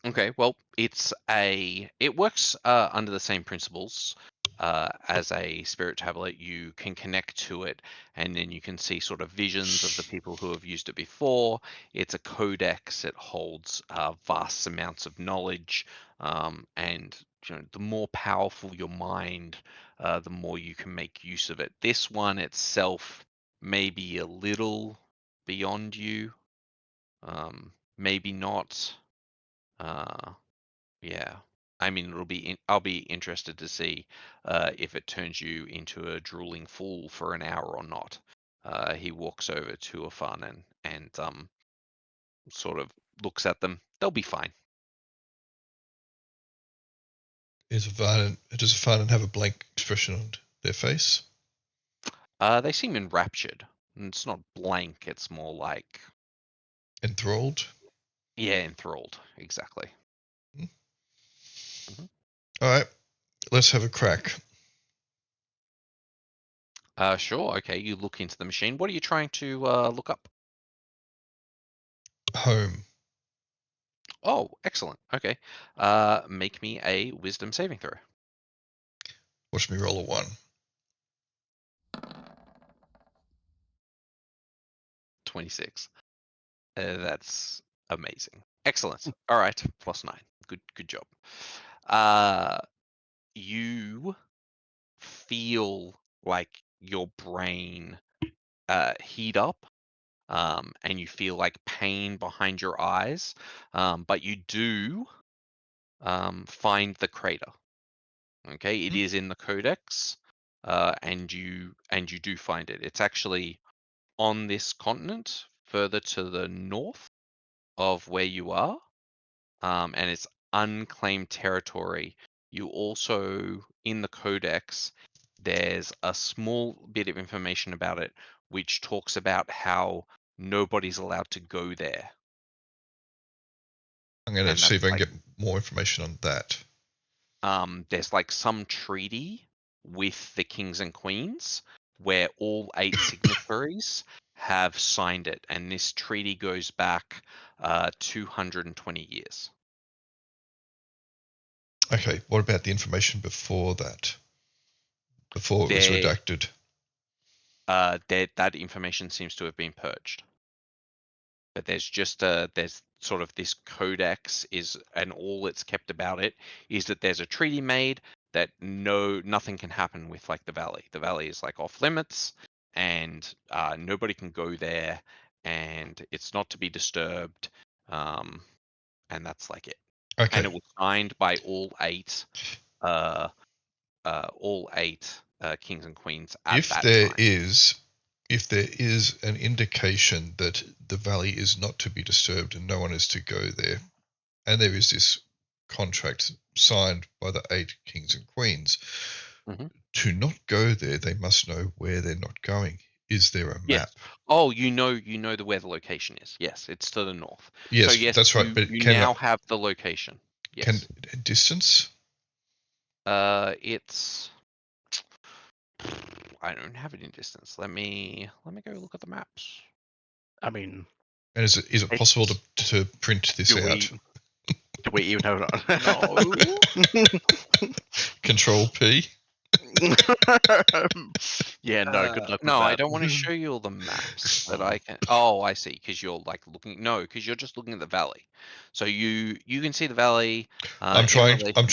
Okay, well, it works under the same principles as a spirit tablet. You can connect to it, and then you can see sort of visions of the people who have used it before. It's a codex. It holds vast amounts of knowledge, and the more powerful your mind, the more you can make use of it. This one itself may be a little beyond you. Maybe not. Yeah. I mean, I'll be interested to see if it turns you into a drooling fool for an hour or not. He walks over to Afanen and sort of looks at them. They'll be fine. Does Afanen have a blank expression on their face? They seem enraptured. It's not blank. It's more like Enthralled? yeah, enthralled. Exactly. All right, let's have a crack. Sure. Okay. You look into the machine. What are you trying to look up? Home. Oh, excellent. Okay. Make me a wisdom saving throw. Watch me roll a 1. 26. That's amazing. Excellent. All right. +9. Good job. You feel like your brain heat up, and you feel like pain behind your eyes, but you do find the crater. Okay, it is in the codex, and you do find it. It's actually on this continent, further to the north of where you are, and it's unclaimed territory. You also, in the codex, there's a small bit of information about it, which talks about how nobody's allowed to go there. I'm going to And see if I that's can get more information on that. there's like some treaty with the kings and queens where all 8 signatories have signed it, and this treaty goes back 220 years. Okay, what about the information before that? Before it was There- redacted? that information seems to have been purged. But there's just there's sort of this codex is, and all it's kept about it is that there's a treaty made that nothing can happen with like the valley. The valley is like off limits, and nobody can go there, and it's not to be disturbed, and that's like it. Okay. And it was signed by all 8 kings and queens at If that there time. is an indication that the valley is not to be disturbed and no one is to go there, and there is this contract signed by the 8 kings and queens, to not go there, they must know where they're not going. Is there a Yes. map? Oh, you know where the location is. Yes, it's to the north. Yes, So yes, that's right. But you can now have the location. Yes. can distance? It's I don't have it in distance. Let me go look at the maps. I mean, And is it possible to print this do out? do we even have it No. Control P. Yeah, no, good luck with No, that. I don't want to show you all the maps that I can. Oh, I see. Because you're like looking. No, because you're just looking at the valley. So you can see the valley. I'm trying you. I'm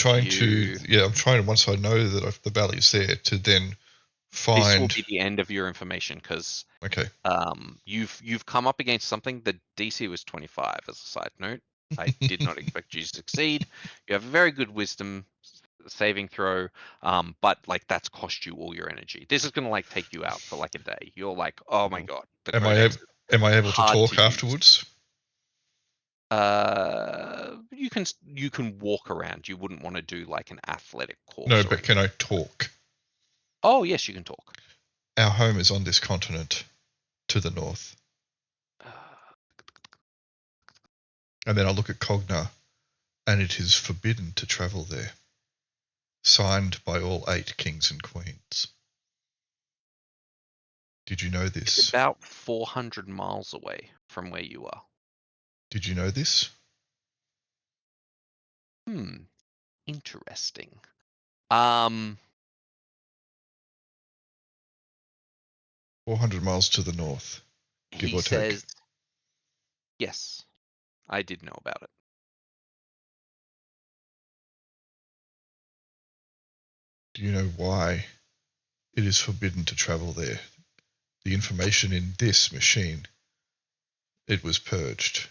trying once I know that the valley's there to then find. This will be the end of your information because Okay. you've come up against something. The DC was 25 as a side note. I did not expect you to succeed. You have a very good wisdom saving throw, but like that's cost you all your energy. This is gonna like take you out for like a day. You're like, oh my god. The Am I codex am I able to hard talk to use. afterwards? You can walk around. You wouldn't want to do like an athletic course. No, or but can I talk? Oh yes, you can talk. Our home is on this continent to the north. And then I'll look at Cognar, and it is forbidden to travel there. Signed by all 8 kings and queens. Did you know this? It's about 400 miles away from where you are. Did you know this? Interesting. 400 miles to the north, give He or take. says, yes, I did know about it. Do you know why it is forbidden to travel there? The information in this machine it was purged.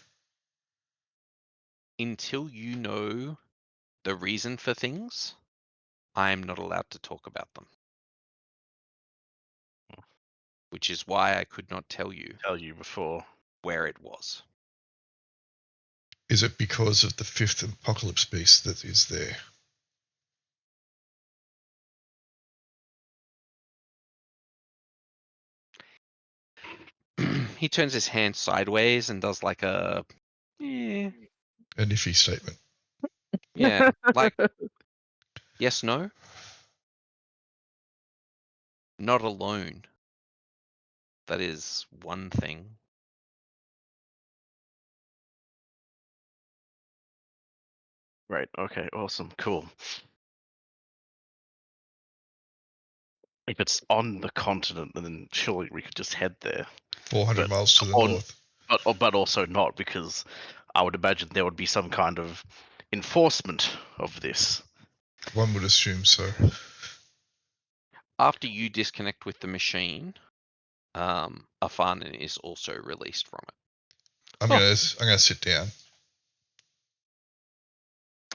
Until you know the reason for things, I am not allowed to talk about them. Which is why I could not tell you before. where it was. Is it because of the 5th apocalypse beast that is there? He turns his hand sideways and does like a An iffy statement. yeah, like yes, no. Not alone. That is one thing. Right. Okay. Awesome. Cool. If it's on the continent, then surely we could just head there. 400 But miles to the on- north. But also not, because I would imagine there would be some kind of enforcement of this. One would assume so. After you disconnect with the machine, Afanen is also released from it. I'm gonna sit down.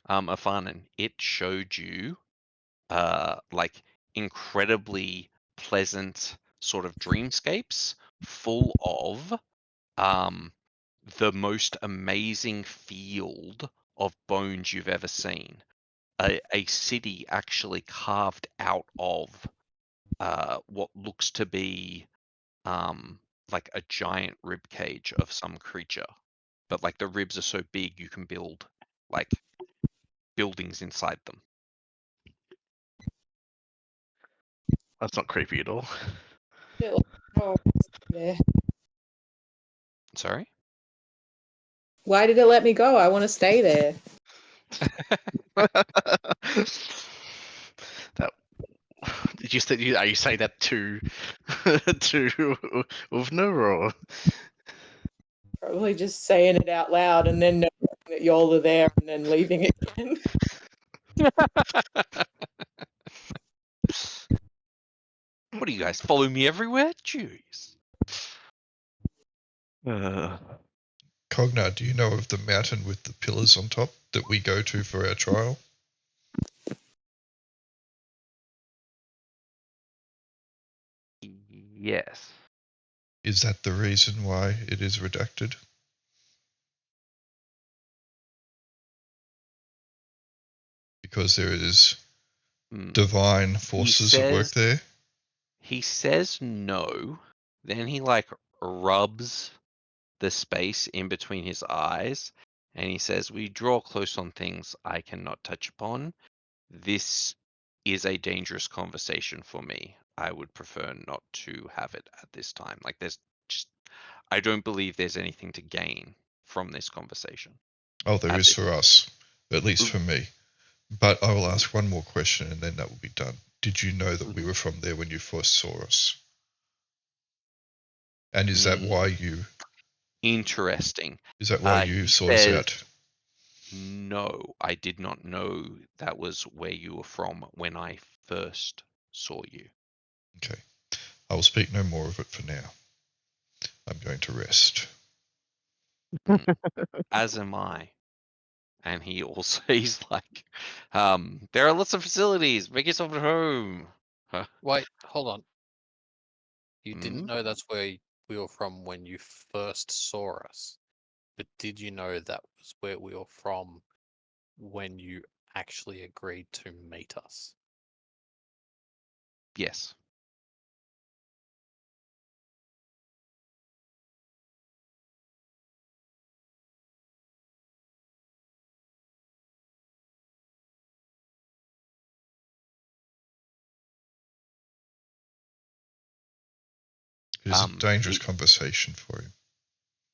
Afanen, it showed you like incredibly pleasant sort of dreamscapes full of the most amazing field of bones you've ever seen. A city actually carved out of what looks to be like a giant rib cage of some creature, but like the ribs are so big you can build like buildings inside them. That's not creepy at all. Sorry? Why did it let me go? I want to stay there. That did you say? Are you saying that to to Åvna, or? Probably just saying it out loud and then knowing that y'all are there and then leaving it again. What do you guys follow me everywhere? Jeez. Cognar, do you know of the mountain with the pillars on top that we go to for our trial? Yes. Is that the reason why it is redacted? Because there is divine forces at work there? He says no, then he like rubs the space in between his eyes, and he says, "We draw close on things I cannot touch upon. This is a dangerous conversation for me. I would prefer not to have it at this time. Like I don't believe there's anything to gain from this conversation." Oh, there is for us, at least for me. But I will ask one more question and then that will be done. Did you know that we were from there when you first saw us? And is that why you... Interesting. Is that why you sought us out? No, I did not know that was where you were from when I first saw you. Okay. I will speak no more of it for now. I'm going to rest. As am I. And he also, he's like, there are lots of facilities. Make yourself at home. Wait, hold on. You didn't know that's where we were from when you first saw us. But did you know that was where we were from when you actually agreed to meet us? Yes. It is a dangerous conversation for him.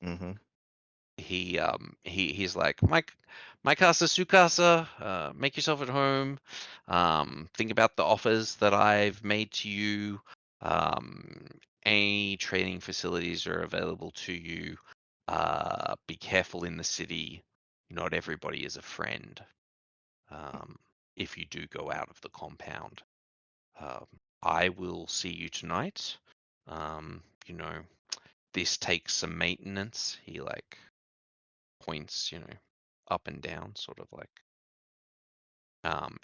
Mm-hmm. He's like, my casa, su casa, make yourself at home. Think about the offers that I've made to you. Any training facilities are available to you. Be careful in the city. Not everybody is a friend. If you do go out of the compound, I will see you tonight. You know, this takes some maintenance. He like points, up and down, sort of like.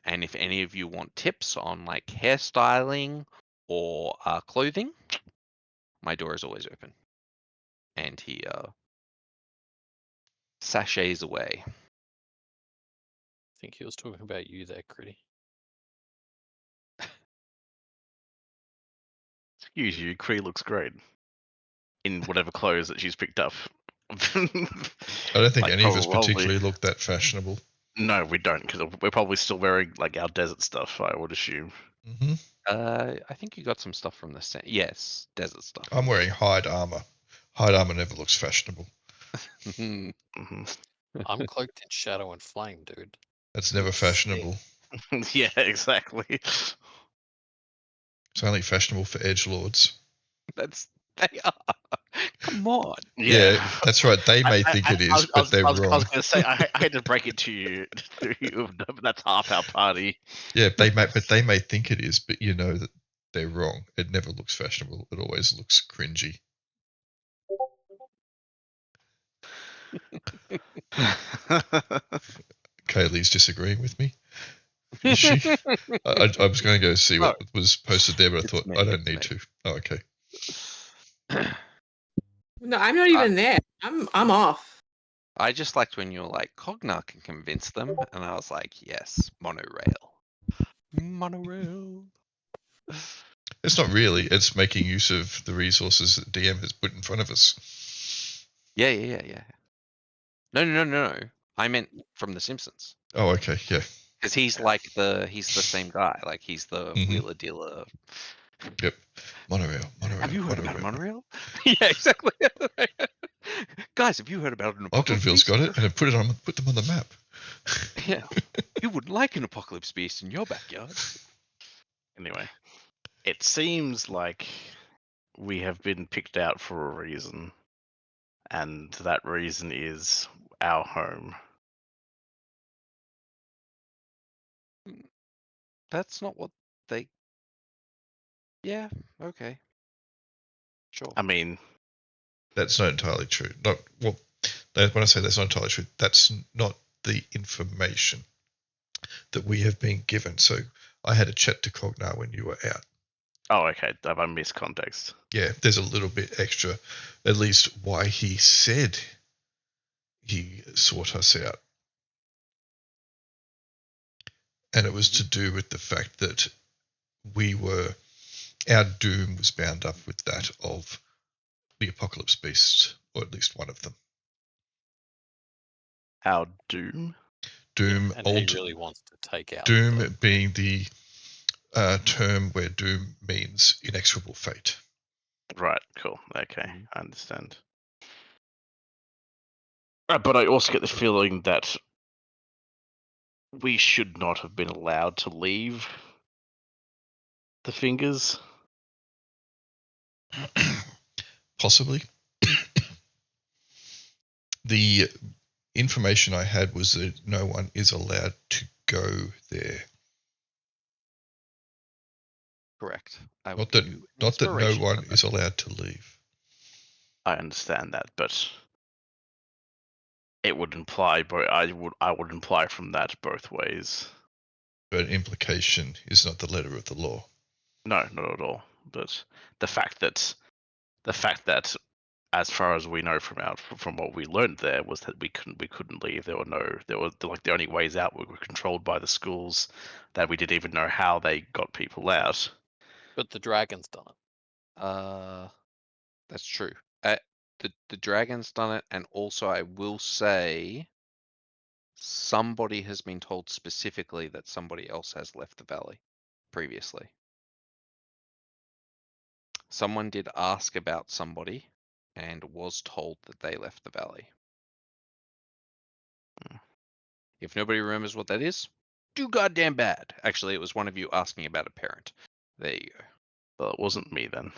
And if any of you want tips on like hairstyling or clothing, my door is always open. And he sachets away. I think he was talking about you there, Kridi. Excuse you, Kree looks great in whatever clothes that she's picked up. I don't think Like, any of us probably- particularly look that fashionable. No, we don't, because we're probably still wearing like our desert stuff, I would assume. Hmm I think you got some stuff from the yes, desert stuff. I'm wearing hide armor. Hide armor never looks fashionable. hmm I'm cloaked in shadow and flame, dude. That's never Looks sick. fashionable. Yeah, exactly. It's only fashionable for edgelords. They are. Come on. Yeah, that's right. They may think it is, but they're I was wrong. going to say, I hate to break it to you, but that's half our party. Yeah, but they may think it is, but you know that they're wrong. It never looks fashionable. It always looks cringy. Kaylee's disagreeing with me. Is she? I was going to go see what was posted there, but I It's thought me, I don't it's need me. to. Oh, okay. No, I'm not even there. I'm off. I just liked when you were like, Cognar can convince them, and I was like, yes, monorail. Monorail. It's not really. It's making use of the resources that DM has put in front of us. Yeah. No. I meant from The Simpsons. Oh, okay. Yeah. Because he's the same guy. Like he's the Mhm. wheeler dealer. Yep. Monorail. Have you heard about monorail? Yeah, exactly. Guys, have you heard about an apocalypse Ogdenville's beast? got it, and put them on the map. Yeah. You wouldn't like an apocalypse beast in your backyard. Anyway, it seems like we have been picked out for a reason, and that reason is our home. That's not what they. Yeah. Okay. Sure. I mean, That's not entirely true. When I say that's not entirely true, that's not the information that we have been given. So I had a chat to Cognar when you were out. oh, okay, have I missed context? Yeah, there's a little bit extra, at least why he said he sought us out. And it was to do with the fact that our doom was bound up with that of the apocalypse beasts, or at least one of them. Our doom? Doom, And he really wants to take out doom the- being the term where doom means inexorable fate. Right, cool. Okay, I understand. But I also get the feeling that we should not have been allowed to leave the fingers. Possibly. The information I had was that no one is allowed to go there. Correct. Not that no one is allowed to leave. I understand that, but it would imply, I would imply from that both ways. But implication is not the letter of the law. No, not at all. But the fact that, as far as we know from what we learned there, was that we couldn't leave. There were like the only ways out were controlled by the schools. That we didn't even know how they got people out. But the dragon's done it. That's true. The dragon's done it, and also I will say, somebody has been told specifically that somebody else has left the valley previously. Someone did ask about somebody and was told that they left the valley. If nobody remembers what that is, too goddamn bad. Actually, it was one of you asking about a parent. There you go. Well, it wasn't me then.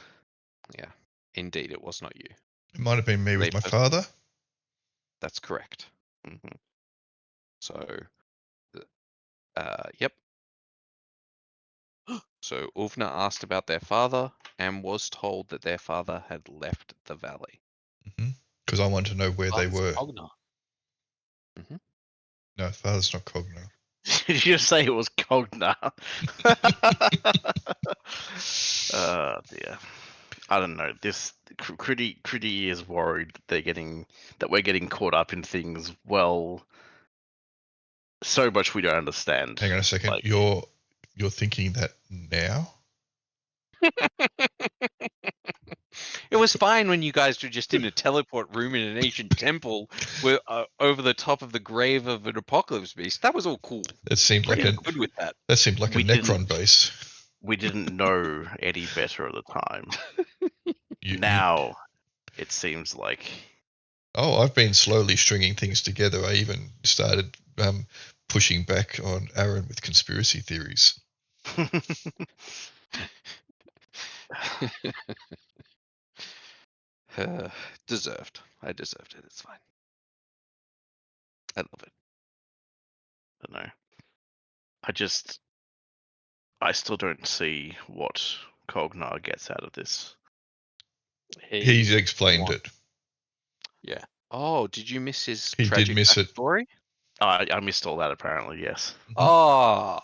Yeah, indeed, it was not you. It might have been me with my father. That's correct. Mm-hmm. So, yep. So Åvna asked about their father and was told that their father had left the valley. Because I want to know where they Father's were. Cognar. No, Father's not Cognar. Did you say it was Cognar? Oh dear. I don't know. This Kridi is worried that we're getting caught up in things. Well, so much we don't understand. Hang on a second. Like, You're thinking that now? It was fine when you guys were just in a teleport room in an ancient temple where, over the top of the grave of an apocalypse beast. That was all cool. It seemed like Pretty good with that. that seemed like a We Necron didn't- base. we didn't know any better at the time. You- Now, it seems like Oh, I've been slowly stringing things together. I even started pushing back on Aaron with conspiracy theories. Deserved. I deserved it. It's fine. I love it. I don't know. I still don't see what Cognar gets out of this. He's explained it. Yeah. Oh, did you miss his He did tragic miss it. story? I missed all that apparently. Yes. Oh.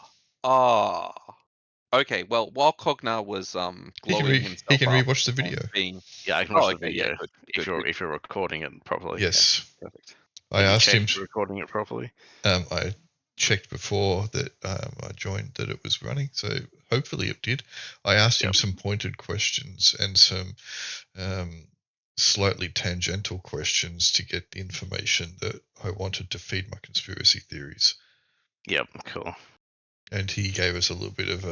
Okay. Well, while Cognar was glowing himself He can up rewatch the video. and being Yeah, I can watch the okay, video yeah, good. if you're recording it properly. Yes. Perfect. I Did you asked check him. if you're recording it properly. I checked before that I joined that it was running, so hopefully it did. I asked him some pointed questions and some slightly tangential questions to get the information that I wanted to feed my conspiracy theories. Yep, cool. And he gave us a little bit of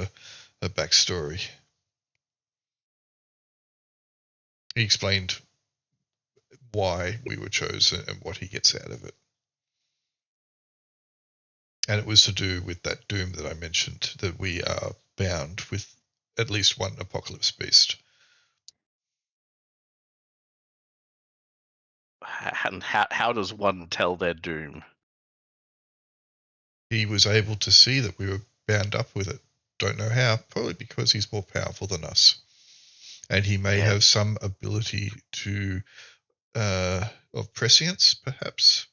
a backstory. He explained why we were chosen and what he gets out of it. And it was to do with that doom that I mentioned, that we are bound with at least one apocalypse beast. And how does one tell their doom? He was able to see that we were bound up with it. Don't know how, probably because he's more powerful than us. And he may have some ability to of prescience, perhaps.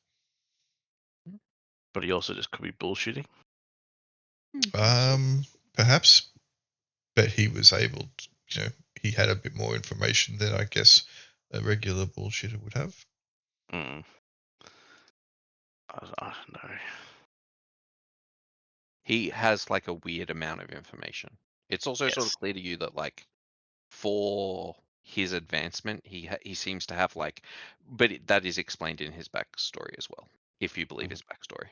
But he also just could be bullshitting. Perhaps. But he was able to, he had a bit more information than I guess a regular bullshitter would have. I don't know. He has like a weird amount of information. It's also sort of clear to you that like for his advancement, he seems to have like, but that is explained in his backstory as well, if you believe his backstory.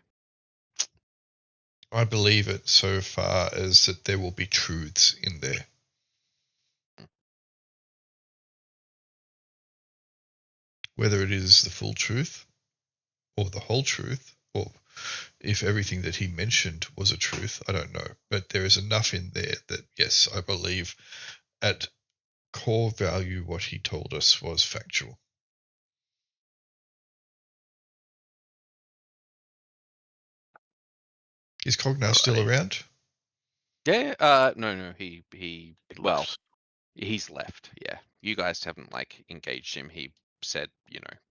I believe it so far as that there will be truths in there. Whether it is the full truth or the whole truth, or if everything that he mentioned was a truth, I don't know. But there is enough in there that, yes, I believe at core value what he told us was factual. Is Cognar still around? Yeah. No. He well, Left. he's left. Yeah. You guys haven't like engaged him. He said,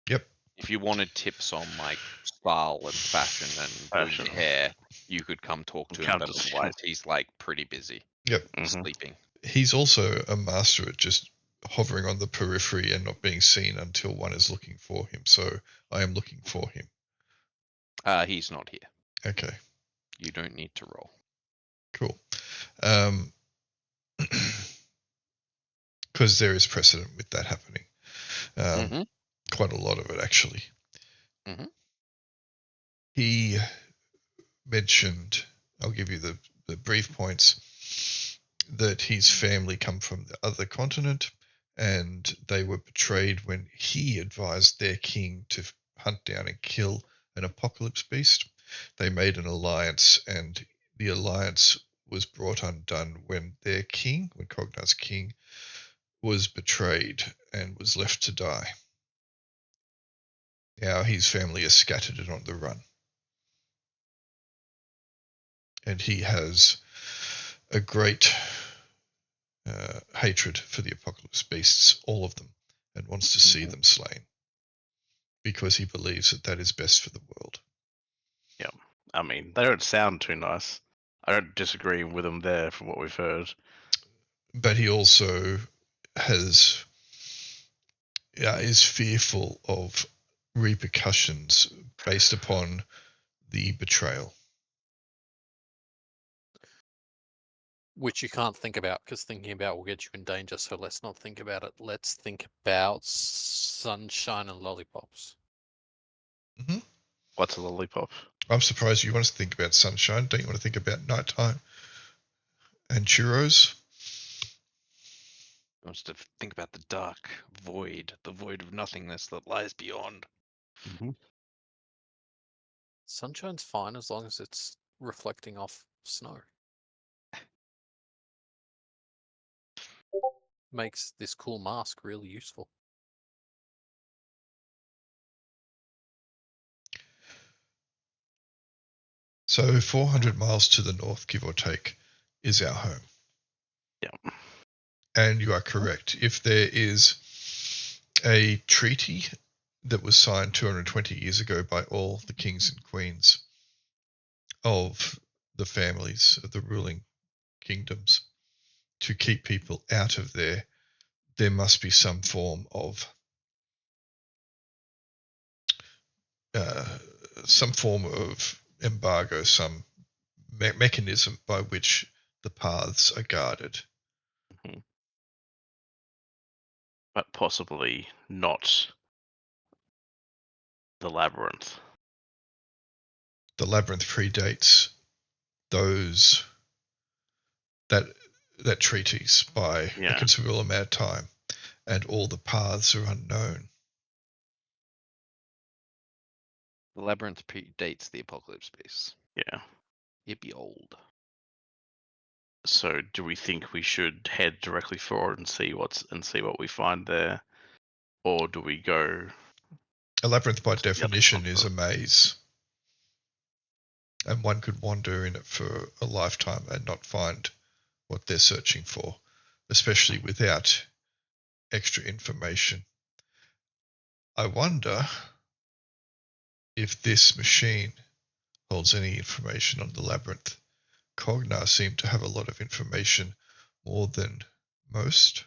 Yep. if you wanted tips on like style and fashion and doing your hair, you could come talk to him. But otherwise, he's like pretty busy. Yep. Sleeping. He's also a master at just hovering on the periphery and not being seen until one is looking for him. So I am looking for him. He's not here. Okay. You don't need to roll. Cool. Because there is precedent with that happening. Quite a lot of it, actually. He mentioned, I'll give you the brief points, that his family come from the other continent and they were betrayed when he advised their king to hunt down and kill an apocalypse beast. They made an alliance, and the alliance was brought undone when their king, when Cognar's king, was betrayed and was left to die. Now his family is scattered and on the run. And he has a great hatred for the apocalypse beasts, all of them, and wants to see them slain. because he believes that that is best for the world. I mean, they don't sound too nice. I don't disagree with them there from what we've heard. But he also is fearful of repercussions based upon the betrayal. Which you can't think about, because thinking about will get you in danger, so let's not think about it. Let's think about sunshine and lollipops. Mm-hmm. What's a lollipop? I'm surprised you want us to think about sunshine. Don't you want to think about nighttime and churros? Wants to think about the dark void, the void of nothingness that lies beyond. Mm-hmm. Sunshine's fine as long as it's reflecting off snow. Makes this cool mask really useful. So 400 miles to the north, give or take, is our home. Yeah. And you are correct. If there is a treaty that was signed 220 years ago by all the kings and queens of the families of the ruling kingdoms to keep people out of there must be some form of embargo, some mechanism by which the paths are guarded. Mm-hmm. But possibly not the labyrinth. The labyrinth predates that treatise by a considerable amount of time, and all the paths are unknown. The labyrinth predates the apocalypse piece. Yeah. It'd be old. So, do we think we should head directly forward and see what we find there, or do we go? A labyrinth, by definition, is a maze, and one could wander in it for a lifetime and not find what they're searching for, especially without extra information. I wonder if this machine holds any information on the labyrinth. Cognar seemed to have a lot of information, more than most.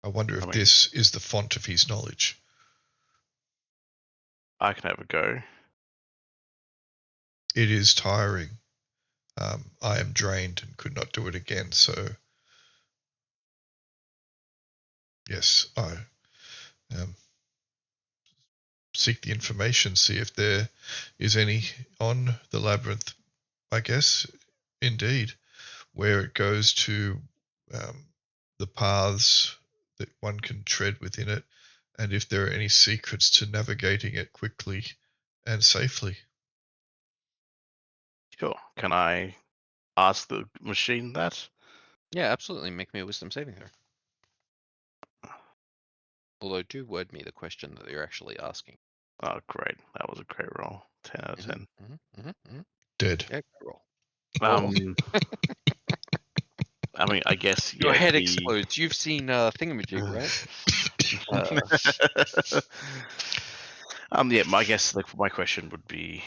I wonder if this is the font of his knowledge. I can have a go. It is tiring. I am drained and could not do it again, so yes, I seek the information, see if there is any on the labyrinth, I guess, indeed, where it goes to the paths that one can tread within it, and if there are any secrets to navigating it quickly and safely. Sure. Can I ask the machine that? Yeah, absolutely. Make me a wisdom saving throw. Although, do word me the question that you're actually asking. Oh, great. That was a great roll. 10 out of 10. Dead. Yeah, great roll. I mean, I guess Your head explodes. You've seen Thingamajig, right? Yeah, I guess my question would be,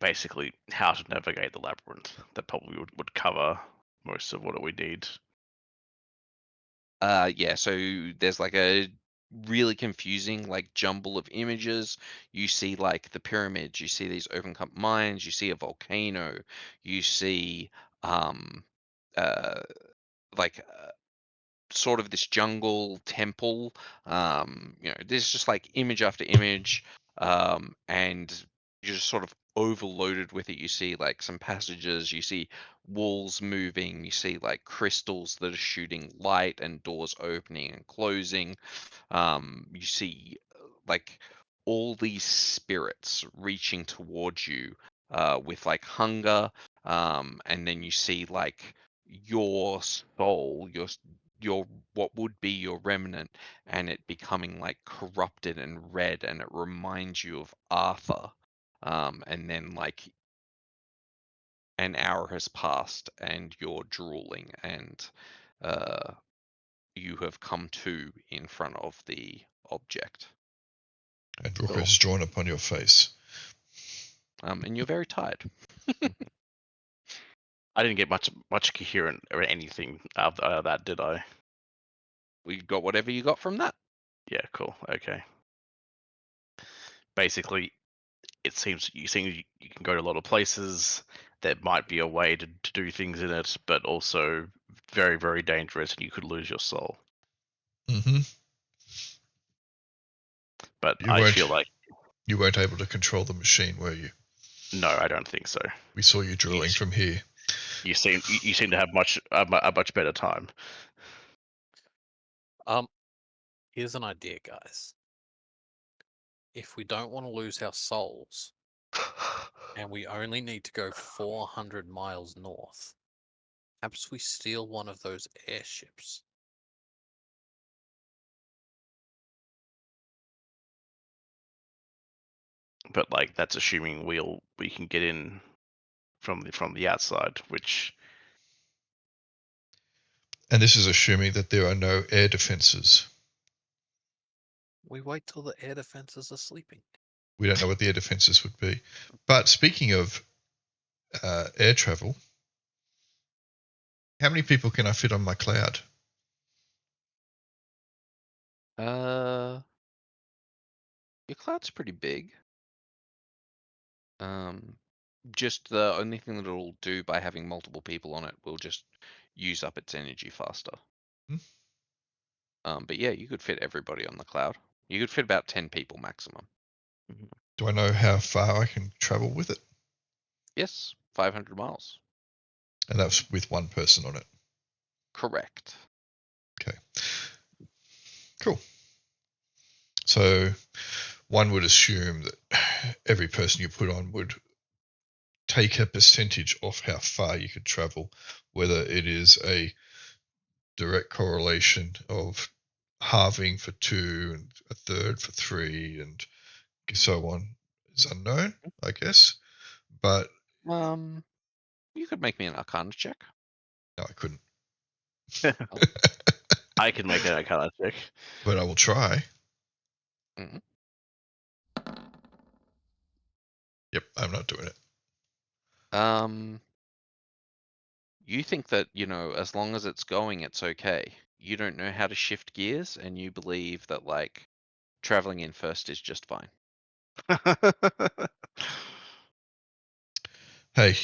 basically how to navigate the labyrinth. That probably would cover most of what we need. Yeah, so there's like a really confusing like jumble of images. You see like the pyramids, you see these open cut mines, you see a volcano, you see like sort of this jungle temple. There's just like image after image, and you're just sort of overloaded with it. You see like some passages, you see walls moving, you see like crystals that are shooting light and doors opening and closing. You see like all these spirits reaching towards you with like hunger, and then you see like your soul, your what would be your remnant, and it becoming like corrupted and red, and it reminds you of Arthur. And then like an hour has passed and you're drooling, and you have come to in front of the object. And Rukka Cool. is drawn upon your face. And you're very tired. I didn't get much coherent or anything out of that, did I? We got whatever you got from that. Yeah, cool. Okay. Basically, it seems you can go to a lot of places. There might be a way to do things in it, but also very, very dangerous, and you could lose your soul. Mm-hmm. But You I feel like you weren't able to control the machine, were you? no, I don't think so. We saw you drilling Yes. from here. You seem to have a much better time. Here's an idea, guys. If we don't want to lose our souls, and we only need to go 400 miles north, perhaps we steal one of those airships. But like that's assuming we can get in from the outside, which And this is assuming that there are no air defences. We wait till the air defences are sleeping. We don't know what the air defences would be. But speaking of air travel, how many people can I fit on my cloud? Your cloud's pretty big. Just the only thing that it'll do by having multiple people on it will just use up its energy faster. But yeah, you could fit everybody on the cloud. You could fit about 10 people maximum. Do I know how far I can travel with it? Yes, 500 miles. And that's with one person on it. Correct. Okay. Cool. So one would assume that every person you put on would take a percentage of how far you could travel, whether it is a direct correlation of halving for 2 and a third for 3 and so on is unknown, I guess. But you could make me an Arcana check. no, I couldn't. I can make an Arcana check. But I will try. Mhm. Yep, I'm not doing it. You think that, as long as it's going, it's okay. You don't know how to shift gears, and you believe that, like, traveling in first is just fine. Hey,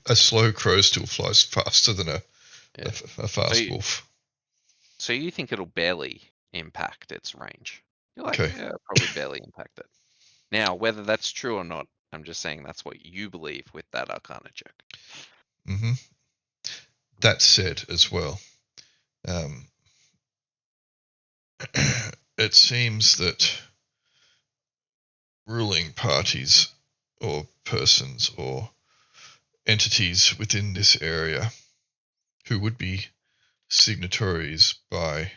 a slow crow still flies faster than a Yeah. fast wolf. So you think it'll barely impact its range? You're like, Okay. yeah, probably barely impact it. Now, whether that's true or not, I'm just saying that's what you believe with that Arcana check. Mm-hmm. That said, as well, it seems that ruling parties or persons or entities within this area who would be signatories by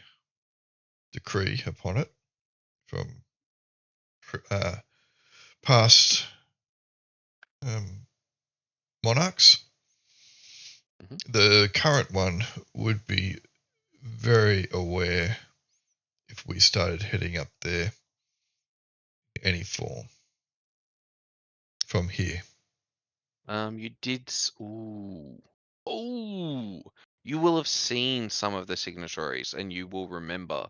decree upon it from past monarchs. Mhm. The current one would be very aware if we started heading up there in any form from here. You did. Ooh. You will have seen some of the signatories, and you will remember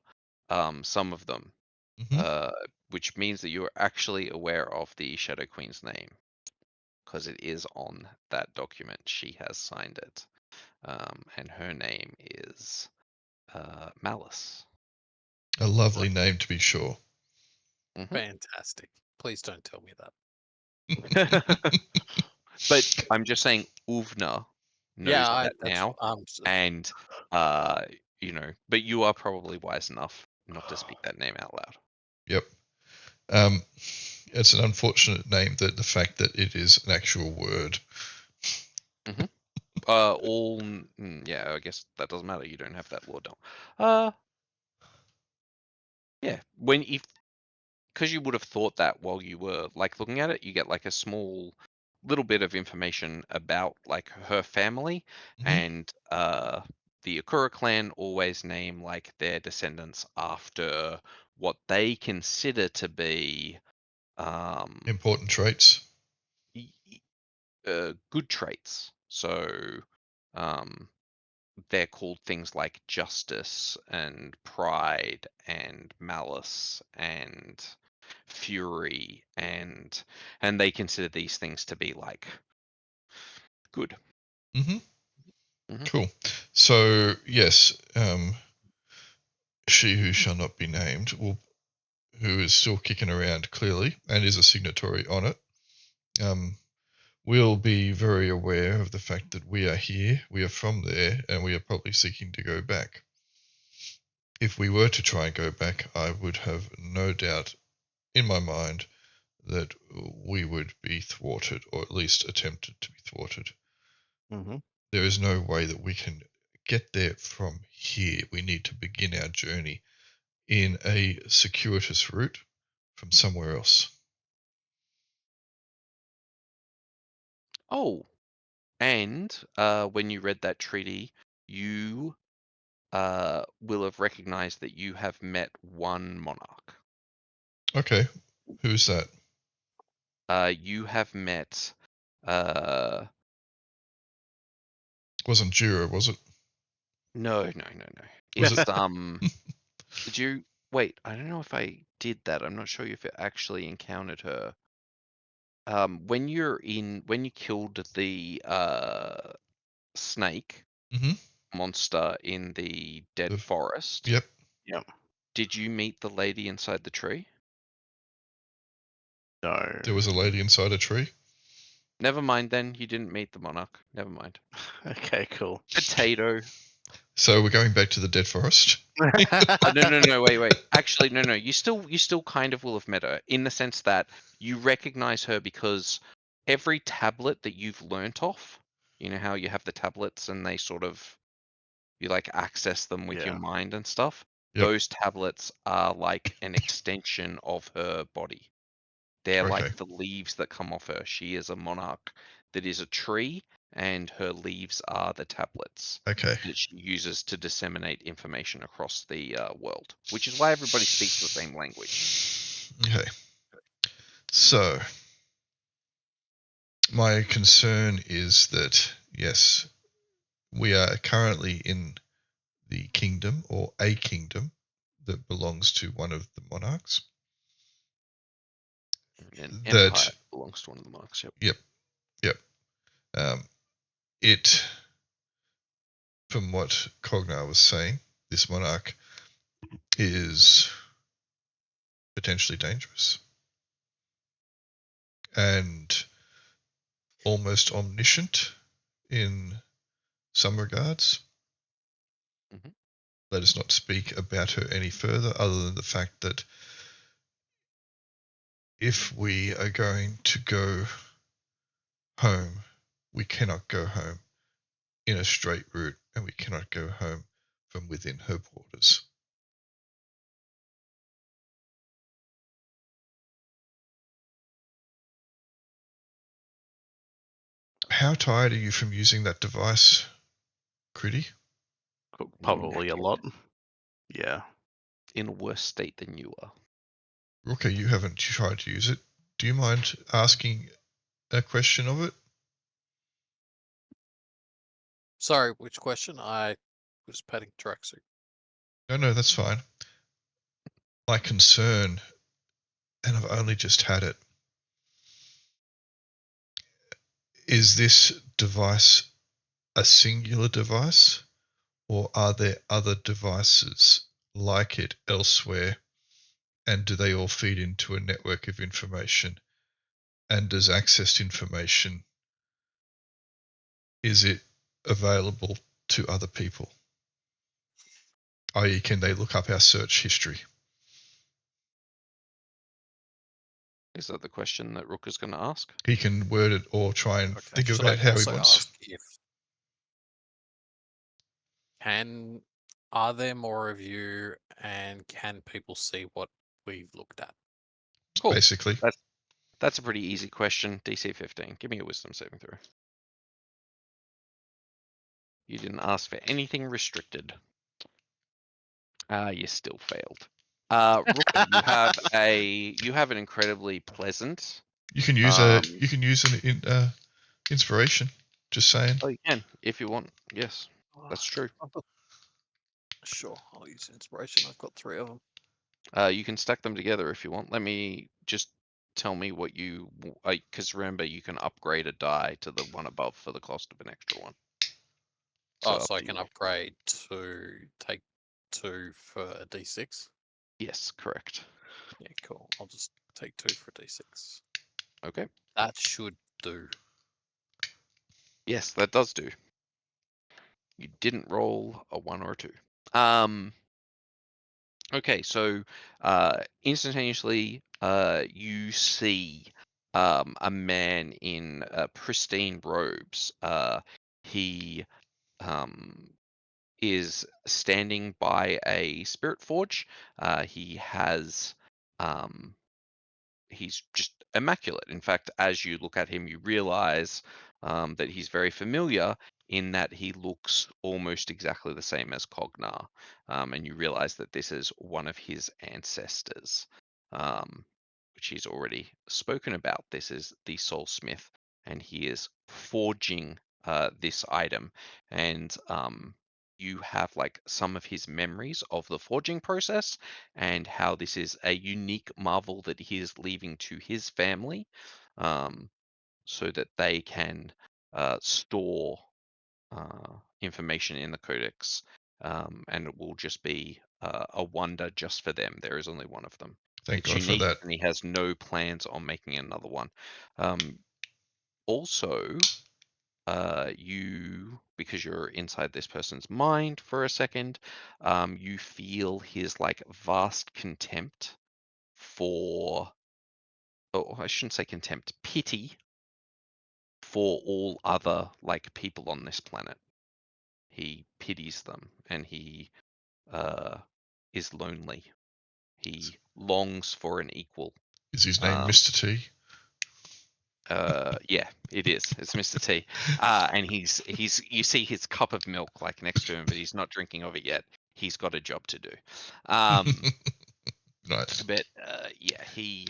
some of them, Mm-hmm. which means that you are actually aware of the Shadow Queen's name, because it is on that document. She has signed it, and her name is Malice. A lovely name, to be sure. Fantastic. Please don't tell me that. But I'm just saying, Åvna knows that now, and but you are probably wise enough not to speak that name out loud. Yep. It's an unfortunate name, that the fact that it is an actual word. Yeah, I guess that doesn't matter. You don't have that law down. Yeah, because you would have thought that while you were like looking at it, you get like a small little bit of information about like her family Mhm. and the Akura clan always name like their descendants after what they consider to be Important traits. Good traits. So they're called things like justice and pride and malice and fury, and they consider these things to be like good. Mm-hmm. Mhm. Cool. So yes, she who shall not be named, who is still kicking around clearly and is a signatory on it, will be very aware of the fact that we are here, we are from there, and we are probably seeking to go back. If we were to try and go back, I would have no doubt in my mind that we would be thwarted, or at least attempted to be thwarted. Mm-hmm. There is no way that we can get there from here. We need to begin our journey in a circuitous route from somewhere else. Oh, and when you read that treaty, you will have recognized that you have met one monarch. Okay, who's that? You have met. Wasn't Jura, was it? No. Was It's it? Did you wait? I don't know if I did that. I'm not sure if you actually encountered her. When you killed the snake monster in the dead forest. Yep. Did you meet the lady inside the tree? No. There was a lady inside a tree. Never mind then. You didn't meet the monarch. Never mind. Okay, cool. Potato. So we're going back to the dead forest. No. Wait. Actually, no. You still kind of will have met her in the sense that you recognize her because every tablet that you've learnt off, you know how you have the tablets and they sort of you like access them with your Yeah. mind and stuff. Yep. Those tablets are like an extension of her body. They're Okay. like the leaves that come off her. She is a monarch that is a tree, and her leaves are the tablets Okay. that she uses to disseminate information across the world, which is why everybody speaks the same language. Okay. So my concern is that, yes, we are currently in the kingdom or a kingdom that belongs to one of the monarchs. An That empire belongs to one of the monarchs. Yep. It, from what Cognar was saying, this monarch is potentially dangerous and almost omniscient in some regards. Mhm. Let us not speak about her any further other than the fact that if we are going to go home, we cannot go home in a straight route, and we cannot go home from within her borders. How tired are you from using that device, Kridi? Probably a lot. Yeah. In a worse state than you are. Rukka, you haven't tried to use it. Do you mind asking a question of it? Sorry, which question? I was petting Traxxas. No, that's fine. My concern, and I've only just had it, is this device a singular device, or are there other devices like it elsewhere, and do they all feed into a network of information? And does accessed information, is it available to other people? I.e., can they look up our search history? Is that the question that Rook is going to ask? He can word it or try and Okay. think Should about I how he also wants. ask if are there more of you, and can people see what we've looked at? Cool. Basically. That's a pretty easy question. DC 15. Give me a wisdom saving throw. You didn't ask for anything restricted. You still failed. Rukka, you have an incredibly pleasant. You can use an inspiration. Just saying. Oh, you can if you want. Yes, that's true. Sure, I'll use inspiration. I've got 3 of them. You can stack them together if you want. Let me just tell me what you, because remember you can upgrade a die to the one above for the cost of an extra one. So I can upgrade to take 2 for a d6. Yes, correct. Yeah, cool. I'll just take 2 for a d6. Okay. That should do. Yes, that does do. You didn't roll a 1 or a 2. Okay, so instantaneously you see a man in pristine robes. He is standing by a spirit forge. He has he's just immaculate. In fact, as you look at him, you realize that he's very familiar in that he looks almost exactly the same as Cognar. And you realize that this is one of his ancestors, which he's already spoken about. This is the Soulsmith, and he is forging this item. And you have like some of his memories of the forging process and how this is a unique marvel that he is leaving to his family, so that they can store information in the codex, and it will just be a wonder just for them. There is only one of them. Thank It's God for unique, that. and he has no plans on making another one. Also, because you're inside this person's mind for a second, you feel his like vast contempt for, oh, I shouldn't say contempt, pity for all other like people on this planet. He pities them, and he is lonely. He longs for an equal. Is his name Mr. T? Yeah, it is. It's Mr. T. And he's you see his cup of milk like next to him, but he's not drinking of it yet. He's got a job to do. Nice. But yeah, he's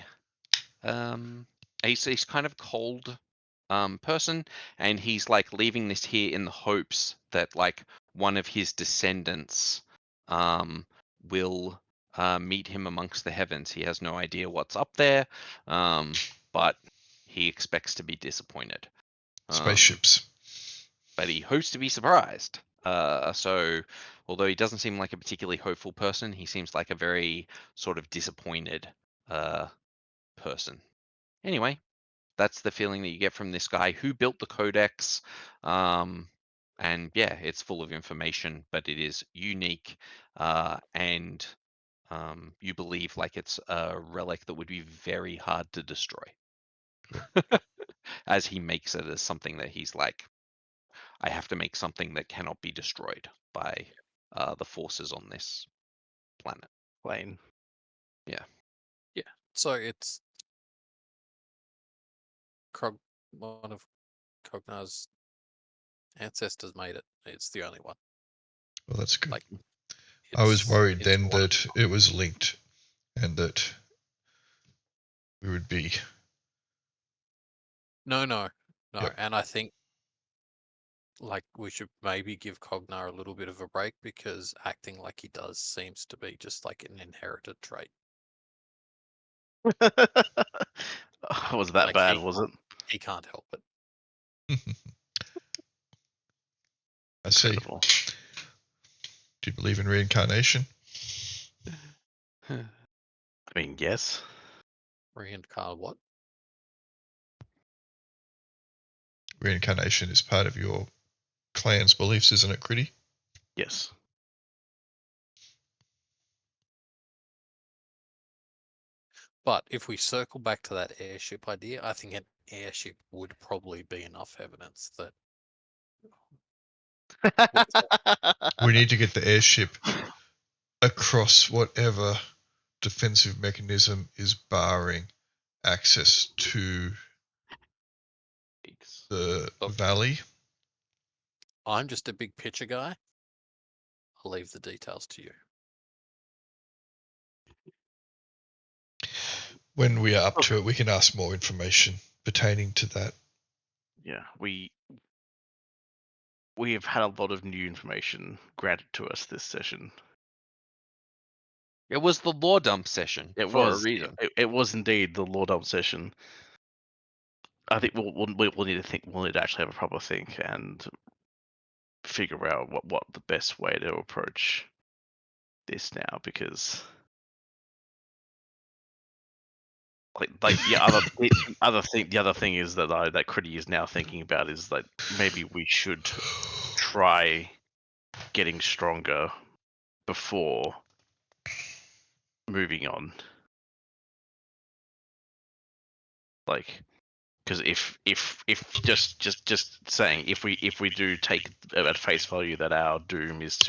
kind of cold person, and he's like leaving this here in the hopes that like one of his descendants will meet him amongst the heavens. He has no idea what's up there, but he expects to be disappointed. Spaceships. But he hopes to be surprised. So although he doesn't seem like a particularly hopeful person, he seems like a very sort of disappointed person. Anyway, that's the feeling that you get from this guy who built the codex. And yeah, it's full of information, but it is unique, and you believe like it's a relic that would be very hard to destroy. As he makes it as something that he's like, I have to make something that cannot be destroyed by the forces on this planet. Plane. Yeah. So it's one of Cognar's ancestors made it. It's the only one. Well, that's good. Like, I was worried then one- that it was linked and that we would be. No. Yep. And I think like we should maybe give Cognar a little bit of a break, because acting like he does seems to be just like an inherited trait. Was that Like, bad, was it? He can't help it. I see. Incredible. Do you believe in reincarnation? I mean, yes. Reincarnate what? Reincarnation is part of your clan's beliefs, isn't it, Kridi? Yes. But if we circle back to that airship idea, I think an airship would probably be enough evidence that We need to get the airship across whatever defensive mechanism is barring access to the valley. I'm just a big picture guy. I'll leave the details to you. When we are up to it, we can ask more information pertaining to that. Yeah, we have had a lot of new information granted to us this session. It was the lore dump session It for was a reason. It was indeed the lore dump session. I think we'll need to think. We'll need to actually have a proper think and figure out what the best way to approach this now, because like the other thing is that that Kridi is now thinking about is that maybe we should try getting stronger before moving on. Like, because if just saying, if we do take at face value that our doom is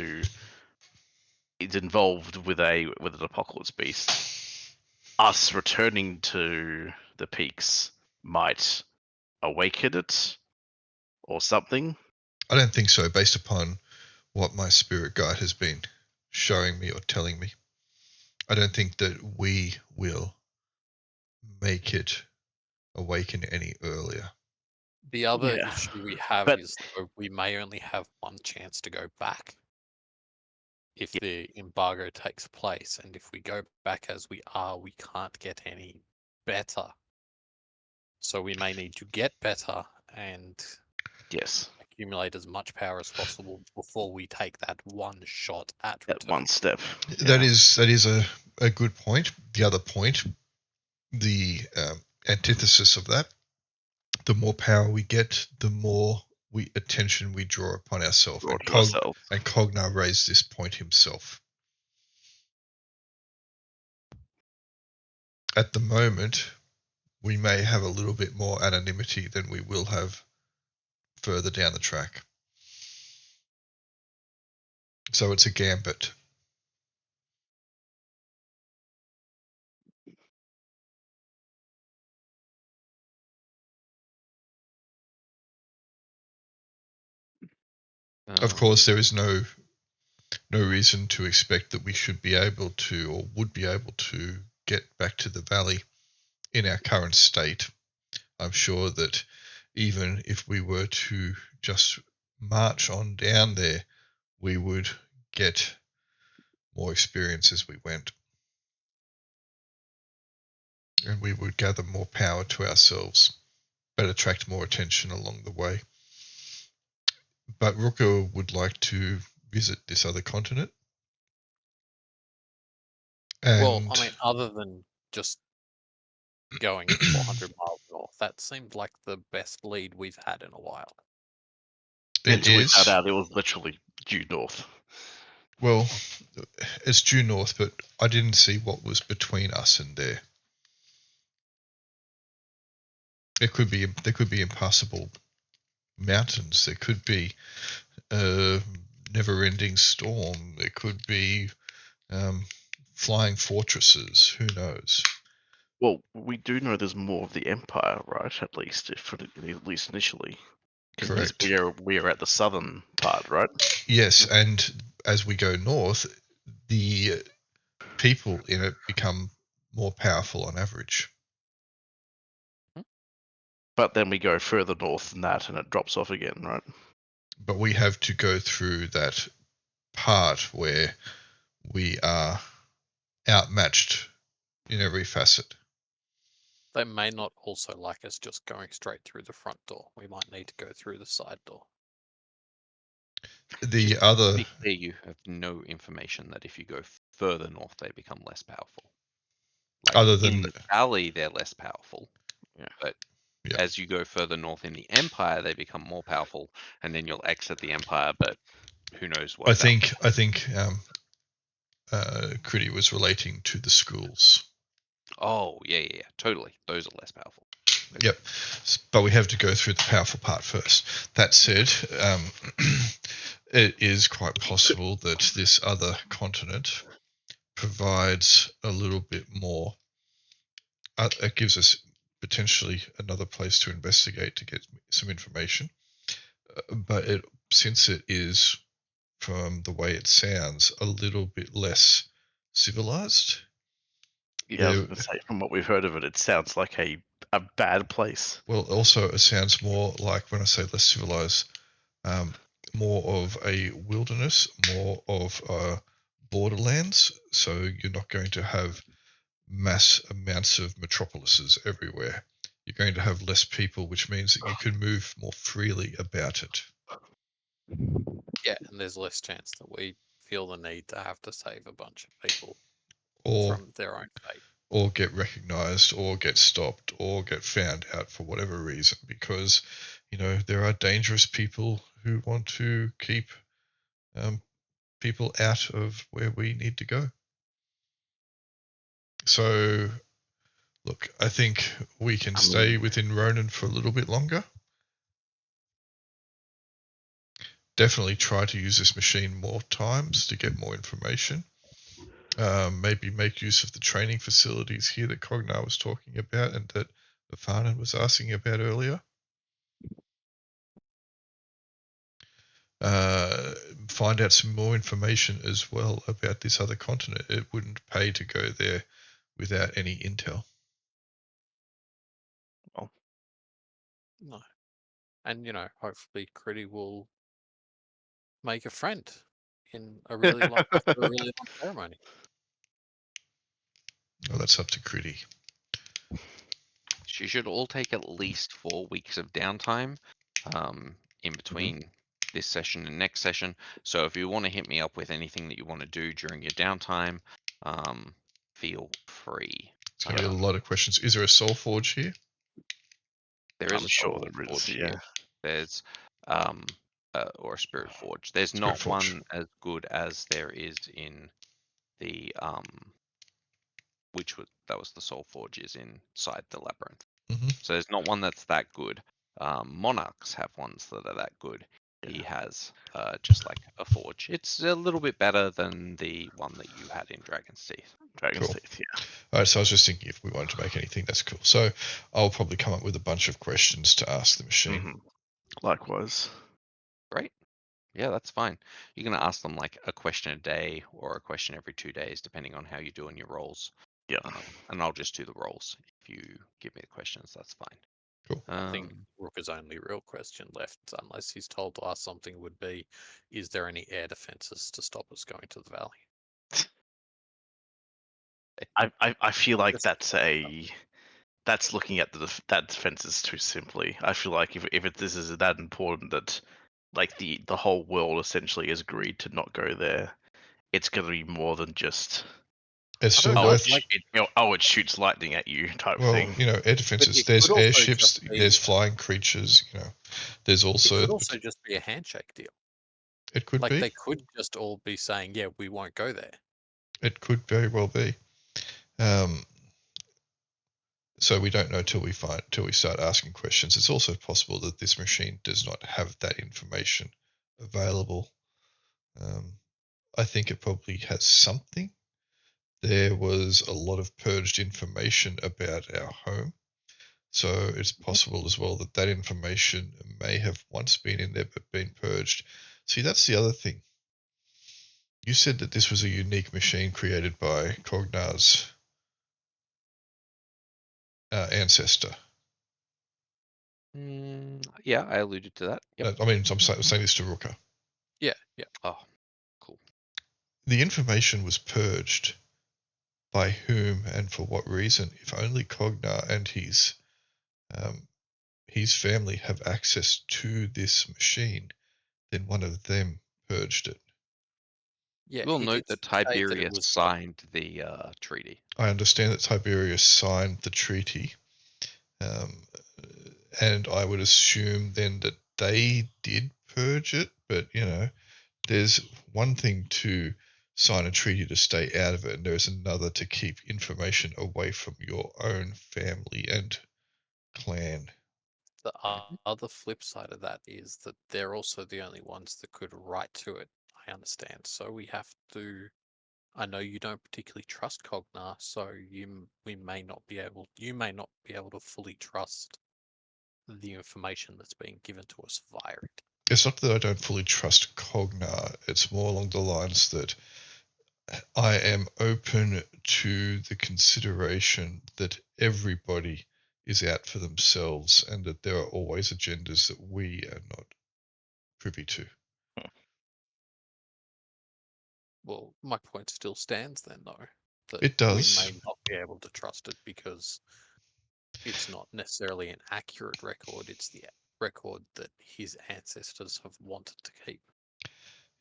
involved with an apocalypse beast, us returning to the peaks might awaken it or something. I don't think so, based upon what my spirit guide has been showing me or telling me. I don't think that we will make it awaken any earlier. The other Yeah, issue we have but- is we may only have one chance to go back if the embargo takes place, and if we go back as we are, we can't get any better. So we may need to get better and Yes, accumulate as much power as possible before we take that one shot at that return. one step. That is a good point. The other point, the antithesis of that, the more power we get, the more attention we draw upon ourselves. And Cognar raised this point himself. At the moment, we may have a little bit more anonymity than we will have further down the track. So it's a gambit. Of course, there is no reason to expect that we should be able to or would be able to get back to the valley in our current state. I'm sure that even if we were to just march on down there, we would get more experience as we went. And we would gather more power to ourselves, but attract more attention along the way. But Rukka would like to visit this other continent. And Well, I mean, other than just going 400 miles north, that seemed like the best lead we've had in a while. Until we found out it was literally due north. Well, it's due north, but I didn't see what was between us and there. There could be impassable mountains. There could be a never-ending storm. There could be flying fortresses. Who knows? Well, we do know there's more of the Empire, right? At least initially. Correct. We are at the southern part, right? Yes, and as we go north, the people in it become more powerful on average. But then we go further north than that and it drops off again, right? But we have to go through that part where we are outmatched in every facet. They may not also like us just going straight through the front door. We might need to go through the side door. The Just other... To be clear, you have no information that if you go further north, they become less powerful. Like other than in the valley, they're less powerful. Yeah. But yeah. as you go further north in the Empire, they become more powerful, and then you'll exit the Empire. But who knows what? I think Kridi was relating to the schools. Oh yeah, totally. Those are less powerful. Yep, but we have to go through the powerful part first. That said, it is quite possible that this other continent provides a little bit more. It gives us potentially another place to investigate to get some information. but since it is, from the way it sounds, a little bit less civilized. Yeah, I was going to say, from what we've heard of it, it sounds like a bad place. Well, also it sounds more like, when I say less civilized, more of a wilderness, more of borderlands. So you're not going to have mass amounts of metropolises everywhere. You're going to have less people, which means that you can move more freely about it. Yeah, and there's less chance that we feel the need to have to save a bunch of people Or from their own fate. Or get recognized, or get stopped, or get found out for whatever reason, because, there are dangerous people who want to keep people out of where we need to go. So, look, I think we can stay within Ronin for a little bit longer. Definitely try to use this machine more times to get more information. Maybe make use of the training facilities here that Cognar was talking about and that Afanen was asking about earlier. Find out some more information as well about this other continent. It wouldn't pay to go there without any intel. Well, No. And, hopefully Kridi will make a friend in a really long, after a really long ceremony. Well, that's up to Kridi. You should all take at least 4 weeks of downtime in between this session and next session. So if you want to hit me up with anything that you want to do during your downtime, feel free. It's going to be a lot of questions. Is there a Soul Forge here? There is I'm a sure Soul there is, Forge yeah. here. There's or a Spirit Forge. There's Spirit not Forge. one as good as there is in the that was the Soul Forge is inside the labyrinth. Mm-hmm. So there's not one that's that good. Monarchs have ones that are that good. He has just like a forge. It's a little bit better than the one that you had in Dragon's Teeth. Dragon's Teeth, yeah. All right, so I was just thinking if we wanted to make anything, that's cool. So I'll probably come up with a bunch of questions to ask the machine. Mm-hmm. Likewise. Great. Yeah, that's fine. You're going to ask them like a question a day or a question every 2 days, depending on how you're doing your rolls. Yeah. And I'll just do the rolls. If you give me the questions, that's fine. Cool. I think Rukka's only real question left, unless he's told to us something, would be, is there any air defenses to stop us going to the valley? I feel like Just- that's looking at that defenses too simply. I feel like if this is that important that like the whole world essentially has agreed to not go there, it's going to be more than just It's still oh, worth. it shoots lightning at you type thing. Air defenses. it There's could also airships. just be- There's flying creatures. There's also. It could also just be a handshake deal. It could Like be. they could just all be saying, "Yeah, we won't go there." It could very well be. So we don't know till we start asking questions. It's also possible that this machine does not have that information available. I think it probably has something. There was a lot of purged information about our home. So it's possible as well that that information may have once been in there but been purged. See, that's the other thing. You said that this was a unique machine created by Cognar's ancestor. Yeah, I alluded to that. Yep. I mean, I'm saying this to Rukka. Yeah. Oh, cool. The information was purged. By whom and for what reason? If only Cognar and his family have access to this machine, then one of them purged it. Yeah. We'll he note did that say that it Tiberius was signed the treaty. I understand that Tiberius signed the treaty, and I would assume then that they did purge it. But there's one thing to sign a treaty to stay out of it, and there's another to keep information away from your own family and clan. The other flip side of that is that they're also the only ones that could write to it. I understand. So we have to. I know you don't particularly trust Cognar, so you may not be able to fully trust the information that's being given to us via it. It's not that I don't fully trust Cognar. It's more along the lines that I am open to the consideration that everybody is out for themselves and that there are always agendas that we are not privy to. Well, my point still stands then, though. That It does. We may not be able to trust it because it's not necessarily an accurate record. It's the record that his ancestors have wanted to keep.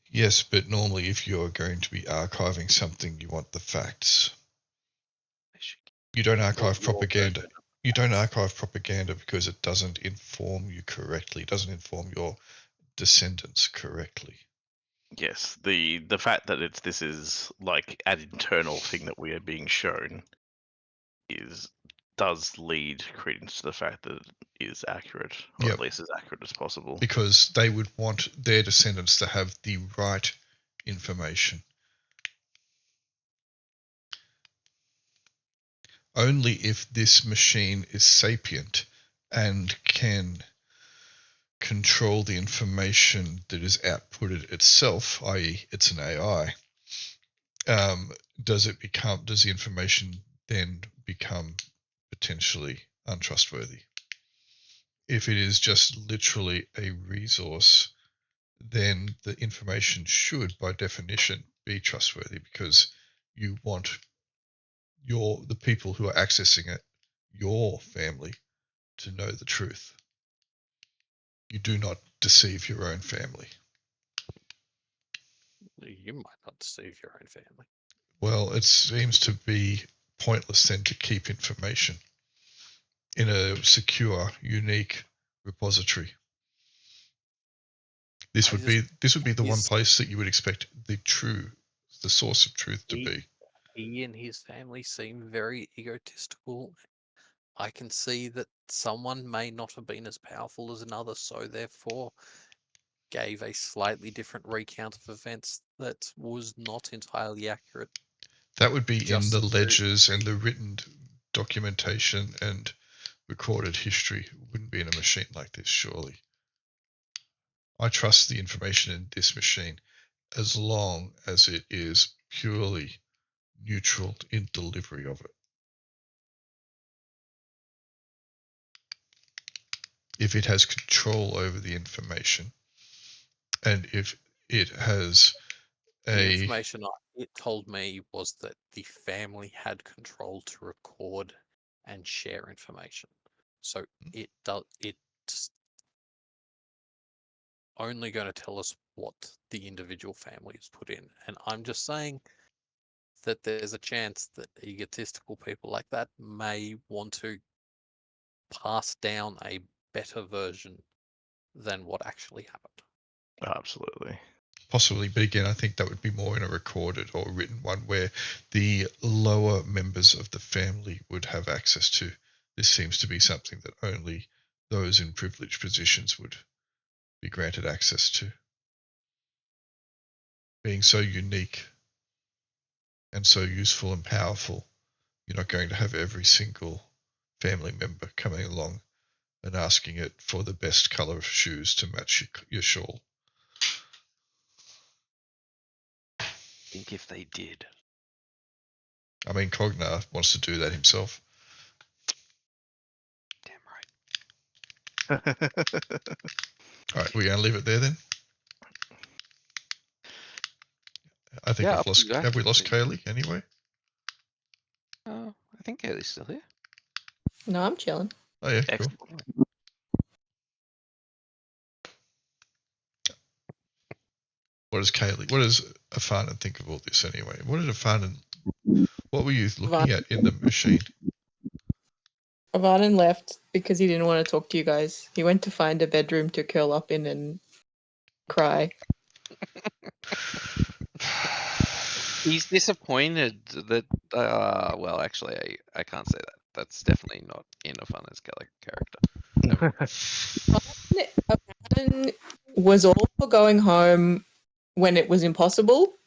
Yes, but normally if you're going to be archiving something, you want the facts. You don't archive propaganda. You don't archive propaganda because it doesn't inform you correctly. It doesn't inform your descendants correctly. Yes, the fact that this is like an internal thing that we are being shown does lead credence to the fact that it is accurate, or at least as accurate as possible. Because they would want their descendants to have the right information. Only if this machine is sapient and can control the information that is outputted itself, i.e. it's an AI, does the information then become potentially untrustworthy? If it is just literally a resource, then the information should, by definition, be trustworthy because you want the people who are accessing it, your family, to know the truth. You do not deceive your own family. You might not deceive your own family. Well, it seems to be pointless then to keep information in a secure, unique repository. This would be the one place that you would expect the source of truth to be. He and his family seem very egotistical. I can see that someone may not have been as powerful as another, so therefore gave a slightly different recount of events that was not entirely accurate. That would be in the ledgers and the written documentation and recorded history. It wouldn't be in a machine like this, surely. I trust the information in this machine as long as it is purely neutral in delivery of it. If it has control over the information, and if it has the information it told me was that the family had control to record and share information. So it's only going to tell us what the individual family has put in. And I'm just saying that there's a chance that egotistical people like that may want to pass down a better version than what actually happened. Absolutely. Possibly, but again, I think that would be more in a recorded or written one where the lower members of the family would have access to. This seems to be something that only those in privileged positions would be granted access to. Being so unique and so useful and powerful, you're not going to have every single family member coming along and asking it for the best color of shoes to match your shawl. I think if they did. I mean, Cognar wants to do that himself. Damn right. All right, we're going to leave it there then? I think have we lost Kaylee anyway? I think Kaylee's still here. No, I'm chilling. Oh yeah, Excellent. Cool. What does Afanen think of all this anyway? What were you looking at in the machine? Afanen left because he didn't want to talk to you guys. He went to find a bedroom to curl up in and cry. He's disappointed that. Well, actually, I can't say that. That's definitely not in Afanen's character. Afanen was all for going home when it was impossible,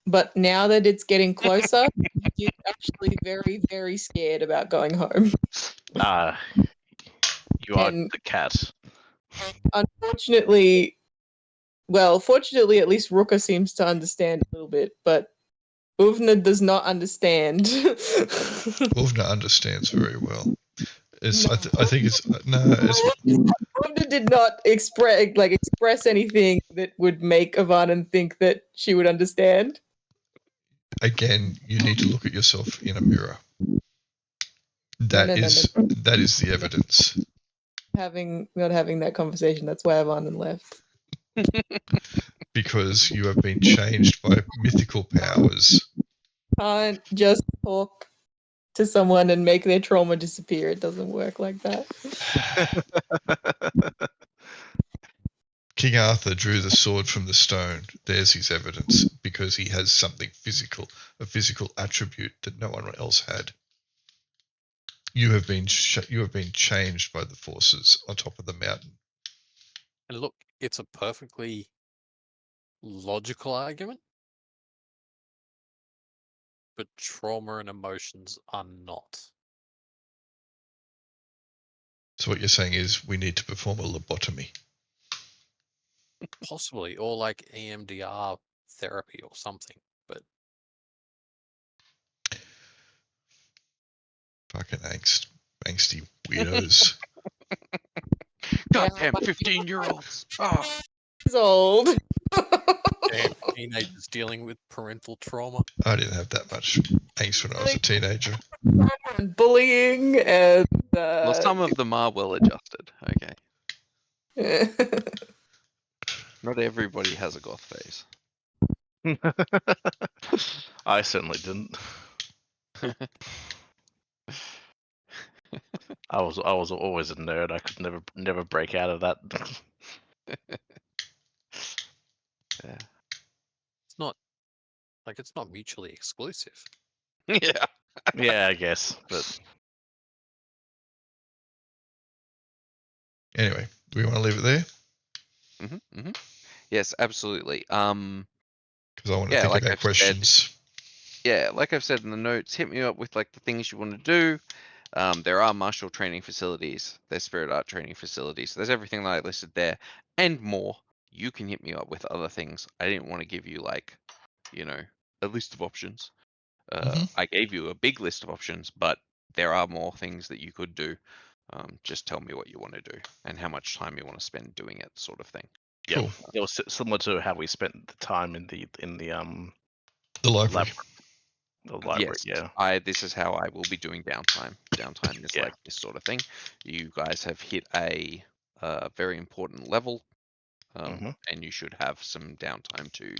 but now that it's getting closer, he's actually very, very scared about going home. You are the cat. Unfortunately, well, fortunately, at least Rukka seems to understand a little bit, but Åvna does not understand. Åvna understands very well. It's No. I think it's no. It's Åvna did not express anything that would make Afanen think that she would understand. again. You need to look at yourself in a mirror. That No. that is the evidence. Not having that conversation. That's why Afanen left. Because you have been changed by mythical powers. Can't just talk to someone and make their trauma disappear. It doesn't work like that. King Arthur drew the sword from the stone. There's his evidence, because he has something physical, a physical attribute that no one else had. You have been changed by the forces on top of the mountain. And look, it's a perfectly logical argument, but trauma and emotions are not. So what you're saying is we need to perform a lobotomy. Possibly, or like EMDR therapy or something, but Fucking angsty weirdos. Goddamn 15-year-olds. Oh. He's old. damn teenagers dealing with parental trauma. I didn't have that much angst when I was a teenager. And bullying and Well, some of them are well adjusted. Okay. Not everybody has a goth phase. I certainly didn't. I was always a nerd. I could never break out of that. Yeah. It's not mutually exclusive. Yeah. Yeah, I guess. But Anyway, do we want to leave it there? Yes, absolutely. Because I want to Yeah, think like about I've questions. Yeah, like I've said in the notes, hit me up with like the things you want to do. There are martial training facilities, there's spirit art training facilities. There's everything that I listed there and more. You can hit me up with other things. I didn't want to give you like, a list of options. I gave you a big list of options, but there are more things that you could do. Just tell me what you want to do and how much time you want to spend doing it, sort of thing. yeah, Cool. it was similar to how we spent the time in the The library. the library. Yes, Yeah. this is how I will be doing downtime. Downtime is Yeah. like this sort of thing. You guys have hit a very important level, Mhm. and you should have some downtime to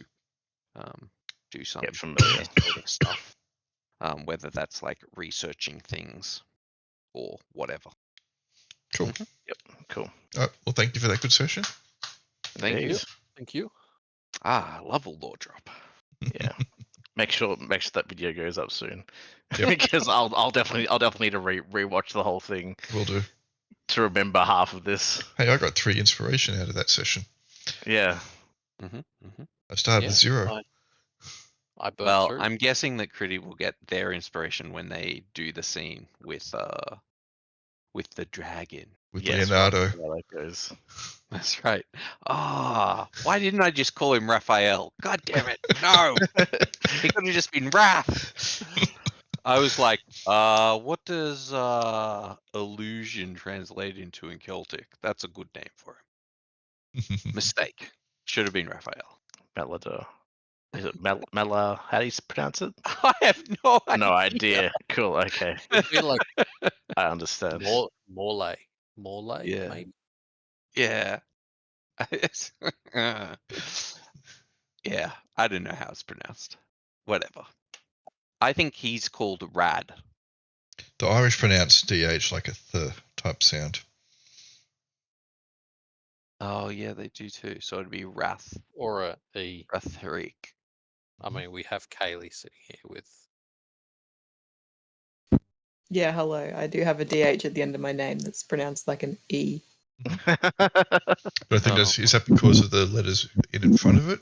do some Get familiar. sort of stuff. Whether that's like researching things or whatever. Cool. Yep. Cool. All right. Well, thank you for that good session. Thank you. Indeed. Thank you. I love a lore drop. Yeah. Make sure that video goes up soon. Yep. Because I'll definitely need to rewatch the whole thing Will do. to remember half of this. Hey, I got 3 inspiration out of that session. Yeah. I started with 0. I burnt Well, through. I'm guessing that Kridi will get their inspiration when they do the scene with the dragon. With Yes, Leonardo. how that goes. That's right. Why didn't I just call him Raphael? God damn it. No. He could have just been Raph. I was like, what does illusion translate into in Celtic? That's a good name for him. Mistake. Should have been Raphael. Melada. Is it Mela? How do you pronounce it? I have no idea. No idea. Cool. Okay. I feel like I understand. Morley, Yeah. maybe. Yeah. Yeah, I don't know how it's pronounced. Whatever. I think he's called Rad. The Irish pronounce DH like a th type sound. Oh yeah, they do too. So it'd be Wrath. Or a E. Ratharic. I mean, we have Kaylee sitting here with. Yeah, hello. I do have a DH at the end of my name that's pronounced like an E. But I think is that because of the letters in front of it?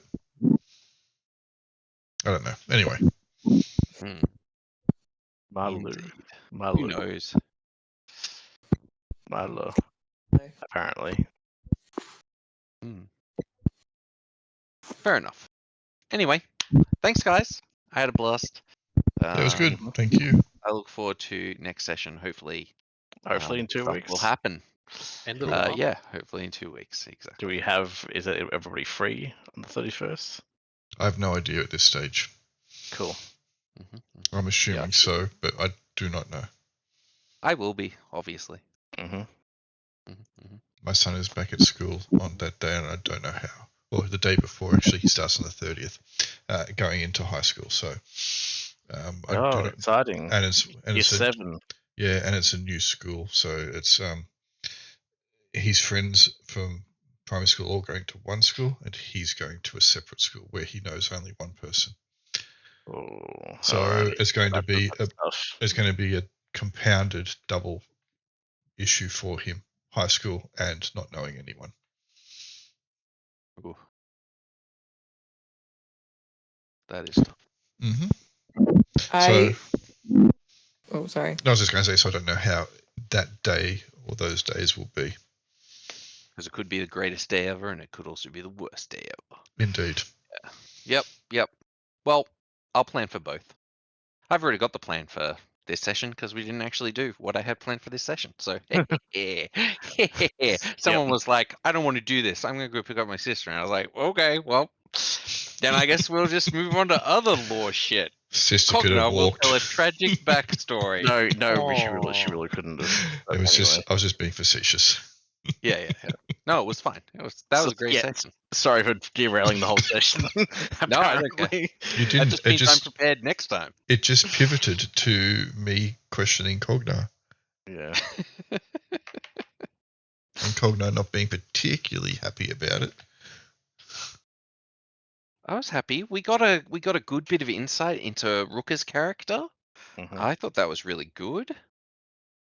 I don't know. Anyway. Malu. Who knows? Malu. No. Apparently. Fair enough. Anyway, thanks, guys. I had a blast. That was good. Thank you. I look forward to next session. Hopefully Hopefully in 2 stuff weeks. will happen. End of the month. Yeah, hopefully in 2 weeks. Exactly. Do we have? Is it everybody free on the 31st? I have no idea at this stage. Cool. I'm assuming Yeah. so, but I do not know. I will be, obviously. Hmm. My son is back at school on that day, and I don't know how. Well, the day before, actually, he starts on the 30th, going into high school. So, I do not, Exciting! and Year it's 7. yeah, and it's a new school, so it's his friends from primary school all going to one school, and he's going to a separate school where he knows only one person. Oh, So alrighty. it's going to be That's tough. it's going to be a compounded double issue for him: high school and not knowing anyone. Ooh. That is tough. So, Oh, sorry. I was just going to say, so I don't know how that day or those days will be. Because it could be the greatest day ever, and it could also be the worst day ever. Indeed. Yep. Well, I'll plan for both. I've already got the plan for this session because we didn't actually do what I had planned for this session. So, someone was like, I don't want to do this. I'm going to go pick up my sister. And I was like, okay, well, then I guess we'll just move on to other lore shit. Sister could Cognar have will walked. tell a tragic backstory. No, she Aw. really couldn't have. It was Anyway. I was just being facetious. Yeah. No, it was fine. That was a great session. Sorry for derailing the whole session. No, I don't care. Apparently. You That didn't. just means I'm prepared next time. It just pivoted to me questioning Cognar, Yeah. and Cognar not being particularly happy about it. I was happy. We got a good bit of insight into Rukka's character. Mhm. I thought that was really good.